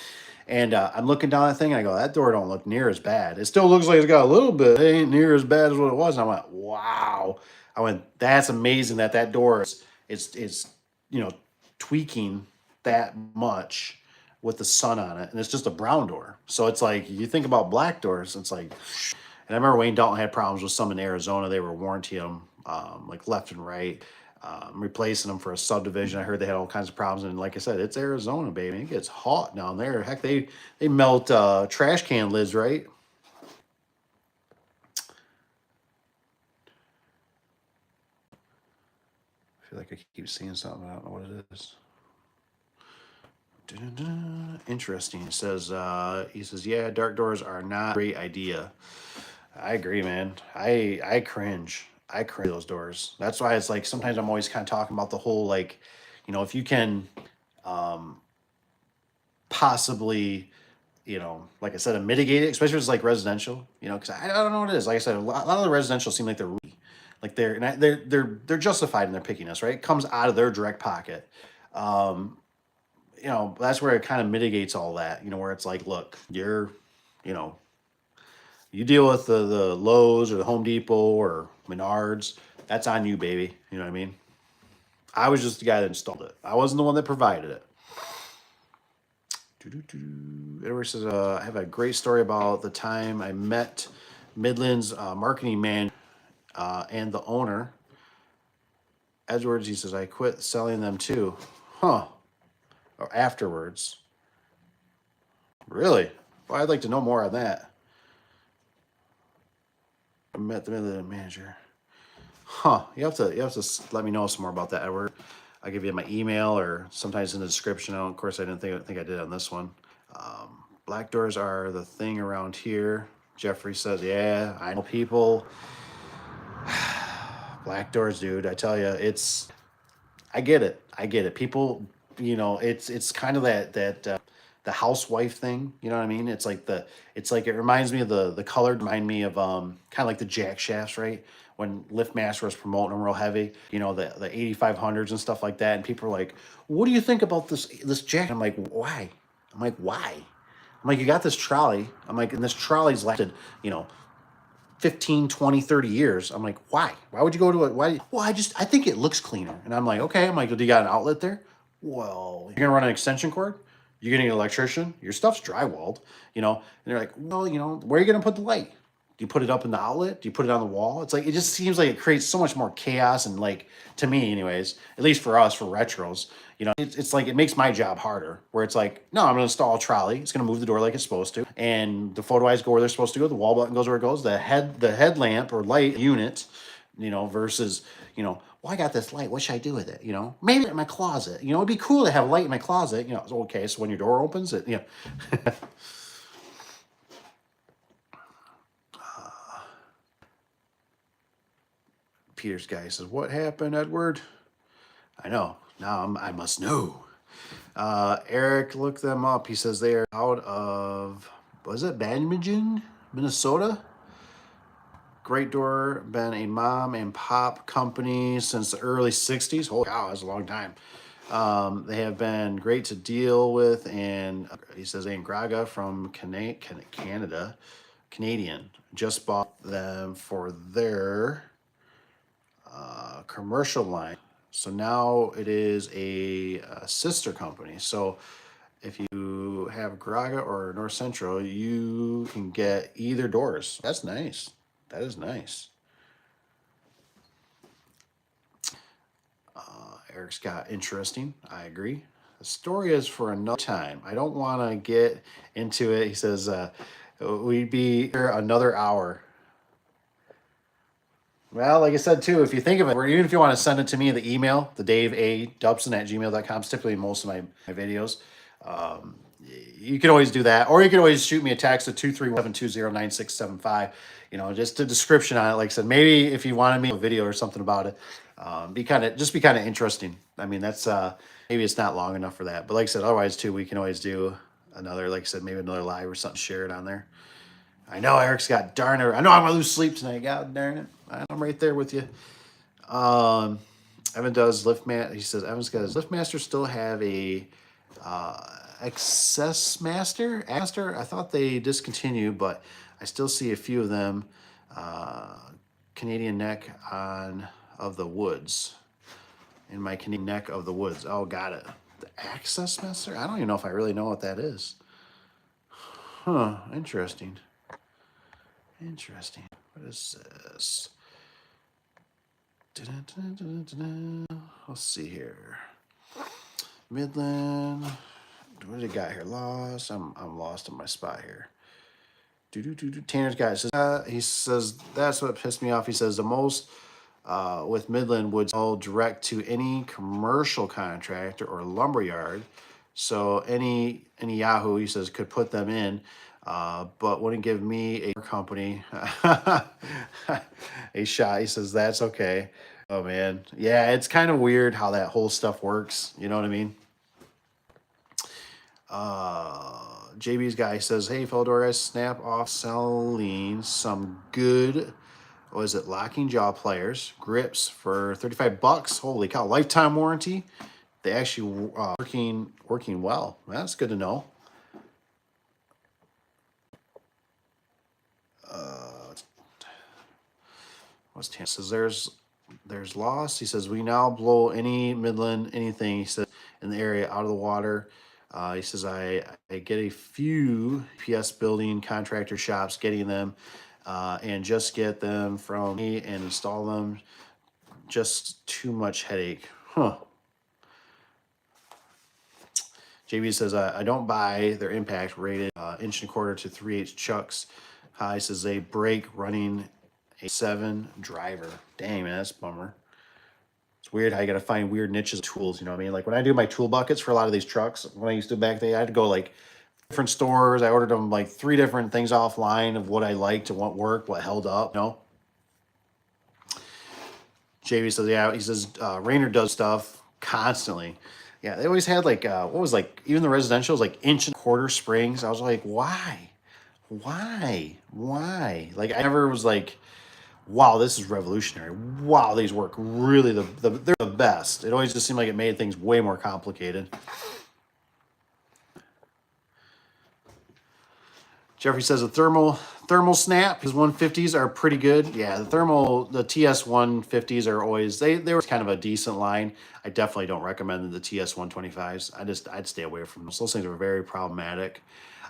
and I'm looking down that thing, and I go, that door don't look near as bad. It still looks like it's got a little bit. It ain't near as bad as what it was. And I went, wow. I went, that's amazing that door is you know, tweaking that much with the sun on it, and it's just a brown door. So it's like you think about black doors, it's like. And I remember Wayne Dalton had problems with some in Arizona. They were warranting them like left and right, replacing them for a subdivision. I heard they had all kinds of problems. And like I said, it's Arizona, baby. It gets hot down there. Heck, they melt trash can lids, right? I feel like I keep seeing something. I don't know what it is. Interesting. It says, he says, yeah, dark doors are not a great idea. I agree, man. I cringe. I cringe those doors. That's why it's like sometimes I'm always kind of talking about the whole like, you know, if you can possibly, you know, like I said, mitigate it, especially if it's like residential, you know, because I don't know what it is. Like I said, a lot of the residential seem like they're justified in their pickiness, right? It comes out of their direct pocket. You know, that's where it kind of mitigates all that, you know, where it's like, look, you know, you deal with the Lowe's or the Home Depot or Menards. That's on you, baby. You know what I mean? I was just the guy that installed it. I wasn't the one that provided it. Edward says, I have a great story about the time I met Midland's marketing man and the owner. Edwards, he says, I quit selling them too. Huh. Or afterwards. Really? Well, I'd like to know more on that. I met the Midland manager. Huh. You have to let me know some more about that, Edward. I'll give you my email or sometimes in the description. Of course, I think I did on this one. Black doors are the thing around here. Jeffrey says, yeah, I know people. Black doors, dude. I tell you, I get it. I get it. People, you know, it's kind of that the housewife thing. You know what I mean? It's like it reminds me of the color. Remind me of kind of like the jack shafts, right? When LiftMaster was promoting them real heavy, you know, the 8500s and stuff like that. And people are like, what do you think about this jack? I'm like, why? I'm like, why? I'm like, you got this trolley. I'm like, and this trolley's lasted, you know, 15, 20, 30 years. I'm like, why? Why would you go to it? Why? Well, I think it looks cleaner. And I'm like, okay. I'm like, do you got an outlet there? Well, you're going to run an extension cord? You're getting an electrician? Your stuff's drywalled, you know? And they're like, well, you know, where are you going to put the light? Do you put it up in the outlet? Do you put it on the wall? It's like, it just seems like it creates so much more chaos. And like, to me anyways, at least for us, for retros, you know, it's like, it makes my job harder where it's like, no, I'm going to install a trolley. It's going to move the door like it's supposed to. And the photo eyes go where they're supposed to go. The wall button goes where it goes. The headlamp or light unit, you know, versus, you know, well, I got this light. What should I do with it? You know, maybe in my closet, you know, it'd be cool to have a light in my closet. You know, it's okay. So when your door opens it, you know, Peter's guy says, what happened, Edward? I know. Now I must know. Eric looked them up. He says they are out of, was it Badminton, Minnesota? Great Door, been a mom and pop company since the early 60s. Holy cow, that's a long time. They have been great to deal with, and he says Aunt Graga from Canada, Canadian, just bought them for their commercial line. So now it is a sister company. So if you have Graga or North Central, you can get either doors. That's nice. That is nice. Eric Scott, interesting. I agree. The story is for another time. I don't want to get into it. He says, we'd be here another hour. Well, like I said, too, if you think of it, or even if you want to send it to me, the email, the daveadubson@gmail.com, is typically most of my videos. You can always do that. Or you can always shoot me a text at 231-720-9675. You know, just a description on it. Like I said, maybe if you wanted me a video or something about it, be kind of interesting. I mean, that's maybe it's not long enough for that. But like I said, otherwise, too, we can always do another, like I said, maybe another live or something, share it on there. I know Eric's got darn it. I know I'm gonna lose sleep tonight. God darn it. I'm right there with you. Evan does LiftMaster. He says Evan's got his LiftMaster still have a Access Master. I thought they discontinued, but I still see a few of them. Canadian neck of the woods. In my Canadian neck of the woods. Oh, got it. The Access Master. I don't even know if I really know what that is. Huh. Interesting. Interesting. What is this? Let's see here. Midland. What did it got here? Lost. I'm lost in my spot here. Tanner's guy says he says that's what pissed me off. He says the most with Midland would sell direct to any commercial contractor or lumberyard. So any Yahoo, he says, could put them in. But wouldn't give me a company a shot. He says, that's okay. Oh, man. Yeah, it's kind of weird how that whole stuff works. You know what I mean? JB's guy says, hey, fellow door guys, snap off selling some good, what is it, locking jaw pliers, grips for $35. Holy cow, lifetime warranty. They actually working well. That's good to know. What's Tan says there's loss. He says we now blow any Midland anything. He says in the area out of the water. He says I get a few PS building contractor shops getting them and just get them from me and install them. Just too much headache. Huh. JB says I don't buy their impact rated 1 1/4 to 3/8 chucks. He says they break running a 7 driver. Dang, man, that's a bummer. It's weird how you got to find weird niches of tools, you know what I mean? Like when I do my tool buckets for a lot of these trucks, when I used to back there, I had to go like different stores. I ordered them like 3 different things offline of what I liked and what worked, what held up, you know? JB says, yeah, he says Rainer does stuff constantly. Yeah, they always had like, what was like, even the residential was like 1 1/4 springs. I was like, why? Like I never was like, wow, this is revolutionary. Wow, these work really, they're the best. It always just seemed like it made things way more complicated. Jeffrey says the thermal snap, his 150s are pretty good. Yeah, the TS 150s are always, they were kind of a decent line. I definitely don't recommend the TS 125s. I'd stay away from those. Those things are very problematic.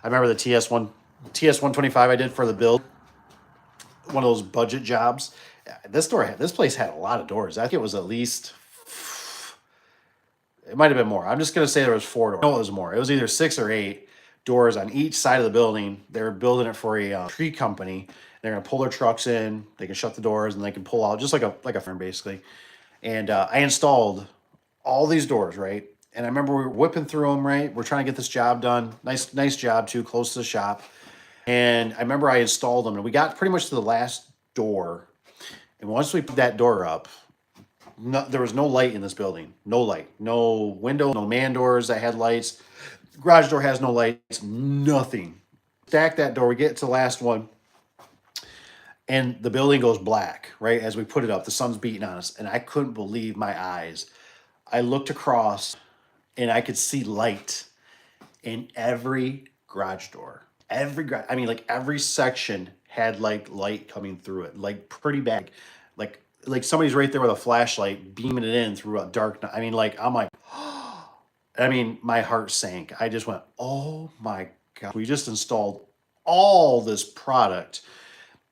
I remember the TS 125 I did for the build, one of those budget jobs. This place had a lot of doors. I think it was at least, it might have been more. I'm just gonna say there was 4 doors. No, it was more. It was either 6 or 8 doors on each side of the building. They were building it for a tree company. They're gonna pull their trucks in. They can shut the doors and they can pull out just like a firm basically. And I installed all these doors, right? And I remember we were whipping through them, right? We're trying to get this job done. Nice job too, close to the shop. And I remember I installed them, and we got pretty much to the last door, And once we put that door up, there was no light in this building. No light. No window, no man doors that had lights. Garage door has no lights. Nothing. Stack that door. We get to the last one. And the building goes black, right? As we put it up, the sun's beating on us. And I couldn't believe my eyes. I looked across and I could see light in every garage door. I mean, like every section had like light coming through it, like pretty bad. Like somebody's right there with a flashlight beaming it in through a dark night. I mean, like I'm like, I mean, my heart sank. I just went, oh my God. We just installed all this product.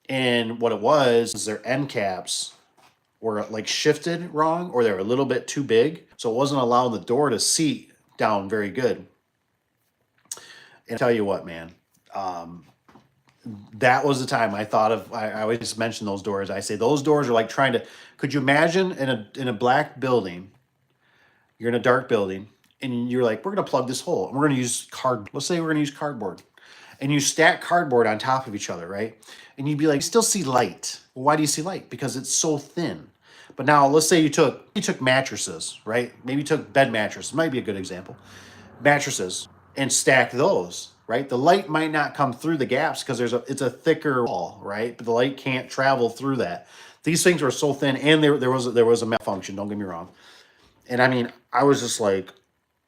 And what it was is their end caps were like shifted wrong, or they were a little bit too big. So it wasn't allowing the door to seat down very good. And I tell you what, man, that was the time I thought of. I always mention those doors. I say those doors are like trying to. Could you imagine in a black building? You're in a dark building, and you're like, we're gonna plug this hole, and we're gonna use card. Let's say we're gonna use cardboard, and you stack cardboard on top of each other, right? And you'd be like, you still see light. Well, why do you see light? Because it's so thin. But now let's say you took mattresses, right? Maybe you took bed mattresses. Might be a good example. Mattresses and stack those, right? The light might not come through the gaps because it's a thicker wall, right? But the light can't travel through that. These things were so thin, and there was a malfunction. Don't get me wrong. And I mean, I was just like,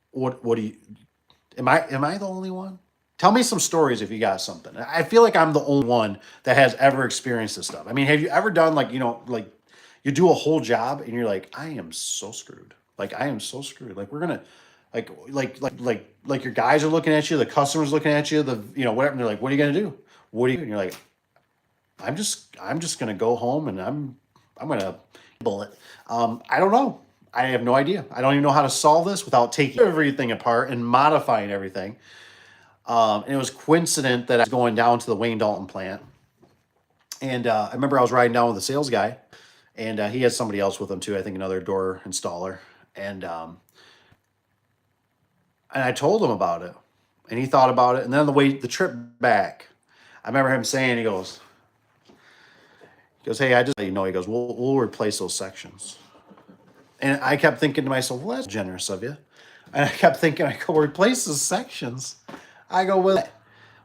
what do you? Am I the only one? Tell me some stories if you got something. I feel like I'm the only one that has ever experienced this stuff. I mean, have you ever done like, like you do a whole job and you're like, I am so screwed. Like I am so screwed. Like we're gonna like your guys are looking at you, the customers looking at you, whatever. And they're like, what are you gonna do? What do you? And you're like, I'm just gonna go home and I'm gonna bullet. I don't know. I have no idea. I don't even know how to solve this without taking everything apart and modifying everything. And it was coincident that I was going down to the Wayne Dalton plant. And I remember I was riding down with a sales guy, and he had somebody else with him too. I think another door installer. And I told him about it, and he thought about it. And then on the trip back, I remember him saying, he goes, hey, I just let you know. He goes, we'll replace those sections. And I kept thinking to myself, well, that's generous of you. And I kept thinking, I go, replace the sections. I go,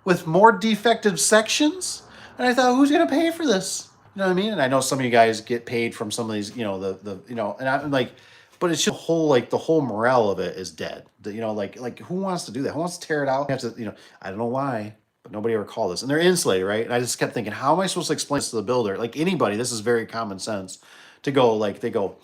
with more defective sections? And I thought, who's going to pay for this? You know what I mean? And I know some of you guys get paid from some of these, and I'm like, but it's just the whole morale of it is dead. Like who wants to do that? Who wants to tear it out? You have to, I don't know why, but nobody ever called us. And they're insulated, right? And I just kept thinking, how am I supposed to explain this to the builder? Like anybody, this is very common sense to go, like, they go,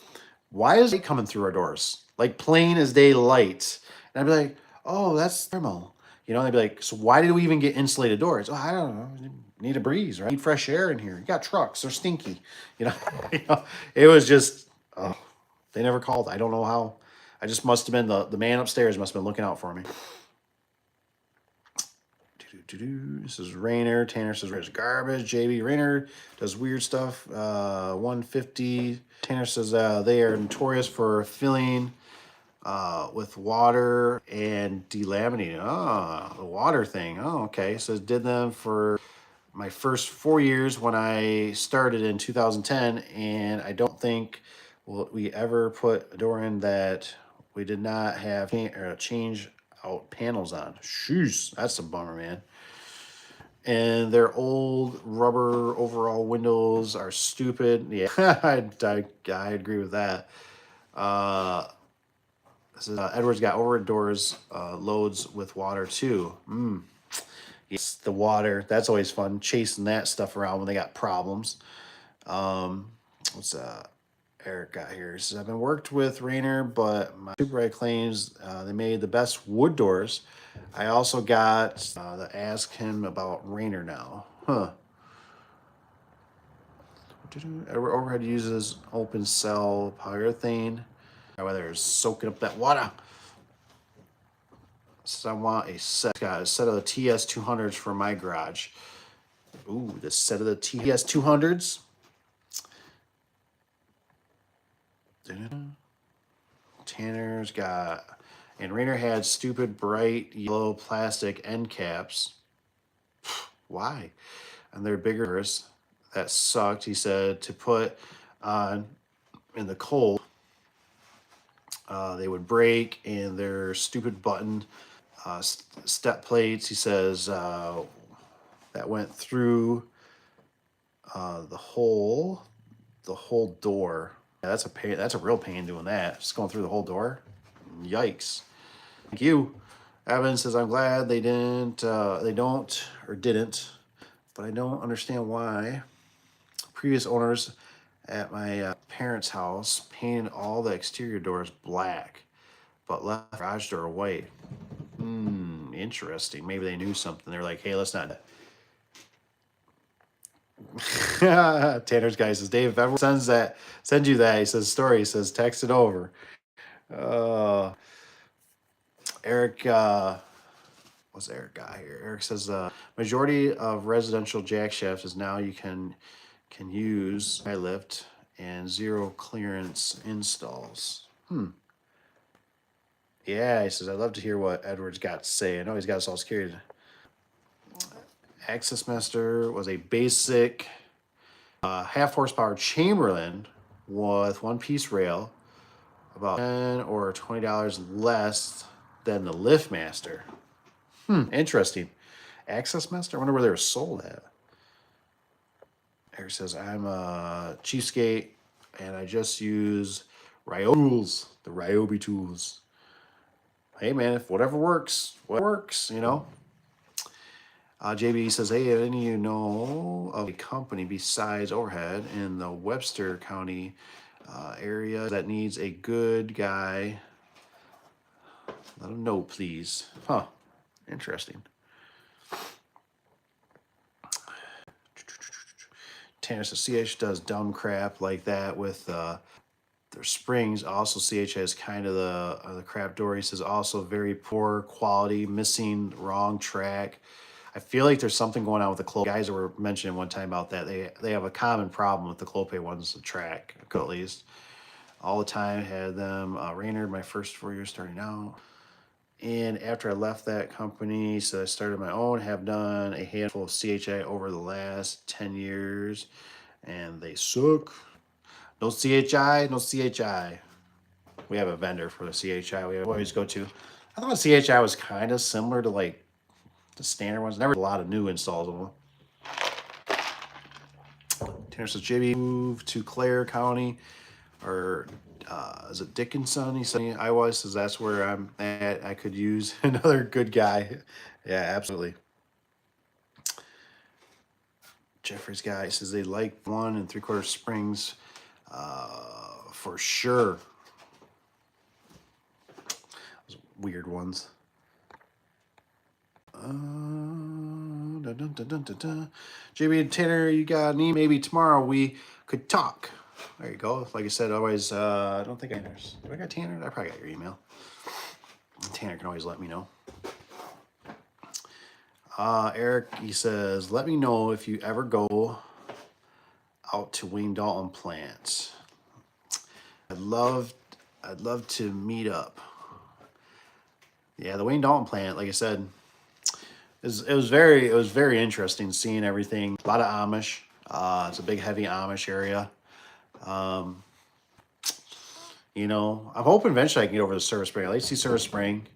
why is it coming through our doors? Like plain as day light. And I'd be like, oh, that's thermal. And they'd be like, so why did we even get insulated doors? Oh, I don't know. You need a breeze, right? Need fresh air in here. You got trucks. They're stinky. It was just, they never called. I don't know how. I just must have been the man upstairs must have been looking out for me. This is Rainer. Tanner says there's garbage. JB Rainer does weird stuff. 150. Tanner says they are notorious for filling with water and delaminating. Oh, the water thing. Oh, okay. So did them for my first 4 years when I started in 2010, and I don't think we ever put a door in that we did not have change out panels on. Shoes, that's a bummer, man. And their old rubber overall windows are stupid. Yeah, I agree with that. This is, Edward's got overhead doors loads with water too. Yes, the water. That's always fun, chasing that stuff around when they got problems. What's Eric got here? He says, I've been worked with Rainer, but my supervisor claims they made the best wood doors. I also got to ask him about Rainer now. Huh. Overhead uses open cell polyurethane. Whether it's soaking up that water. So I want a set of the TS200s for my garage. Ooh, the set of the TS200s. Tanner's got, and Rainer had stupid bright yellow plastic end caps. Why? And they're bigger. That sucked. He said to put on in the cold, they would break, and their stupid button step plates, he says, that went through the whole door. Yeah, that's a pain. That's a real pain doing that. Just going through the whole door. Yikes. Thank you. Evan says, I'm glad they didn't, but I don't understand why previous owners at my parents' house painted all the exterior doors black, but left the garage door white. Interesting. Maybe they knew something. They're like, hey, let's not. Tanner's guy says, Dave, if everyone sends you that, he says, story, he says, text it over. Eric, what's Eric got here? Eric says, majority of residential jack shafts is now you can use high lift and zero clearance installs. Yeah, he says, I'd love to hear what Edward's got to say. I know he's got us all scared. Access Master was a basic half horsepower Chamberlain with one piece rail, about $10 or $20 less than the Lift Master. Interesting. Access Master? I wonder where they were sold at. Eric says, I'm a cheapskate and I just use Ryobi tools, the Ryobi tools. Hey man, if whatever works, you know. JB says, hey, any of you know of a company besides Overhead in the Webster County area that needs a good guy? Let them know, please. Interesting. Tanner says, CH does dumb crap like that with their springs. Also, CH has kind of the crap door. He says, also very poor quality, missing wrong track. I feel like there's something going on with the Clopay. Guys that were mentioning one time about that. They have a common problem with the Clopay ones, the track, at least. All the time, had them Raynard my first 4 years starting out. And after I left that company, so I started my own, have done a handful of CHI over the last 10 years, and they suck. No CHI, no CHI. We have a vendor for the CHI we always go to. I thought CHI was kind of similar to like the standard ones. Never a lot of new installs of them. Tanner says, JB moved to Clare County, or is it Dickinson? He said, Iowa. Says that's where I'm at. I could use another good guy. Yeah, absolutely. Jeffrey's guy says they like 1 3/4 springs for sure. Those weird ones. JB and Tanner, you got any? Maybe tomorrow we could talk. There you go. Like I said, always, I don't think do I got Tanner? I probably got your email. Tanner can always let me know. Eric, he says, let me know if you ever go out to Wayne Dalton plant. I'd love to meet up. Yeah, the Wayne Dalton plant, like I said, it was very interesting seeing everything. A lot of Amish. It's a big, heavy Amish area. You know, I'm hoping eventually I can get over to Service Spring. I like to see Service Spring.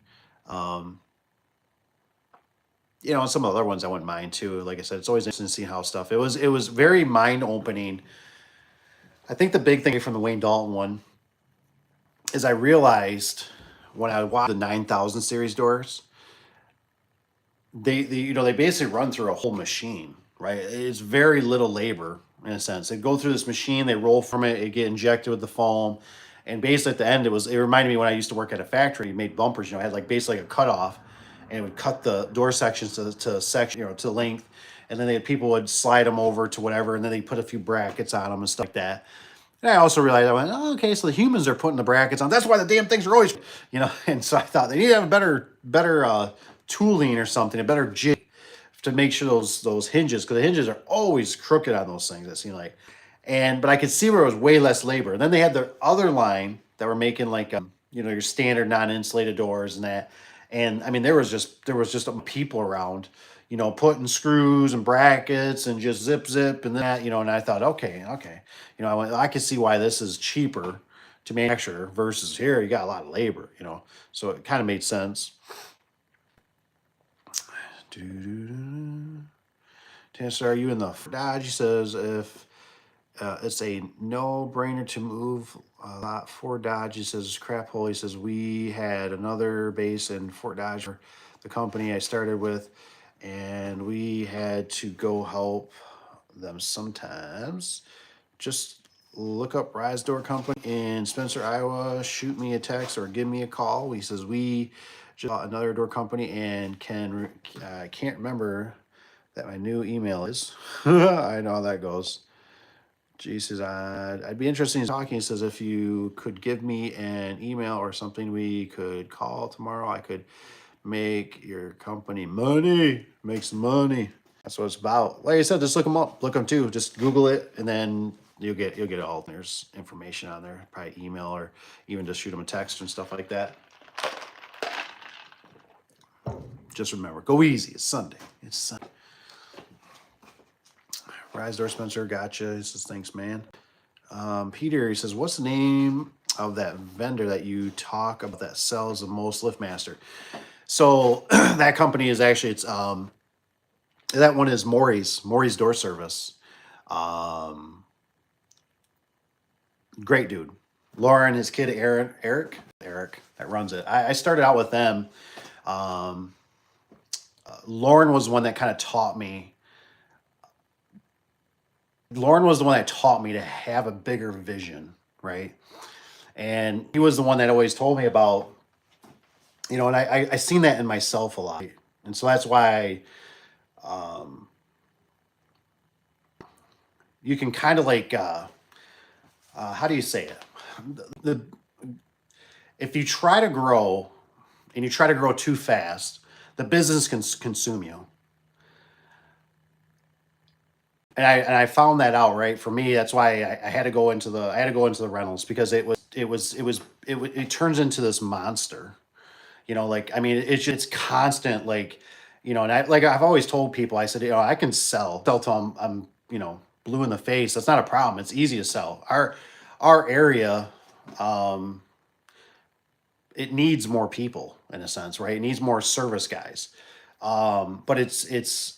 You know, and some of the other ones I wouldn't mind too. Like I said, it's always interesting to see how stuff. It was very mind opening. I think the big thing from the Wayne Dalton one is I realized when I watched the 9000 series doors, they basically run through a whole machine, right? It's very little labor in a sense. They go through this machine, they roll from it, it get injected with the foam, and basically at the end, it reminded me when I used to work at a factory, you made bumpers, I had like basically a cutoff, and it would cut the door sections to section, to length, and then people would slide them over to whatever, and then they put a few brackets on them and stuff like that. And I also realized, I went, oh, okay, so the humans are putting the brackets on. That's why the damn things are always, and so I thought they need to have a better tooling or something, a better jig to make sure those hinges, because the hinges are always crooked on those things, it seemed like. But I could see where it was way less labor. And then they had the other line that were making like, your standard non-insulated doors and that. And I mean, there was just people around, putting screws and brackets and just zip and that, and I thought, okay, I can see why this is cheaper to manufacture versus here you got a lot of labor, so it kind of made sense. Doo-doo-doo. Chancellor, are you in the Dodge? He says if it's a no-brainer to move a lot Fort Dodge. He says crap hole. He says we had another base in Fort Dodge for the company I started with, and we had to go help them sometimes. Just look up Rise Door Company in Spencer, Iowa. Shoot me a text or give me a call. He says we just bought another door company and can't remember that my new email is. I know how that goes. G says, I'd be interested in talking. He says, if you could give me an email or something we could call tomorrow, I could make your company money, make some money. That's what it's about. Like I said, just look them up, look them too. Just Google it, and then you'll get it all. There's information on there, probably email or even just shoot them a text and stuff like that. Just remember, go easy. It's Sunday. It's Sunday. Rise Door Spencer, gotcha. He says, thanks, man. Peter, he says, what's the name of that vendor that you talk about that sells the most LiftMaster? So that company is actually, that one is Maury's Door Service. Great dude. Lauren, his kid, Eric that runs it. I started out with them. Lauren was the one that kind of taught me. Lauren was the one that taught me to have a bigger vision, right? And he was the one that always told me about, and I seen that in myself a lot. And so that's why you can kind of like, how do you say it? If you try to grow and you try to grow too fast, the business can consume you. And I found that out, right? For me, that's why I had to go into the rentals, because it turns into this monster. Like, I mean, it's constant, like, and I've always told people, I said, I can sell till I'm blue in the face. That's not a problem. It's easy to sell. Our area, it needs more people in a sense, right? It needs more service guys. But it's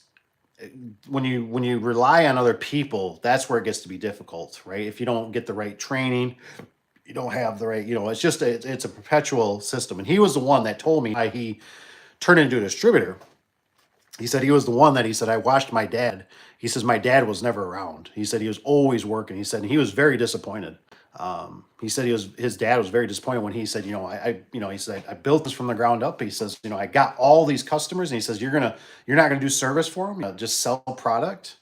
when you rely on other people, that's where it gets to be difficult, right? If you don't get the right training, you don't have the right, it's a perpetual system. And he was the one that told me why he turned into a distributor. He said he was the one that he said, I watched my dad. He says, my dad was never around. He said he was always working. He said, and he was very disappointed. He said his dad was very disappointed when he said, he said, I built this from the ground up. He says, I got all these customers, and he says, you're not going to do service for them, just sell product.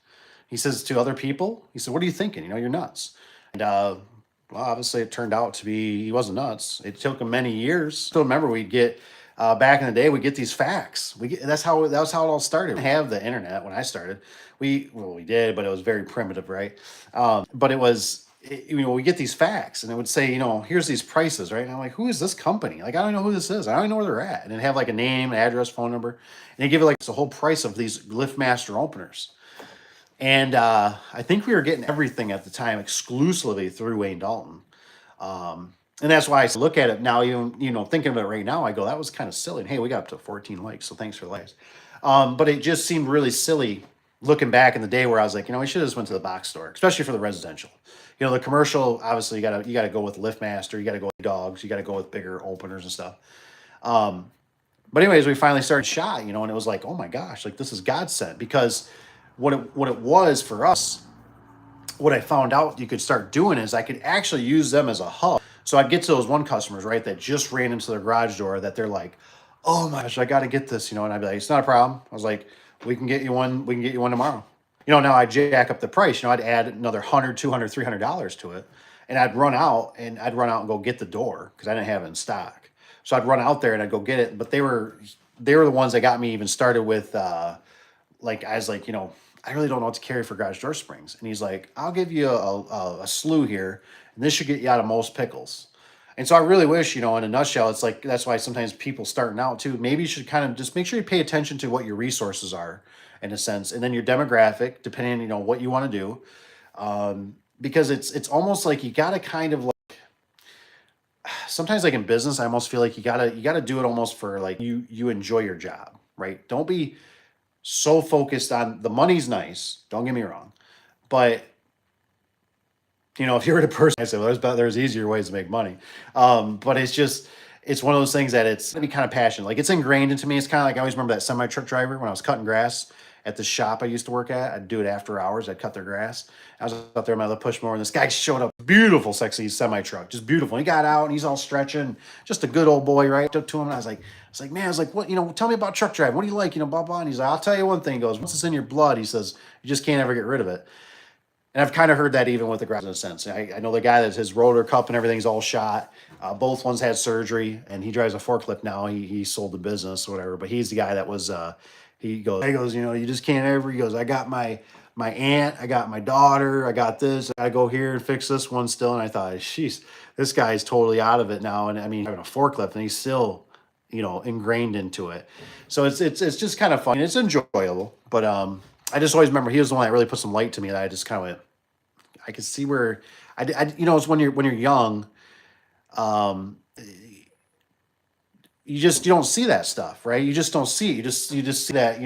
He says to other people, he said, what are you thinking? You're nuts. And, well, obviously it turned out to be, he wasn't nuts. It took him many years. Still remember we'd get, back in the day, we get these facts. That's how it all started. We didn't have the internet when I started. We did, but it was very primitive, right? But it was, we get these facts, and it would say, here's these prices, right? And I'm like, who is this company? Like, I don't know who this is. I don't even know where they're at. And it'd have like a name, address, phone number, and they give it like the whole price of these LiftMaster openers. And I think we were getting everything at the time exclusively through Wayne Dalton. And that's why I look at it now, even, thinking of it right now, I go, that was kind of silly. And hey, we got up to 14 likes, so thanks for the likes. But it just seemed really silly looking back in the day where I was like, we should have just went to the box store, especially for the residential. The commercial, obviously you gotta go with LiftMaster, you gotta go with dogs, you gotta go with bigger openers and stuff. But anyways, we finally started SHOT, and it was like, oh my gosh, like this is godsend, because what it was for us, what I found out you could start doing is I could actually use them as a hub. So I'd get to those one customers, right, that just ran into their garage door that they're like, oh my gosh, I got to get this, and I'd be like, it's not a problem. I was like, we can get you one tomorrow. Now I jack up the price, I'd add another $100, $200, $300 to it. And I'd run out and go get the door because I didn't have it in stock. So I'd run out there and I'd go get it. But they were the ones that got me even started with, I was like, I really don't know what to carry for garage door springs. And he's like, I'll give you a slew here, and this should get you out of most pickles. And so I really wish, in a nutshell, it's like that's why sometimes people starting out too, maybe you should kind of just make sure you pay attention to what your resources are in a sense, and then your demographic, depending on, what you want to do. Because it's almost like you gotta kind of like sometimes like in business, I almost feel like you gotta do it almost for like you enjoy your job, right? Don't be so focused on the money's nice, don't get me wrong. But if you're the person, I say, well, there's easier ways to make money. But it's one of those things that it's gonna be kind of passionate. Like it's ingrained into me. It's kind of like I always remember that semi truck driver when I was cutting grass at the shop I used to work at. I'd do it after hours. I'd cut their grass. I was out there in my little push mower, and this guy showed up, beautiful, sexy semi truck, just beautiful. He got out and he's all stretching, just a good old boy, right up to him. And I was like, man, I was like, what, tell me about truck driving. What do you like, blah blah. And he's like, I'll tell you one thing. He goes, once it's in your blood, he says, you just can't ever get rid of it. And I've kind of heard that even with the grass in a sense. I know the guy that his rotor cup and everything's all shot. Both ones had surgery, and he drives a forklift now. He sold the business or whatever, but he's the guy that was. He goes, you just can't ever. He goes, I got my aunt, I got my daughter, I got this. I go here and fix this one still. And I thought, sheesh, this guy's totally out of it now. And I mean, having a forklift, and he's still, ingrained into it. So it's just kind of fun. It's enjoyable, but I just always remember he was the one that really put some light to me that I just kind of went, I could see where it's when you're young, um, you don't see that stuff, right? You just don't see it. You just see that,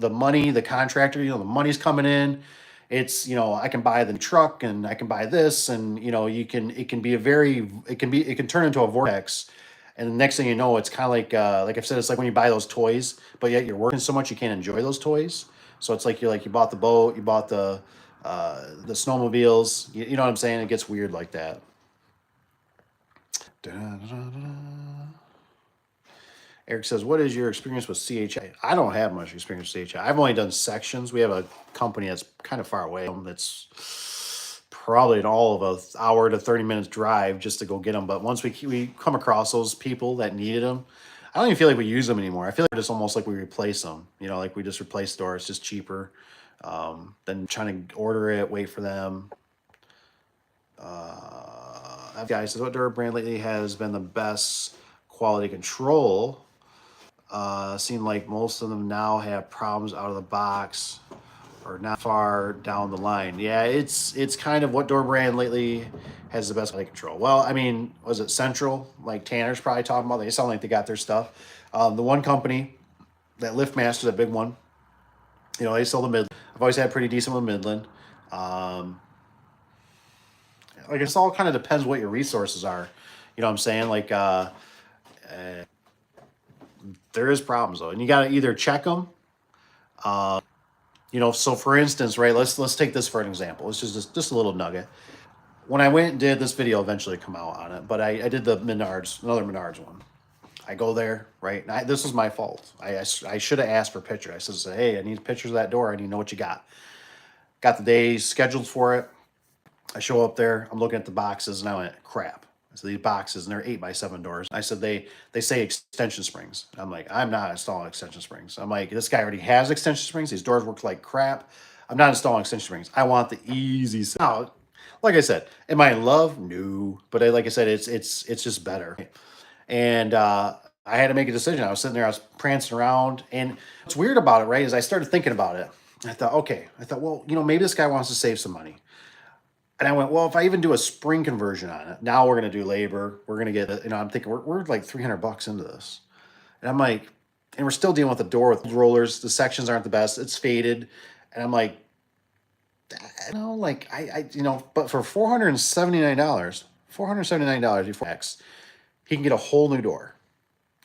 the money, the contractor, the money's coming in. It's, I can buy the truck and I can buy this, and it can turn into a vortex. And the next thing you know, it's kind of like I've said, it's like when you buy those toys, but yet you're working so much you can't enjoy those toys. So it's like you bought the boat, you bought the snowmobiles. You know what I'm saying? It gets weird like that. Eric says, what is your experience with CHI? I don't have much experience with CHI. I've only done sections. We have a company that's kind of far away. That's probably an all of an hour to 30 minutes drive just to go get them. But once we come across those people that needed them, I don't even feel like we use them anymore. I feel like it's almost like we replace them. Like we just replace the door. It's just cheaper than trying to order it, wait for them. That guy says, what door brand lately has been the best quality control? Seem like most of them now have problems out of the box or not far down the line. Yeah, it's kind of what door brand lately has the best quality control. Well, I mean, was it Central? Like Tanner's probably talking about. They sound like they got their stuff. The one company, that LiftMaster, that big one, they sell the Midland. I've always had pretty decent with Midland. Like it's all kind of depends what your resources are. You know what I'm saying? Like there is problems though, and you got to either check them. So for instance, right? Let's take this for an example. It's just a little nugget. When I went and did this video, eventually come out on it, but I did the Menards, another Menards one. I go there, right? And this was my fault. I should have asked for pictures. I said, hey, I need pictures of that door. I need to know what you got. Got the days scheduled for it. I show up there. I'm looking at the boxes, and I went, crap. So these boxes, and they're 8x7 doors. I said, they say extension springs. I'm like, I'm not installing extension springs. I'm like, this guy already has extension springs. These doors work like crap. I'm not installing extension springs. I want the easy. Now, like I said, am I in love? No. But like I said, it's just better. And I had to make a decision. I was sitting there, I was prancing around. And what's weird about it, right, is I started thinking about it. I thought, well, maybe this guy wants to save some money. And I went, well, if I even do a spring conversion on it, now we're going to do labor. We're going to get it. I'm thinking we're like $300 into this. And I'm like, and we're still dealing with the door with rollers. The sections aren't the best. It's faded. And I'm like, but for $479 before X, he can get a whole new door.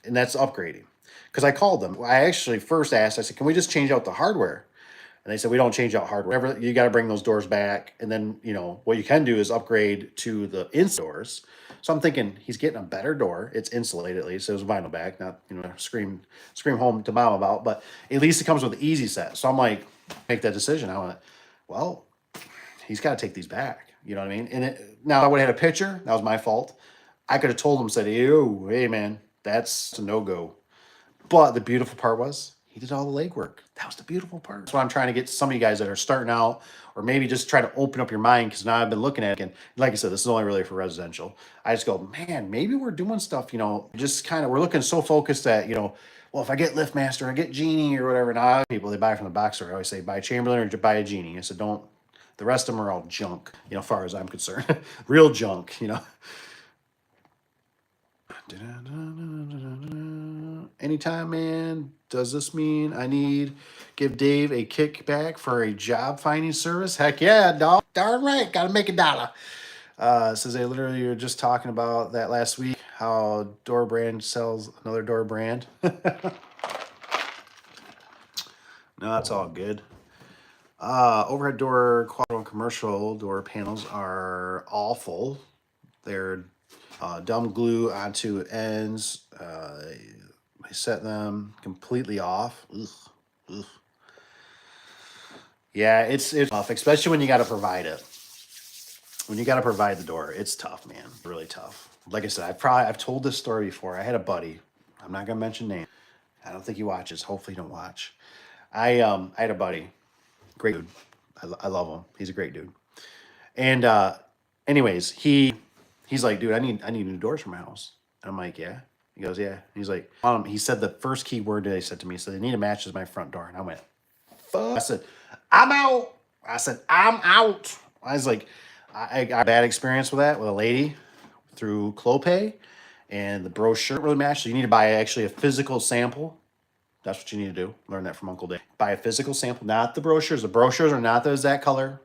And that's upgrading. Because I called them. I actually first asked, I said, can we just change out the hardware? And they said, we don't change out hardware. You got to bring those doors back. And then, what you can do is upgrade to the doors. So I'm thinking he's getting a better door. It's insulated at least. It was vinyl back, not, scream home to mom about, but at least it comes with the easy set. So I'm like, make that decision. I went, well, he's got to take these back. You know what I mean? And now I would have had a picture. That was my fault. I could have told him, said, hey man, that's a no-go. But the beautiful part was, He did all the legwork. That was the beautiful part. That's what I'm trying to get some of you guys that are starting out, or maybe just try to open up your mind, because now I've been looking at it. And like I said, this is only really for residential. I just go, man, maybe we're doing stuff, just kind of, we're looking so focused at, well, if I get LiftMaster, I get Genie or whatever. Now people, they buy from the box store. I always say buy Chamberlain or buy a Genie. I said, don't, the rest of them are all junk, as far as I'm concerned. Real junk, Anytime, man. Does this mean I give Dave a kickback for a job finding service? Heck yeah, dog. Darn right. Gotta make $1. It says they literally were just talking about that last week, how Door Brand sells another Door Brand. No, that's all good. Overhead door, quadro and commercial door panels are awful. They're dumb glue onto ends. I set them completely off. Ugh. Ugh. Yeah, it's tough, especially when you got to provide it. When you got to provide the door, it's tough, man. Really tough. Like I said, I've told this story before. I had a buddy. I'm not gonna mention names. I don't think he watches. Hopefully, he don't watch. I had a buddy, great dude. I love him. He's a great dude. And anyways, he's like, dude, I need new doors for my house. And I'm like, yeah. He goes, yeah. And he's like, he said the first key word that he said to me. He said, they need to match as my front door. And I went, fuck. I said, I'm out. I was like, I got a bad experience with that with a lady through Clopay, and the brochure really matched. So you need to buy actually a physical sample. That's what you need to do. Learn that from Uncle Dave. Buy a physical sample, not the brochures. The brochures are not the exact color.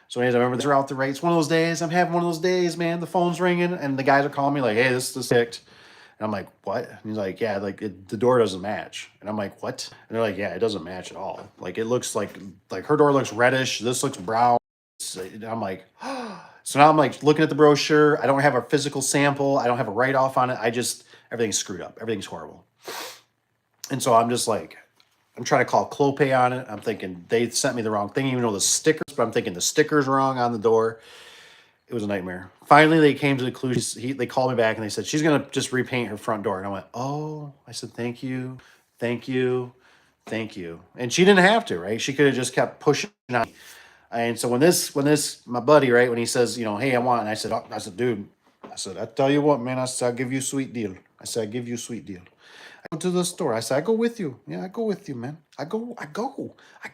So anyways, I remember they're out the right. It's one of those days. I'm having one of those days, man. The phone's ringing, and the guys are calling me like, hey, this ticked. And I'm like, what? And he's like, yeah, like the door doesn't match. And I'm like, what? And they're like, yeah, it doesn't match at all. Like it looks like her door looks reddish. This looks brown. And I'm like, so now I'm like looking at the brochure. I don't have a physical sample. I don't have a write-off on it. Everything's screwed up. Everything's horrible. And so I'm just like, I'm trying to call Clopay on it. I'm thinking they sent me the wrong thing, even though the stickers, but I'm thinking the sticker's wrong on the door. It was a nightmare. Finally, they came to the conclusion. They called me back and they said, she's going to just repaint her front door. And I went, oh, I said, thank you. Thank you. Thank you. And she didn't have to, right? She could have just kept pushing on me. And so when my buddy, right, when he says, hey, I want, and I said, dude, I tell you what, man, I said, I'll give you a sweet deal. I give you a sweet deal. I go to the store. I said, I go with you. Yeah, I go with you, man. I go.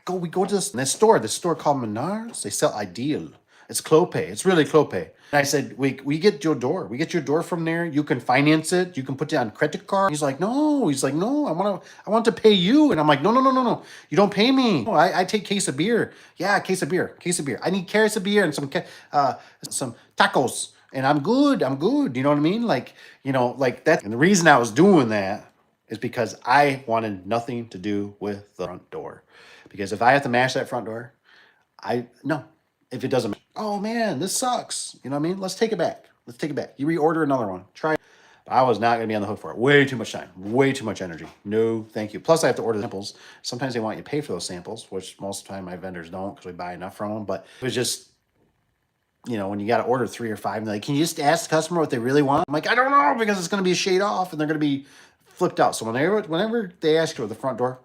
We go to this store called Menards. They sell Ideal. It's Clopay. It's really Clopay. And I said, we get your door. We get your door from there. You can finance it. You can put it on credit card. He's like, no. I want to pay you. And I'm like, no. You don't pay me. No, I take case of beer. Yeah, case of beer. I need case of beer and some tacos. And I'm good. You know what I mean? Like that. And the reason I was doing that is because I wanted nothing to do with the front door. Because if I have to match that front door, if it doesn't, oh man, this sucks. You know what I mean? Let's take it back. You reorder another one. Try it. But I was not going to be on the hook for it. Way too much time. Way too much energy. No, thank you. Plus, I have to order the samples. Sometimes they want you to pay for those samples, which most of the time my vendors don't because we buy enough from them. But it was just, when you got to order 3 or 5, and they're like, can you just ask the customer what they really want? I'm like, I don't know, because it's going to be a shade off and they're going to be flipped out. So whenever they ask you for the front door,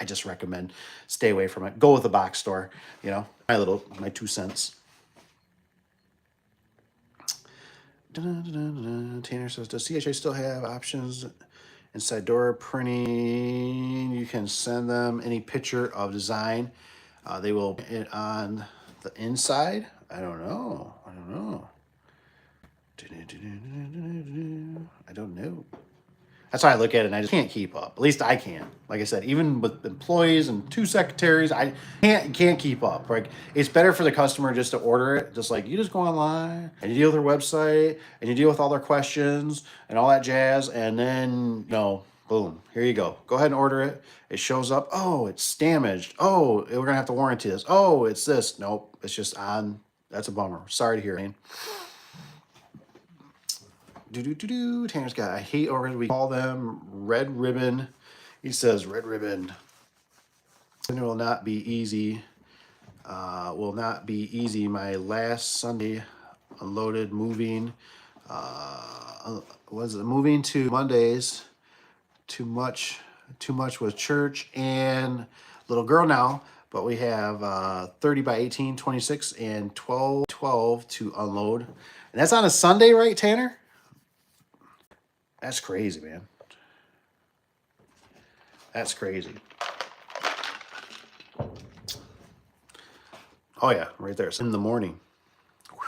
I just recommend stay away from it. Go with a box store, my 2 cents. Tanner says, does CHA still have options inside door printing? You can send them any picture of design. They will put it on the inside. I don't know. That's how I look at it, and I just can't keep up. At least I can't. Like I said, even with employees and 2 secretaries, I can't keep up. Like, it's better for the customer just to order it. Just like you just go online and you deal with their website and you deal with all their questions and all that jazz, and then boom, here you go. Go ahead and order it. It shows up. Oh, it's damaged. Oh, we're gonna have to warranty this. Oh, it's this. Nope, it's just on. That's a bummer. Sorry to hear, man. Tanner's got, I hate already. We call them red ribbon. He says red ribbon. It will not be easy. My last Sunday unloaded moving. Was it moving to Mondays? Too much too much with church and little girl now, but we have 30 by 18, 26, and 12 to unload. And that's on a Sunday, right, Tanner? That's crazy, man. That's crazy. Oh, yeah, right there. It's in the morning. Whew.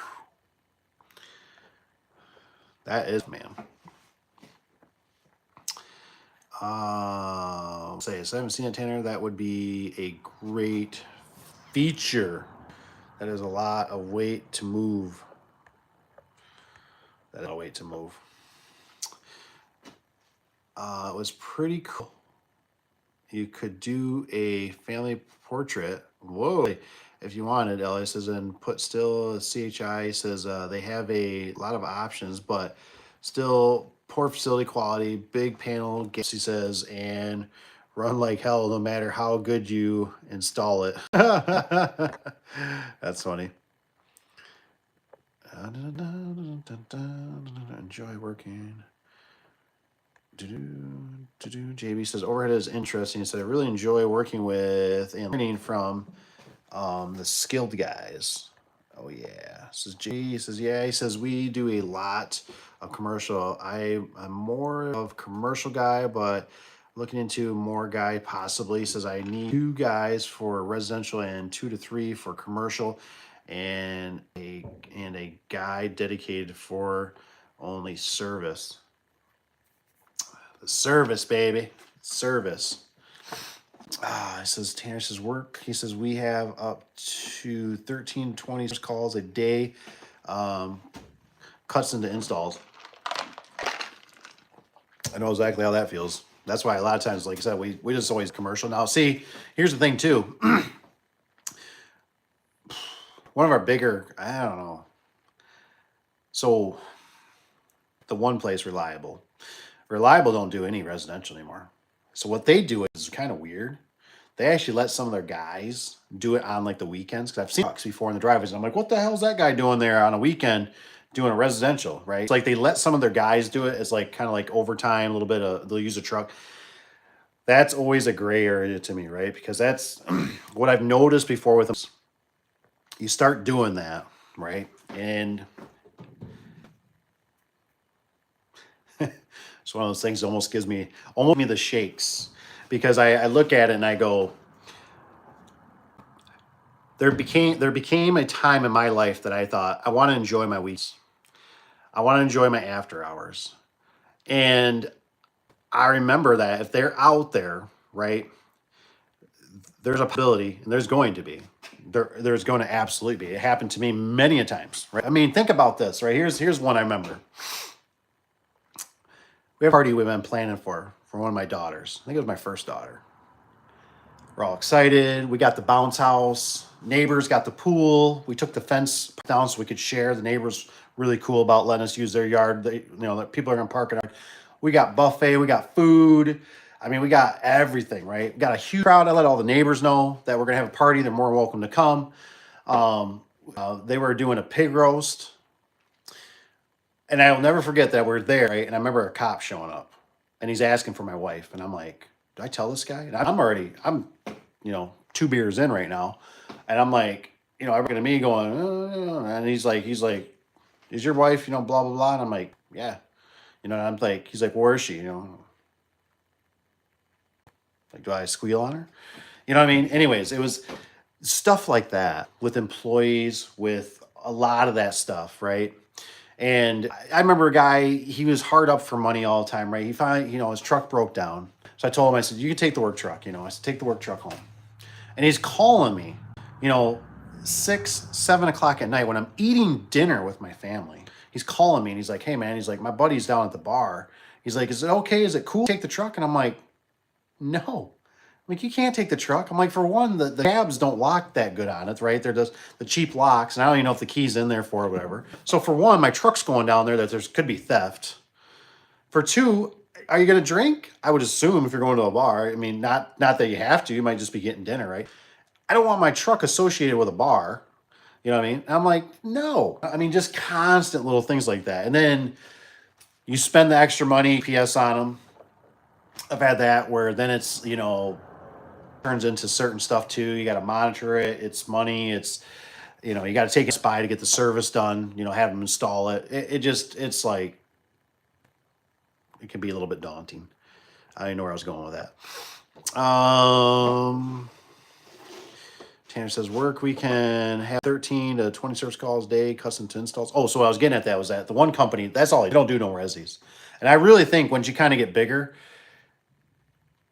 That is, man. Say, so I haven't seen it, Tanner. That would be a great feature. That is a lot of weight to move. That is a lot of weight to move. It was pretty cool. You could do a family portrait. Whoa. If you wanted, Elliot says, and put still CHI says they have a lot of options, but still poor facility quality, big panel gaps, he says, and run like hell no matter how good you install it. That's funny. Enjoy working. JB says overhead is interesting. He said I really enjoy working with and learning from the skilled guys. Oh yeah. Says He says yeah. He says we do a lot of commercial. I'm more of commercial guy, but looking into more guy possibly. He says I need 2 guys for residential and 2 to 3 for commercial, and a guy dedicated for only service. Service, baby. Service. He says, Tanner says work. He says we have up to 13, 20 calls a day. Cuts into installs. I know exactly how that feels. That's why a lot of times, like I said, we just always commercial. Now, see, here's the thing too. One of our bigger, I don't know. So the one place, Reliable don't do any residential anymore. So what they do is kind of weird. They actually let some of their guys do it on like the weekends, because I've seen trucks before in the driveways, and I'm like, what the hell is that guy doing there on a weekend doing a residential, right? It's like they let some of their guys do it as like kind of like overtime, a little bit of, they'll use a truck. That's always a gray area to me, right? Because that's what I've noticed before with them. You start doing that, right? And it's one of those things that almost gives me the shakes, because I look at it and I go, there became a time in my life that I thought I want to enjoy my weeks. I want to enjoy my after hours. And I remember that if they're out there, right, there's a possibility, and there's going to be. There's going to absolutely be. It happened to me many a times, right? I mean, think about this, right? Here's one I remember. We have a party we've been planning for one of my daughters. I think it was my first daughter. We're all excited. We got the bounce house. Neighbors got the pool. We took the fence down so we could share. The neighbors really cool about letting us use their yard. That people are gonna park in our. We got buffet. We got food. I mean, we got everything, right? We got a huge crowd. I let all the neighbors know that we're gonna have a party. They're more welcome to come. They were doing a pig roast. And I'll never forget that we're there, right? And I remember a cop showing up, and he's asking for my wife. And I'm like, do I tell this guy? And I'm 2 beers in right now. And I'm like, everybody to me going, and he's like, is your wife, blah, blah, blah. And I'm like, yeah. And I'm like, he's like, where is she? Like, do I squeal on her? You know what I mean? Anyways, it was stuff like that with employees, with a lot of that stuff, right? And I remember a guy, he was hard up for money all the time, right? He finally, his truck broke down. So I told him, I said, you can take the work truck. I said, take the work truck home. And he's calling me, 6, 7 o'clock at night when I'm eating dinner with my family. He's calling me and he's like, hey man, he's like, my buddy's down at the bar. He's like, is it okay? Is it cool to take the truck? And I'm like, no. Like, you can't take the truck. I'm like, for one, the cabs don't lock that good on it, right? They're just the cheap locks, and I don't even know if the key's in there for it or whatever. So for one, my truck's going down there, that there could be theft. For two, are you going to drink? I would assume if you're going to a bar. I mean, not that you have to. You might just be getting dinner, right? I don't want my truck associated with a bar. You know what I mean? And I'm like, no. I mean, just constant little things like that. And then you spend the extra money, PS on them. I've had that where then it's, turns into certain stuff too. You got to monitor it. It's money. It's, you got to take a spy to get the service done, have them install it. It's like, it can be a little bit daunting. I didn't know where I was going with that. Tanner says work, we can have 13 to 20 service calls a day, custom to installs. Oh, so what I was getting at that was that the one company, that's all, they don't do no resis. And I really think once you kind of get bigger,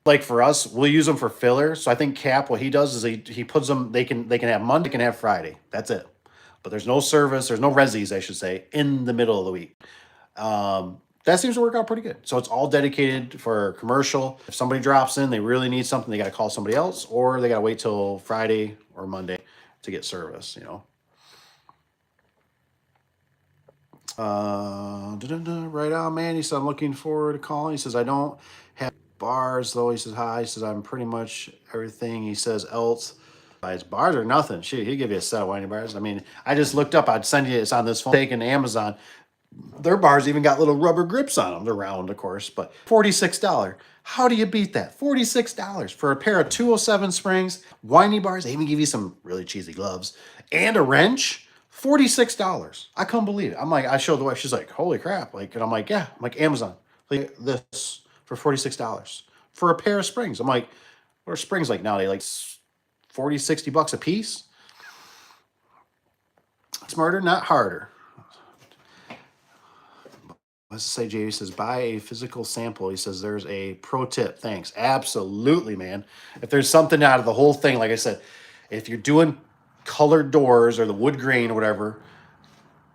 like for us, we'll use them for filler. So I think Cap, what he does is he puts them, they can have Monday, they can have Friday. That's it. But there's no service, there's no resis, I should say, in the middle of the week. That seems to work out pretty good. So it's all dedicated for commercial. If somebody drops in, they really need something, they got to call somebody else, or they got to wait till Friday or Monday to get service, Right on, man. He said, I'm looking forward to calling. He says, I don't have bars, though. He says, hi. He says, I'm pretty much everything. He says, else. His bars are nothing. Shit, he'll give you a set of winding bars. I mean, I just looked up. I'd send you, it's on this phone, taking Amazon. Their bars even got little rubber grips on them. They're round, of course, but $46. How do you beat that? $46 for a pair of 207 springs, winding bars. They even give you some really cheesy gloves and a wrench. $46. I couldn't believe it. I'm like, I showed the wife. She's like, holy crap. Like, and I'm like, yeah. I'm like, Amazon. Like this for $46 for a pair of springs. I'm like, what are springs like now? They like 40, 60 bucks a piece. Smarter, not harder. Let's say JV says, buy a physical sample. He says, there's a pro tip. Thanks. Absolutely, man. If there's something out of the whole thing, like I said, if you're doing colored doors or the wood grain or whatever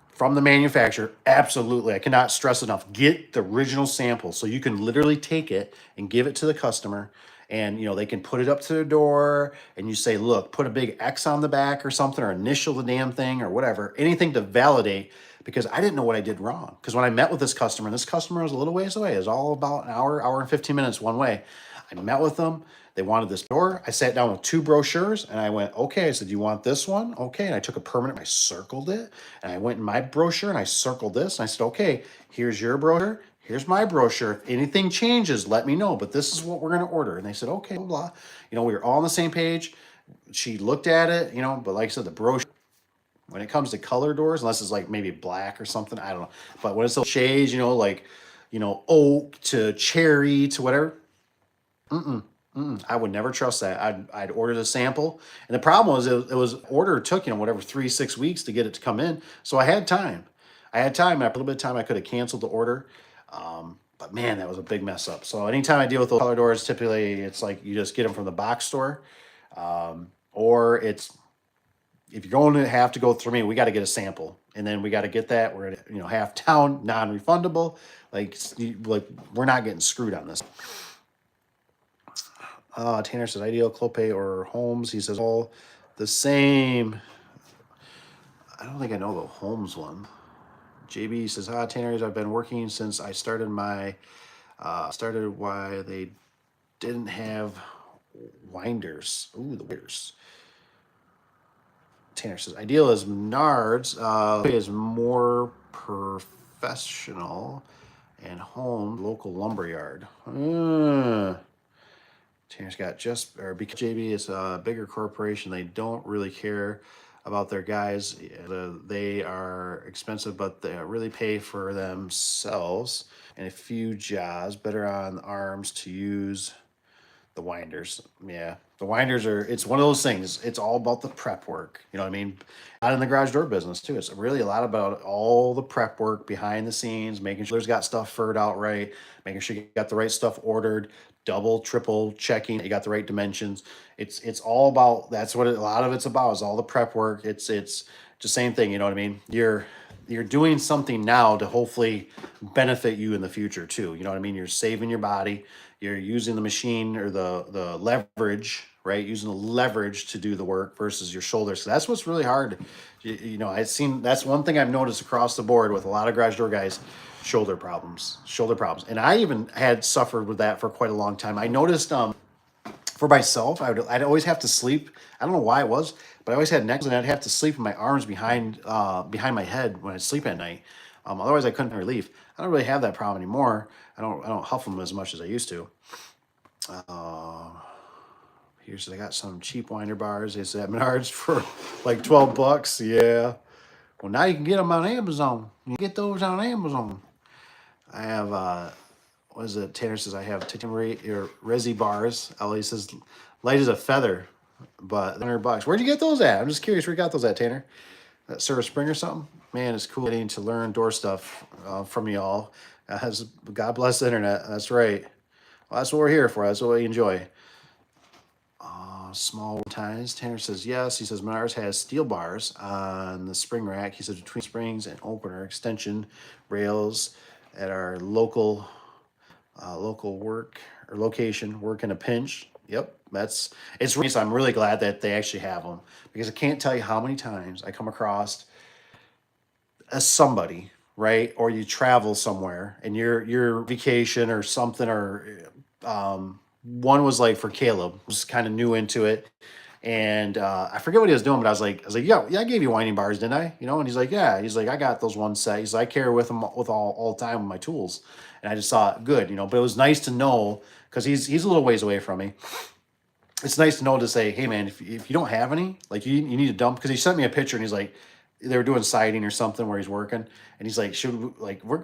from the manufacturer, absolutely. I cannot stress enough. Get the original sample so you can literally take it and give it to the customer. And, they can put it up to their door and you say, look, put a big X on the back or something, or initial the damn thing or whatever, anything to validate, because I didn't know what I did wrong. Because when I met with this customer, and this customer was a little ways away, it was all about an hour and 15 minutes one way. I met with them. They wanted this door. I sat down with 2 brochures and I went, okay. I said, you want this one? Okay. And I took a permanent, I circled it. And I went in my brochure and I circled this. And I said, okay, here's your brochure. Here's my brochure. If anything changes, let me know. But this is what we're going to order. And they said, okay, blah, blah. We were all on the same page. She looked at it, but like I said, the brochure, when it comes to color doors, unless it's like maybe black or something, I don't know. But when it's those shades, like, oak to cherry to whatever, I would never trust that. I'd order the sample. And the problem was it was order took, whatever, 3-6 weeks to get it to come in. So I had time. And after a little bit of time, I could have canceled the order. But man, that was a big mess up. So anytime I deal with those color doors, typically it's like you just get them from the box store. Or it's, if you're going to have to go through me, we got to get a sample. And then we got to get that. We're at, half town, non-refundable. Like we're not getting screwed on this. Tanner says, ideal, Clopay or Holmes. He says, all the same. I don't think I know the Holmes one. JB says, Tanner, I've been working since I started started why they didn't have winders. Ooh, the winders. Tanner says, ideal is Menards. Is more professional, and Home local lumberyard. Tanner's got because JB is a bigger corporation, they don't really care about their guys. They are expensive, but they really pay for themselves and a few jobs. Better on the arms to use the winders. Yeah, the winders it's one of those things. It's all about the prep work. You know what I mean? Not in the garage door business too. It's really a lot about all the prep work behind the scenes, making sure there's got stuff furred out right, making sure you got the right stuff ordered, double, triple checking, you got the right dimensions. It's all about, that's what a lot of it's about, is all the prep work. It's just same thing, you know what I mean? You're doing something now to hopefully benefit you in the future too. You know what I mean? You're saving your body. You're using the machine or the leverage, right? Using the leverage to do the work versus your shoulders. So that's what's really hard. That's one thing I've noticed across the board with a lot of garage door guys, shoulder problems. And I even had suffered with that for quite a long time. I noticed for myself, I'd always have to sleep. I don't know why it was, but I always had neck and I'd have to sleep with my arms behind my head when I sleep at night. Otherwise I couldn't relieve. I don't really have that problem anymore. I don't huff them as much as I used to. Uh, Here's, I got some cheap winder bars. They said at Menards for like 12 bucks. Yeah. Well, now you can get them on Amazon. You get those on Amazon. I have, what is it? Tanner says I have Resi bars. Ellie says light as a feather, but 100 bucks. Where'd you get those at? I'm just curious where you got those at, Tanner. That Service Spring or something? Man, it's cool getting to learn door stuff from y'all. God bless the internet. That's right. Well, that's what we're here for. That's what we enjoy. Small ties. Tanner says yes. He says Menards has steel bars on the spring rack. He says between springs and opener extension rails at our local work or location work in a pinch. Yep, it's nice. I'm really glad that they actually have them because I can't tell you how many times I come across as somebody, right, or you travel somewhere and your vacation or something, or one was like for Caleb, was kind of new into it, and I forget what he was doing, but I was like, yeah, I gave you winding bars, didn't I? You know, and he's like, yeah, he's like, I got those one set. He's like, I carry with them with all the time with my tools, and I just thought, good, you know. But it was nice to know because he's a little ways away from me. It's nice to know to say, hey man, if you don't have any, like you need to dump, because he sent me a picture and he's like, they were doing siding or something where he's working, and he's like,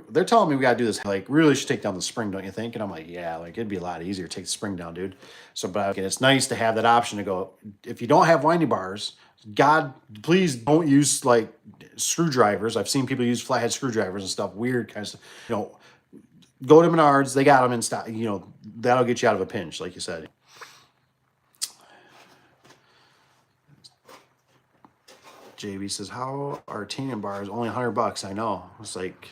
they're telling me we gotta do this, like really should take down the spring, don't you think? And I'm like, yeah, like it'd be a lot easier to take the spring down, dude. So, but again, it's nice to have that option to go, if you don't have winding bars, God, please don't use like screwdrivers. I've seen people use flathead screwdrivers and stuff, weird kinds of, you know, go to Menards, they got them in stock, you know, that'll get you out of a pinch, like you said. JB says, how are tanium bars only 100 bucks? I know. It's like,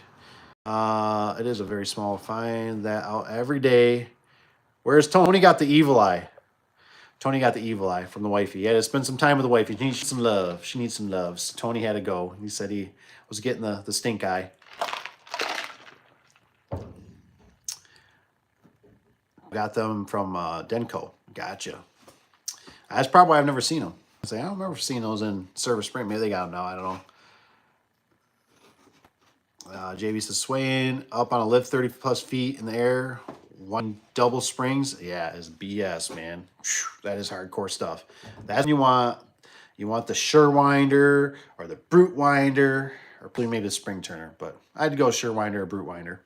it is a very small. Find that out every day. Where's Tony? Tony got the evil eye. Tony got the evil eye from the wifey. He had to spend some time with the wifey. She needs some love. She needs some love. So Tony had to go. He said he was getting the stink eye. Got them from Denko. Gotcha. That's probably why I've never seen them. I don't remember seeing those in Service Spring. Maybe they got them now. I don't know. JB says swaying up on a lift 30 plus feet in the air. One double springs. Yeah, is BS, man. That is hardcore stuff. That's what you want. You want the Sure Winder or the Brute Winder, or maybe the Spring Turner. But I'd go Sure Winder or Brute Winder.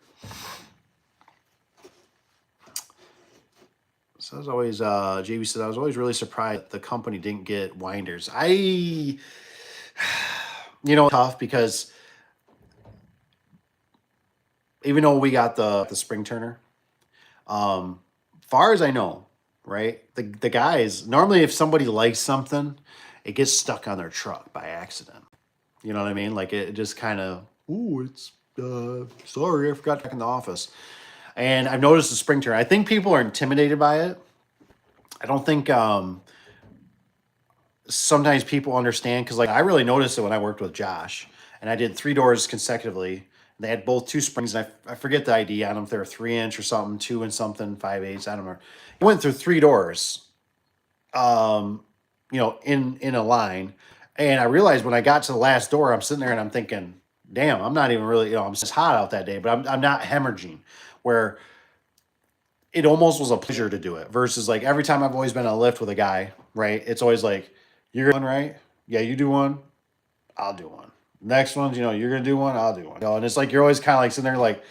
So I was always, JB said, I was always really surprised the company didn't get winders. You know, tough because even though we got the Spring Turner, far as I know, right, the guys, normally if somebody likes something, it gets stuck on their truck by accident. You know what I mean? Like it just kind of, ooh, it's, sorry, I forgot back in the office. And I've noticed the Spring Turner. I think people are intimidated by it. I don't think sometimes people understand, because like I really noticed it when I worked with Josh, and I did 3 doors consecutively. They had both 2 springs, and I forget the ID on them. If they were 3-inch or something, 2 and something, 5/8. I don't know. I went through 3 doors, you know, in a line, and I realized when I got to the last door, I'm sitting there and I'm thinking, damn, I'm not even really, you know, I'm just hot out that day, but I'm not hemorrhaging. Where it almost was a pleasure to do it versus like every time I've always been on a lift with a guy, right? It's always like, you're one, right? Yeah, you do one, I'll do one. Next one's, you know, you're gonna do one, I'll do one. You know, and it's like you're always kind of like sitting there like,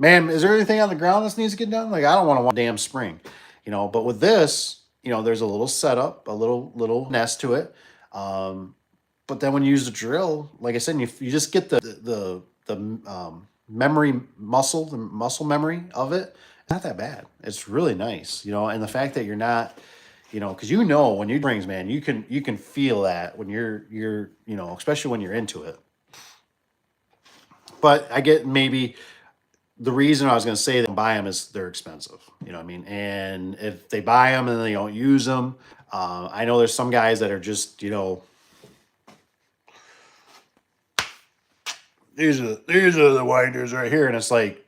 man, is there anything on the ground that needs to get done? Like, I don't want to one damn spring, you know. But with this, you know, there's a little setup, a little nest to it. But then when you use the drill, like I said, you just get the memory muscle, the muscle memory of it. Not that bad. It's really nice, you know. And the fact that you're not, you know, because you know when you rings, man, you can feel that when you're you know, especially when you're into it. But I get maybe the reason I was going to say they don't buy them is they're expensive. You know what I mean? And if they buy them and they don't use them, I know there's some guys that are just, you know, these are the winders right here, and it's like,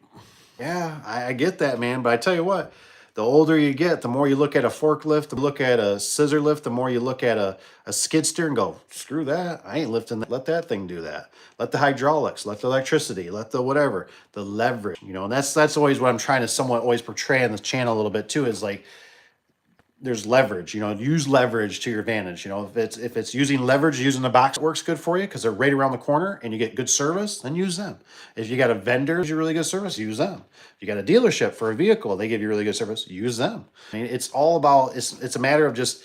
yeah, I get that, man. But I tell you what, the older you get, the more you look at a forklift, the look at a scissor lift, the more you look at a skid steer and go, screw that. I ain't lifting that. Let that thing do that. Let the hydraulics, let the electricity, let the whatever, the leverage, you know. And that's always what I'm trying to somewhat always portray on this channel a little bit too, is like, there's leverage, use leverage to your advantage. If it's using leverage, using the box that works good for you because they're right around the corner and you get good service, then use them. If you got a vendor who gives you really good service, use them. If you got a dealership for a vehicle, they give you really good service, use them. I mean, it's all about, it's a matter of just,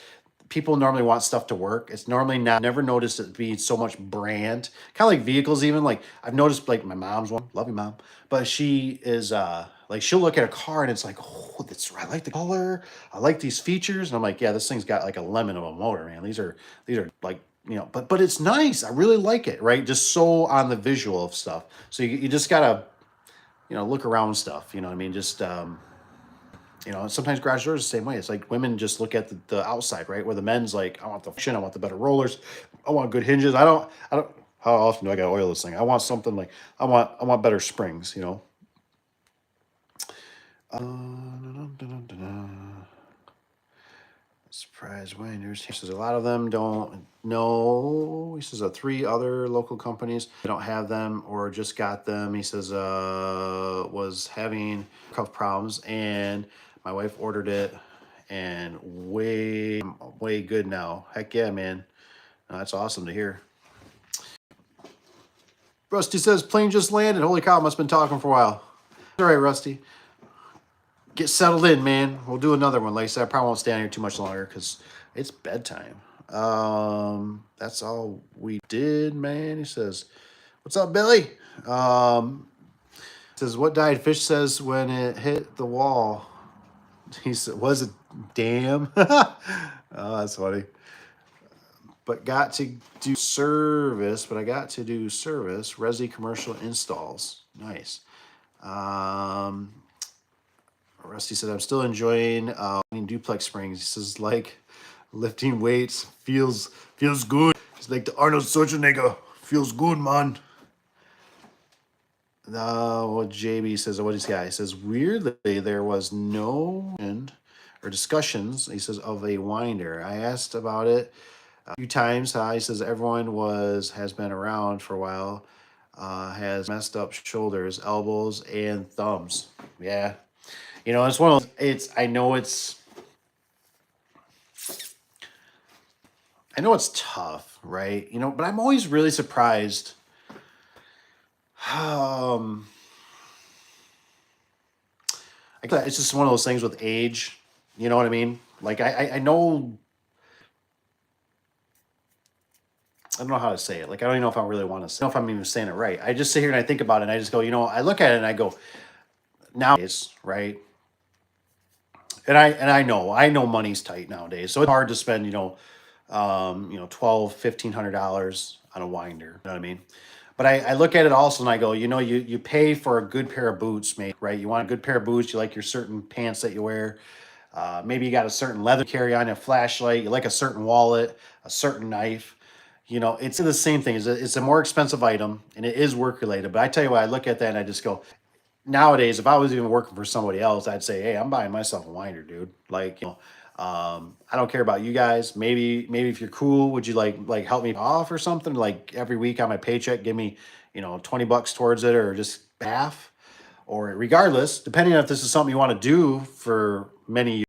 people normally want stuff to work. It's normally not, never noticed it being so much brand, kind of like vehicles. Even like I've noticed, like my mom's one, love you mom, but she is like, she'll look at a car and it's like, oh, I like the color, I like these features, and I'm like, yeah, this thing's got like a lemon of a motor, man. These are like, but it's nice. I really like it, right? Just so on the visual of stuff. So you just gotta, look around stuff. You know what I mean? Just sometimes garage doors the same way. It's like women just look at the outside, right? Where the men's like, I want the function, I want the better rollers, I want good hinges. I don't. How often do I gotta oil this thing? I want something like, I want better springs. Surprise winders. He says a lot of them don't know. He says 3 other local companies, they don't have them or just got them. He says was having cuff problems and my wife ordered it and way good now. Heck yeah, man. That's awesome to hear. Rusty says plane just landed. Holy cow, must have been talking for a while. All right, Rusty. Get settled in, man. We'll do another one. Like I said, I probably won't stand here too much longer because it's bedtime. That's all we did, man. He says, "What's up, Billy?" Says, "What died?" Fish says, "When it hit the wall." He said, "Was it damn?" Oh, that's funny. But got to do service. But I got to do service. Resi commercial installs. Nice. Rusty said, I'm still enjoying duplex springs. He says, like lifting weights feels good. It's like the Arnold Schwarzenegger. Feels good, man. What JB says, what is guy? He says, weirdly, there was no end or discussions, he says, of a winder. I asked about it a few times. He says, everyone has been around for a while, has messed up shoulders, elbows, and thumbs. Yeah. It's one of those, I know it's tough, right? But I'm always really surprised. It's just one of those things with age. You know what I mean? Like I know, I don't know how to say it. Like I don't even know if I really want to say, I don't know if I'm even saying it right. I just sit here and I think about it and I just go, I look at it and I go, nowadays, right? And I know money's tight nowadays, so it's hard to spend $1,200-$1,500 on a winder. You know what I mean? But I look at it also and I go, you pay for a good pair of boots, mate, right? You want a good pair of boots. You like your certain pants that you wear. Maybe you got a certain leather carry on, a flashlight. You like a certain wallet, a certain knife. It's the same thing. It's a more expensive item and it is work related. But I tell you what, I look at that and I just go, nowadays, if I was even working for somebody else, I'd say, hey, I'm buying myself a winder, dude. Like, I don't care about you guys. Maybe if you're cool, would you like help me off or something? Like every week on my paycheck, give me, $20 towards it or just half. Or regardless, depending on if this is something you want to do for many years,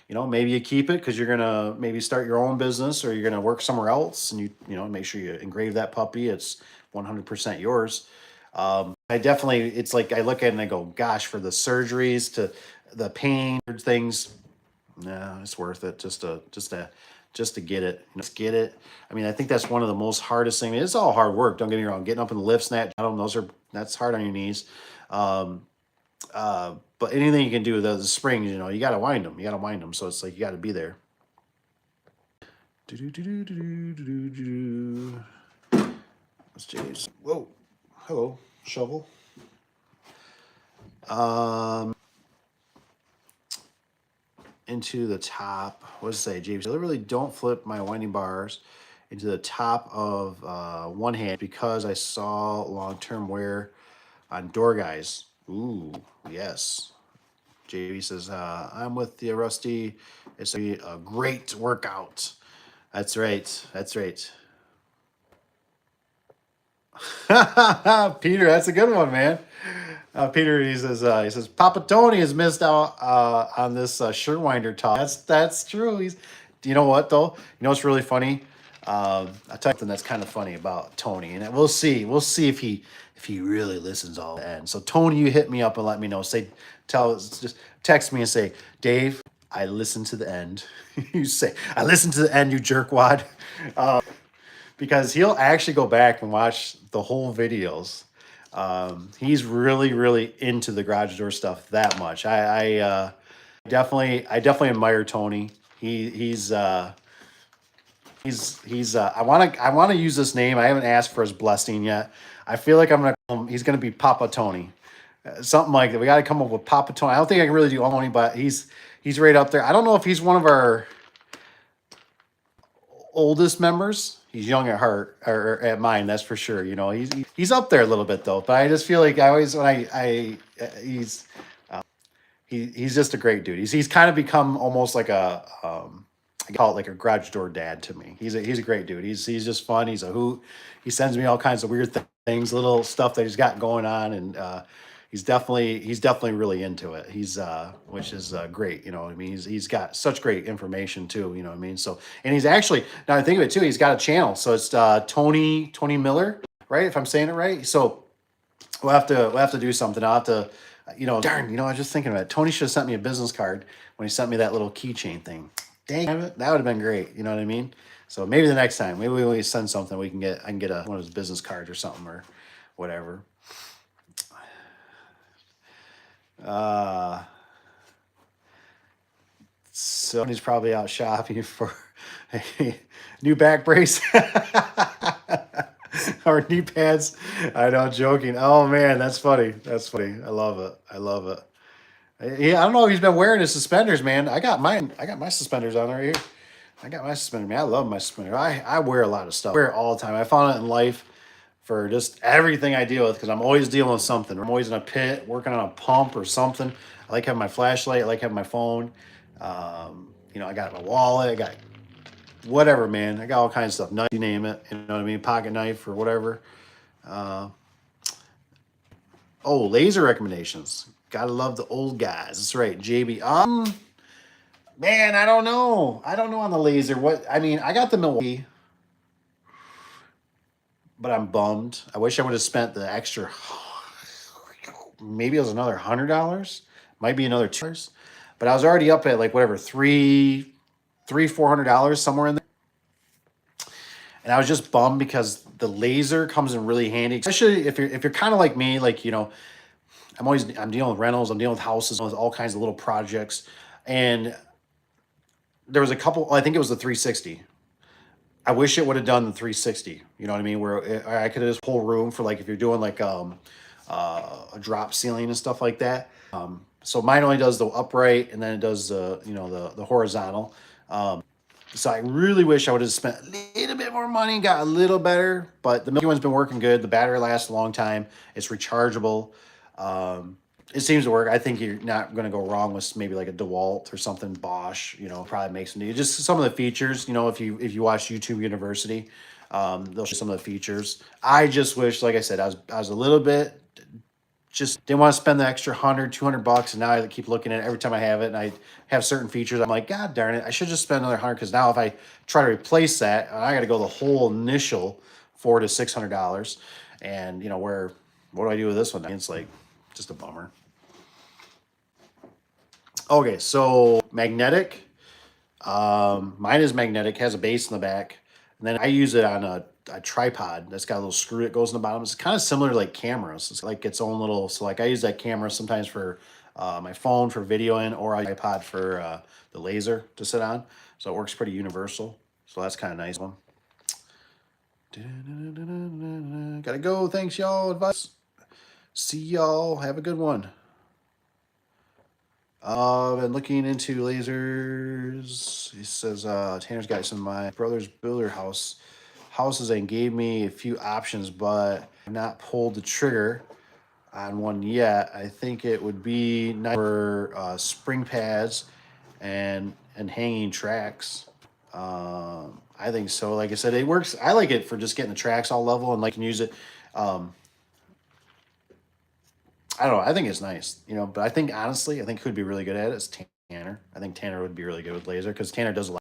maybe you keep it because you're gonna maybe start your own business or you're gonna work somewhere else, and make sure you engrave that puppy. It's 100% yours. I definitely, it's like I look at it and I go, gosh, for the surgeries to the pain things, no, it's worth it just to get it. Just get it. I mean, I think that's one of the most hardest things. It's all hard work. Don't get me wrong. Getting up in the lift, snatch, that's hard on your knees. But anything you can do with the springs, you got to wind them. You got to wind them. So it's like you got to be there. Let's James. Whoa. Hello, shovel. Into the top. What does it say, James? I literally don't flip my winding bars into the top of one hand because I saw long-term wear on door guys. Ooh, yes. JB says, I'm with you, Rusty. It's a great workout. That's right. That's right. Peter, that's a good one, man. Peter, he says, Papa Tony has missed out on this Surewinder talk. That's true. You know what though? You know what's really funny? I'll tell you something that's kind of funny about Tony, and we'll see if he really listens all the end. So Tony, you hit me up and let me know. Just text me and say, Dave, I listened to the end. You say, I listened to the end, you jerkwad, because he'll actually go back and watch the whole videos. He's really, really into the garage door stuff that much. I definitely admire Tony. He's I want to use this name. I haven't asked for his blessing yet. I feel like I'm gonna call him, he's gonna be Papa Tony. Something like that. We got to come up with Papa Tony. I don't think I can really do Tony, but he's right up there. I don't know if he's one of our oldest members. He's young at heart, or at mine, that's for sure. You know, he's up there a little bit though. But I just feel like I always when I he's just a great dude. He's kind of become almost like a I call it like a garage door dad to me. He's a great dude. He's just fun. He's a hoot. He sends me all kinds of weird things, little stuff that he's got going on, and he's definitely really into it. He's which is great. You know what I mean? He's got such great information too. You know what I mean? So, and he's actually, now I think of it too, he's got a channel. So it's Tony Miller, right? If I'm saying it right. So we'll have to do something. I'll have to, darn, I was just thinking about it. Tony should have sent me a business card when he sent me that little keychain thing. Dang it, that would have been great. You know what I mean? So maybe the next time, maybe we send something, I can get one of his business cards or something or whatever. So he's probably out shopping for a new back brace or knee pads. I know, joking. Oh man, that's funny. That's funny. I love it. I love it. Yeah, I don't know if he's been wearing his suspenders, man. I got mine. I got my suspenders on right here. I got my suspenders, man. I love my suspenders. I wear a lot of stuff. I wear it all the time. I found it in life for just everything I deal with because I'm always dealing with something. I'm always in a pit, working on a pump or something. I like having my flashlight. I like having my phone. I got my wallet. I got whatever, man. I got all kinds of stuff. Knife, you name it. You know what I mean? Pocket knife or whatever. Laser recommendations. Gotta love the old guys. That's right, JB. Man, I don't know. I don't know on the laser. I got the Milwaukee, but I'm bummed. I wish I would have spent the extra. Maybe it was another $100. Might be another $2. But I was already up at like whatever $400 somewhere in there. And I was just bummed because the laser comes in really handy, especially if you're kind of like me, like I'm dealing with rentals, I'm dealing with houses, with all kinds of little projects, and there was a couple. I think it was the 360. I wish it would have done the 360. You know what I mean? Where I could have just whole room for like if you're doing like a drop ceiling and stuff like that. So mine only does the upright, and then it does the horizontal. So I really wish I would have spent a little bit more money, got a little better. But the Milky One's been working good. The battery lasts a long time. It's rechargeable. It seems to work. I think you're not going to go wrong with maybe like a DeWalt or something. Bosch, probably makes them. Just some of the features. If you watch YouTube University, they'll show some of the features. I just wish, like I said, I was a little bit. Just didn't want to spend the extra $100-$200, and now I keep looking at it every time I have it, and I have certain features. I'm like, God darn it, I should just spend another $100 because now if I try to replace that, I got to go the whole initial $400 to $600, and what do I do with this one? It's like just a bummer. Okay, so magnetic. Mine is magnetic, has a base in the back, and then I use it on a tripod that's got a little screw that goes in the bottom. It's kind of similar to like cameras. It's like its own little. So like I use that camera sometimes for my phone for videoing, or a iPod for the laser to sit on. So it works pretty universal. So that's kind of nice one. Gotta go. Thanks, y'all. Advice. See y'all. Have a good one. Been looking into lasers. He says Tanner's got some of my brother's builder houses and gave me a few options, but I've not pulled the trigger on one yet. I think it would be nice for spring pads and hanging tracks. I think so. Like I said, it works. I like it for just getting the tracks all level and like can use it. I don't know. I think it's nice, you know, but I think honestly, I think who'd be really good at it is Tanner. I think Tanner would be really good with laser because Tanner does a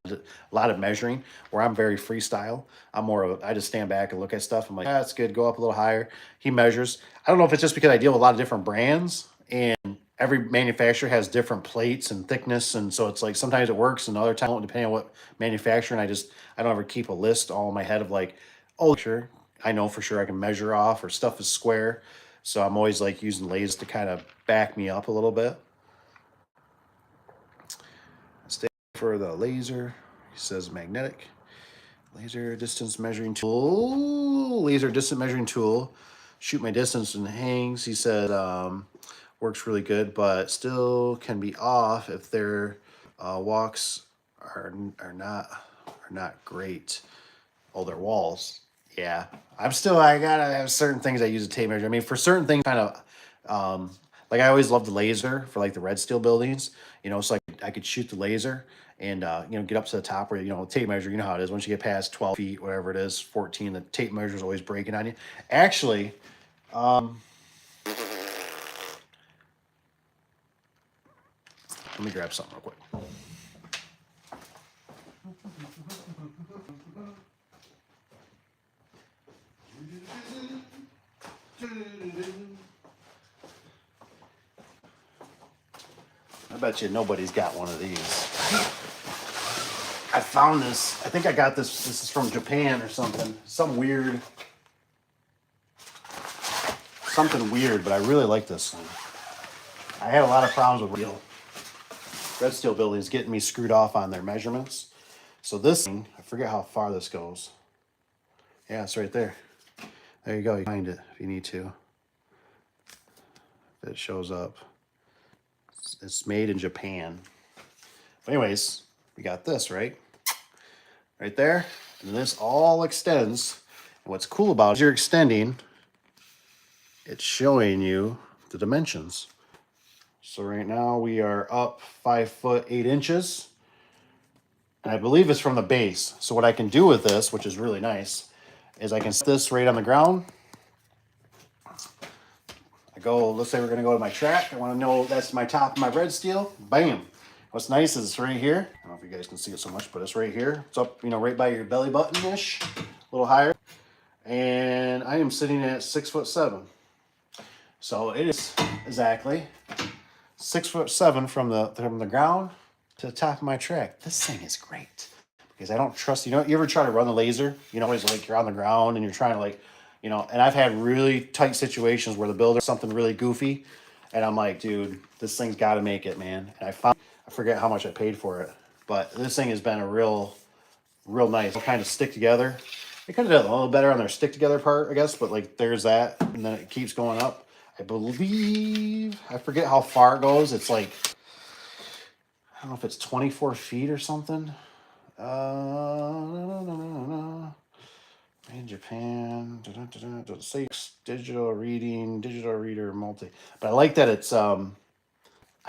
lot of measuring where I'm very freestyle. I'm more of I just stand back and look at stuff. I'm like, that's good. Go up a little higher. He measures. I don't know if it's just because I deal with a lot of different brands and every manufacturer has different plates and thickness. And so it's like sometimes it works and other times, depending on what manufacturer. And I don't ever keep a list all in my head of like, oh, sure. I know for sure I can measure off or stuff is square. So I'm always like using lasers to kind of back me up a little bit. Stay for the laser. He says magnetic. Laser distance measuring tool. Laser distance measuring tool. Shoot my distance and hangs. He said works really good, but still can be off if their walks are not great. Oh, their walls. Yeah, I gotta have certain things I use a tape measure. I mean, for certain things, kind of, like I always loved the laser for like the red steel buildings, you know, so I could shoot the laser and, you know, get up to the top where, you know, tape measure, you know how it is. Once you get past 12 feet, whatever it is, 14, the tape measure is always breaking on you. Actually, let me grab something real quick. I bet you nobody's got one of these. I found this. I think I got this. This is from Japan or something. Something weird, but I really like this thing. I had a lot of problems with red steel buildings getting me screwed off on their measurements. So this thing, I forget how far this goes. Yeah, it's right there. There you go. You can find it if you need to. It shows up. It's made in Japan. But anyways, we got this, right there. And this all extends. And what's cool about it is you're extending, it's showing you the dimensions. So right now we are up 5 foot 8 inches. And I believe it's from the base. So what I can do with this, which is really nice, is I can set this right on the ground. Let's say we're gonna go to my track. I wanna know that's my top of my red steel. Bam. What's nice is it's right here. I don't know if you guys can see it so much, but it's right here. It's up, you know, right by your belly button-ish, a little higher. And I am sitting at 6'7". So it is exactly 6'7" from the ground to the top of my track. This thing is great because I don't trust, you know, you ever try to run the laser, you know, always like you're on the ground and you're trying to like, you know, and I've had really tight situations where the builder something really goofy and I'm like, dude, this thing's got to make it, man. And I forget how much I paid for it, but this thing has been a real nice. They'll kind of stick together. They kind of did a little better on their stick together part, I guess, but like there's that, and then it keeps going up. I believe, I forget how far it goes. It's like, I don't know if it's 24 feet or something. In Japan, six digital reader multi. But I like that it's I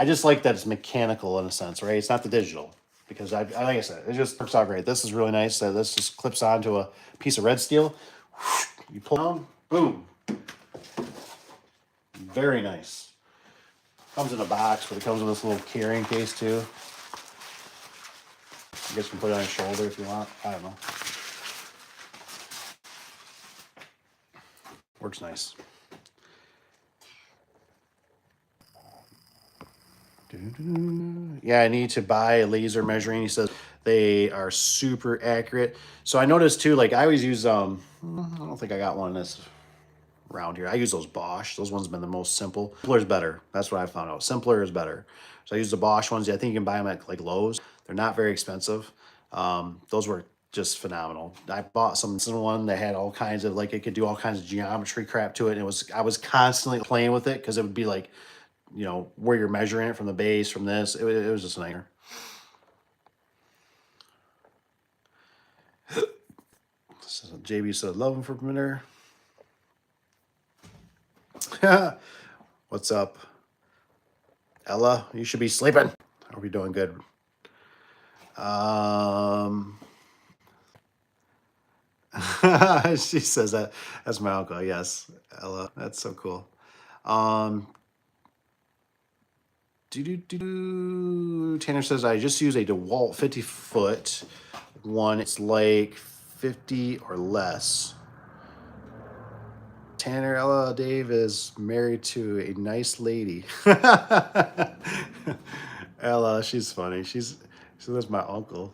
just like that it's mechanical in a sense, right? It's not the digital because like I said, it just works out great. This is really nice. That this just clips onto a piece of red steel. You pull down, boom. Very nice. Comes in a box, but it comes with this little carrying case too. I guess you can put it on your shoulder if you want. I don't know. Works nice. Yeah, I need to buy a laser measuring. He says they are super accurate. So I noticed too, like I always use, I don't think I got one that's around here. I use those Bosch. Those ones have been the most simple. Simpler is better. That's what I found out. Simpler is better. So I use the Bosch ones. I think you can buy them at like Lowe's. They're not very expensive. Those were just phenomenal. I bought some one that had all kinds of like it could do all kinds of geometry crap to it. And I was constantly playing with it because it would be like, you know, where you're measuring it from the base, from this. It was just a nightmare. JB said, love him for minute. What's up? Ella, you should be sleeping. Are we doing good? She says that. That's my uncle. Yes, Ella. That's so cool. Tanner says, I just use a DeWalt 50-foot one. It's like 50 or less. Tanner, Ella, Dave is married to a nice lady. Ella, she's funny. She lives my uncle.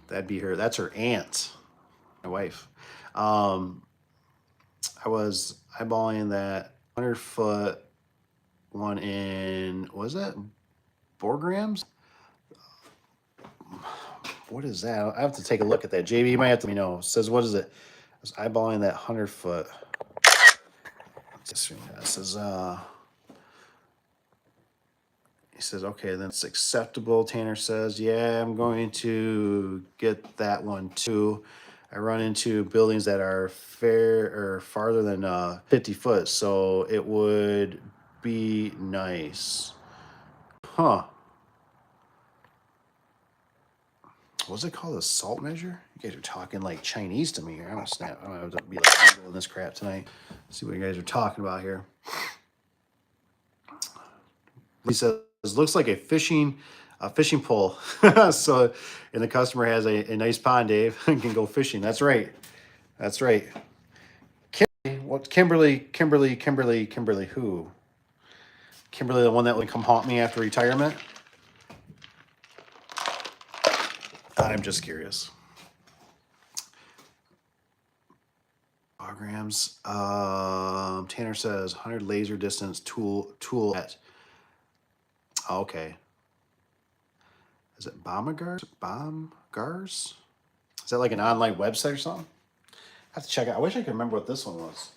That'd be her. That's her aunt, my wife. I was eyeballing that 100-foot one in, what was that? Borgrams? What is that? I have to take a look at that. JB, you might have to let me know. It says, what is it? I was eyeballing that 100-foot. It says, he says, okay, then it's acceptable. Tanner says, yeah, I'm going to get that one too. I run into buildings that are farther than 50 foot, so it would be nice. Huh. What's it called? A salt measure? You guys are talking like Chinese to me here. I'm gonna snap. I'm gonna have to be like in this crap tonight. See what you guys are talking about here. He says, looks like a fishing pole. So, and the customer has a nice pond, Dave, and can go fishing. That's right. That's right. Kimberly, who? Kimberly, the one that would come haunt me after retirement? I'm just curious. Programs. Tanner says 100 laser distance tool at. Oh, okay. Is it Bombgars? Is that like an online website or something? I have to check it. I wish I could remember what this one was.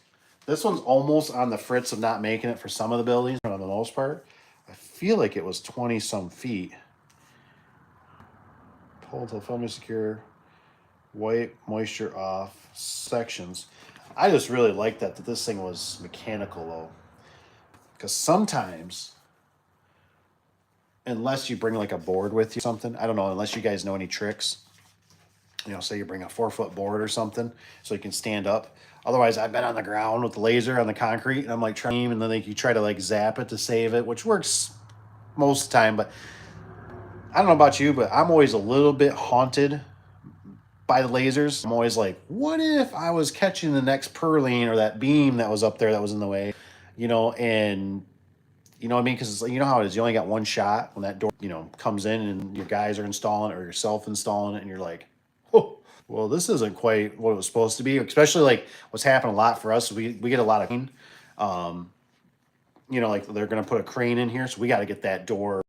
This one's almost on the fritz of not making it for some of the buildings, but on the most part, I feel like it was 20 some feet. Pull until firmly secure. Wipe moisture off sections. I just really like that this thing was mechanical though, because sometimes, unless you bring like a board with you or something, I don't know, unless you guys know any tricks, you know, say you bring a 4-foot board or something so you can stand up. Otherwise, I've been on the ground with the laser on the concrete and I'm like trying, and then you try to like zap it to save it, which works most of the time. But I don't know about you, but I'm always a little bit haunted by the lasers. I'm always like, what if I was catching the next purline or that beam that was up there that was in the way, you know, and you know what I mean? Because you know how it is. You only got one shot when that door, you know, comes in and your guys are installing it or yourself installing it, and you're like, oh, well, this isn't quite what it was supposed to be. Especially like what's happened a lot for us. We get a lot of, you know, like they're gonna put a crane in here, so we got to get that door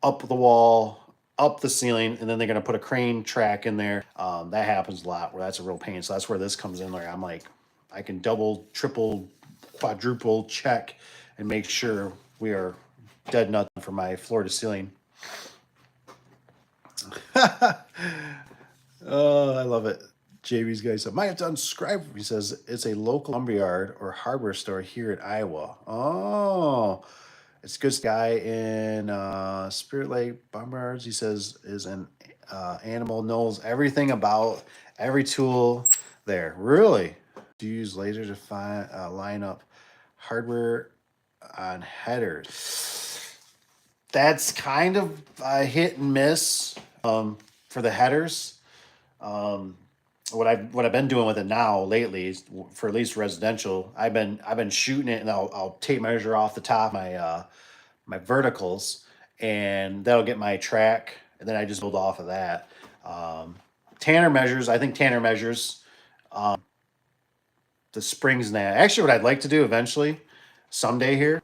up the wall, up the ceiling, and then they're gonna put a crane track in there. That happens a lot where that's a real pain. So that's where this comes in. Like I'm like, I can double, triple, quadruple check and make sure we are dead nuts for my floor to ceiling. Oh, I love it. JB's guy said, might have to unsubscribe. He says it's a local lumberyard or hardware store here in Iowa. Oh, it's a good guy in Spirit Lake Bombards. He says is an animal, knows everything about every tool there. Really? Do you use laser to line up hardware on headers? That's kind of a hit and miss for the headers. What I've been doing with it now lately is, for at least residential, I've been shooting it, and I'll tape measure off the top my my verticals, and that'll get my track, and then I just build off of that. Tanner measures. I think Tanner measures the springs and that. Actually, what I'd like to do eventually, someday, is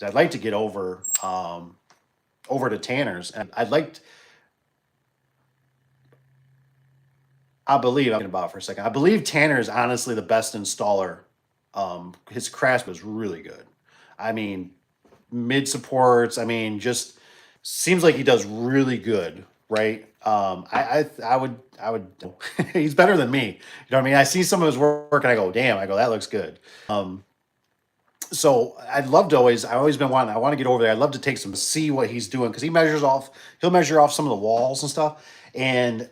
I'd like to get over to Tanner's, and I believe, I'm thinking about it for a second. I believe Tanner is honestly the best installer. His craft was really good. I mean, mid supports. I mean, just seems like he does really good, right? I would. He's better than me. You know what I mean? I see some of his work and I go, damn. I go, that looks good. So I'd love to always. I always been wanting. I want to get over there. I'd love to take some, see what he's doing, because he measures off. He'll measure off some of the walls and stuff, and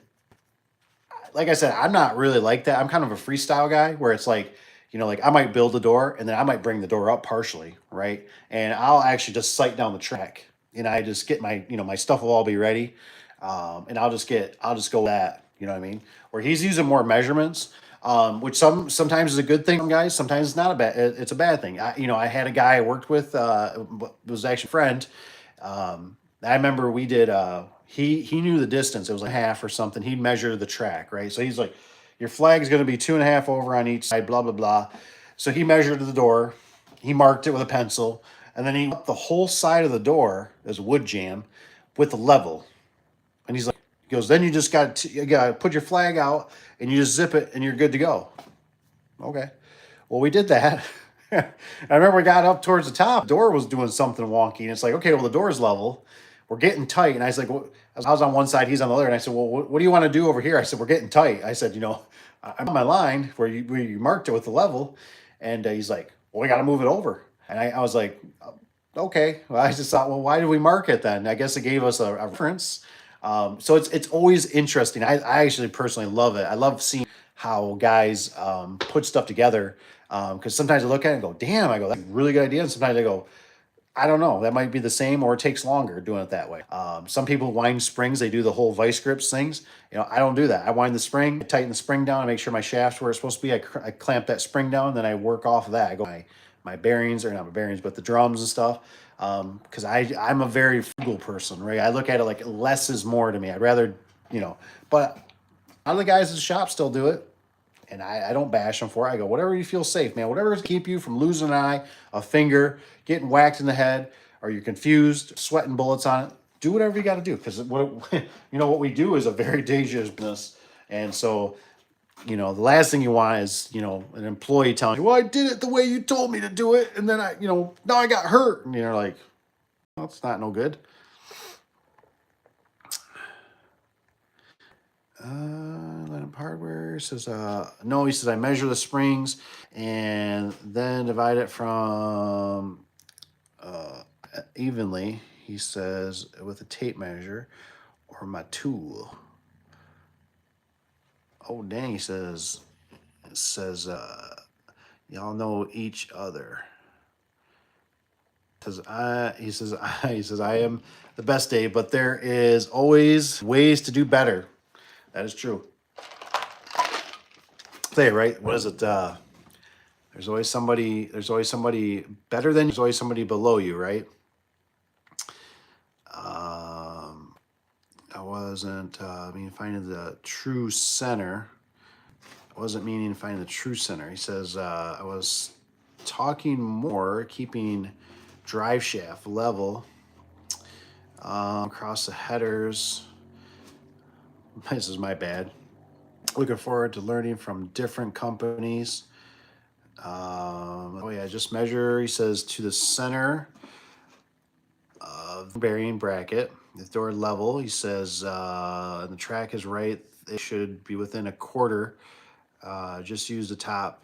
like I said, I'm not really like that. I'm kind of a freestyle guy where it's like you know, like I might build the door and then I might bring the door up partially, right? And I'll actually just sight down the track, and I just get my, you know, my stuff will all be ready, and I'll just go with that, you know what I mean? Where he's using more measurements, which sometimes is a good thing, guys. Sometimes it's not a bad, it's a bad thing. You know, I had a guy I worked with, was actually a friend. I remember we did. He knew the distance. It was like half or something. He'd measure the track, right? So he's like, your flag's going to be 2.5 over on each side, blah blah blah. So he measured the door. He marked it with a pencil, and then he the whole side of the door as wood jam with the level. And he's like, he goes, then you got to put your flag out and you just zip it and you're good to go. Okay. Well, we did that. I remember we got up towards the top. The door was doing something wonky, and it's like, okay, well, the door's level. We're getting tight. And I was like, well, I was on one side, he's on the other. And I said, well, what do you want to do over here? I said, we're getting tight. I said, you know, I'm on my line where you marked it with the level. And he's like, well, we got to move it over. And I was like, okay. Well, I just thought, well, why did we mark it then? I guess it gave us a reference. So it's always interesting. I actually personally love it. I love seeing how guys put stuff together, because sometimes I look at it and go, damn, I go, that's a really good idea. And sometimes I go, I don't know, that might be the same or it takes longer doing it that way. Some people wind springs, they do the whole vice grips things. You know, I don't do that. I wind the spring, I tighten the spring down, I make sure my shaft's where it's supposed to be. I clamp that spring down, then I work off of that. I go my bearings, or not my bearings, but the drums and stuff. Because I'm a very frugal person, right? I look at it like less is more to me. I'd rather, you know, but a lot of the guys at the shop still do it. And I don't bash them for it. I go, whatever you feel safe, man. Whatever to keep you from losing an eye, a finger, getting whacked in the head, or you're confused, sweating bullets on it. Do whatever you got to do, because what you know what we do is a very dangerous business. And so, you know, the last thing you want is, you know, an employee telling you, well, I did it the way you told me to do it, and then you know, now I got hurt, and you're like, well, it's not no good. Lineup hardware says, no, he says, I measure the springs and then divide it from evenly, he says, with a tape measure or my tool. Oh, dang, he says, y'all know each other. He says, I am the best, Dave, but there is always ways to do better. That is true. Say, right? What is it? There's always somebody better than you. There's always somebody below you, right? I wasn't meaning finding the true center. I wasn't meaning finding the true center. He says, I was talking more, keeping drive shaft level across the headers. This is my bad. Looking forward to learning from different companies. Oh yeah, just measure, he says, to the center of the bearing bracket, the door level. He says, and the track is right. It should be within a quarter. Just use the top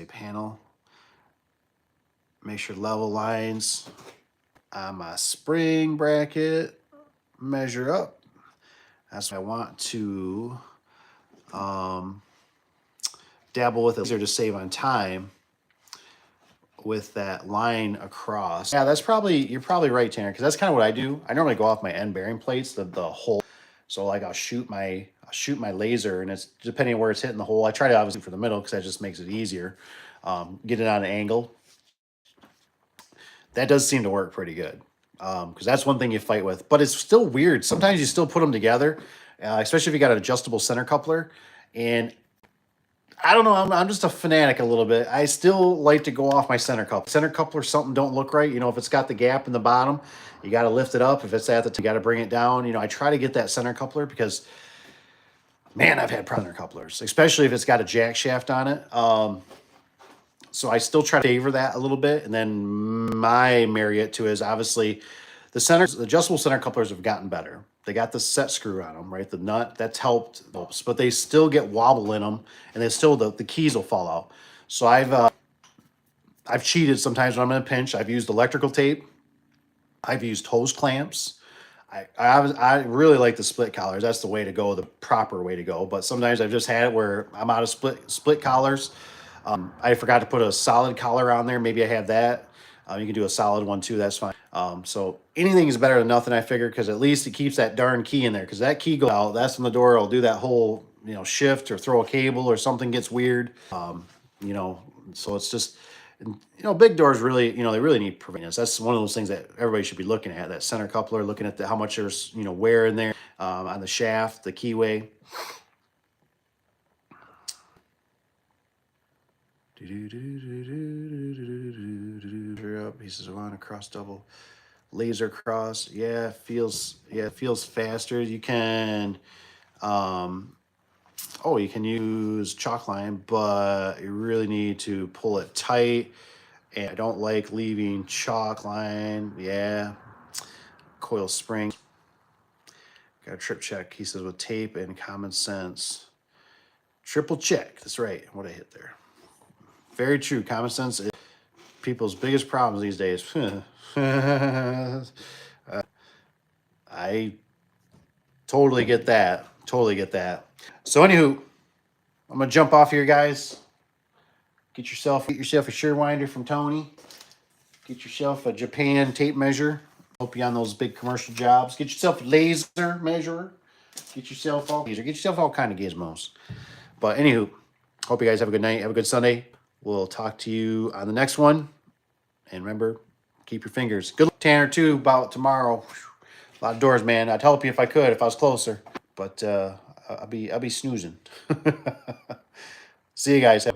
panel. Make sure level lines on my spring bracket measure up. That's what I want to dabble with it to save on time with that line across. Yeah, you're probably right, Tanner, because that's kind of what I do. I normally go off my end bearing plates, the hole. So like I'll shoot my laser, and it's depending on where it's hitting the hole. I try to obviously for the middle because that just makes it easier. Get it on an angle. That does seem to work pretty good, because that's one thing you fight with. But it's still weird. Sometimes you still put them together, especially if you got an adjustable center coupler. And I don't know, I'm just a fanatic a little bit. I still like to go off my center coupler. Center coupler, something don't look right. You know, if it's got the gap in the bottom, you got to lift it up. If it's at the top, you got to bring it down. You know, I try to get that center coupler because, man, I've had center couplers, especially if it's got a jack shaft on it. So I still try to favor that a little bit. And then my Marriott too is obviously the adjustable center couplers have gotten better. They got the set screw on them, right? The nut, that's helped, but they still get wobble in them, and they still, the keys will fall out. So I've cheated sometimes when I'm in a pinch. I've used electrical tape. I've used hose clamps. I really like the split collars. That's the way to go, the proper way to go. But sometimes I've just had it where I'm out of split collars. I forgot to put a solid collar on there. Maybe I have that. You can do a solid one too. That's fine. So anything is better than nothing, I figure, because at least it keeps that darn key in there. Because that key goes out, that's when the door will do that whole, you know, shift or throw a cable or something gets weird. You know, so it's just, you know, big doors really, you know, they really need preventives. That's one of those things that everybody should be looking at. That center coupler, looking at how much there's, you know, wear in there, on the shaft, the keyway. Pieces of on across double laser cross. Yeah, it feels faster. You can you can use chalk line, but you really need to pull it tight. And I don't like leaving chalk line. Yeah. Coil spring. Got a trip check. He says with tape and common sense. Triple check. That's right. What I hit there. Very true. Common sense is people's biggest problems these days. I totally get that. Totally get that. So anywho, I'm gonna jump off here, guys. Get yourself a Shearwinder from Tony. Get yourself a Japan tape measure. Help you on those big commercial jobs. Get yourself a laser measurer. Get yourself all kind of gizmos. But anywho, hope you guys have a good night. Have a good Sunday. We'll talk to you on the next one. And remember, keep your fingers. Good luck, Tanner, too, about tomorrow. A lot of doors, man. I'd help you if I could, if I was closer. But I'll be snoozing. See you guys.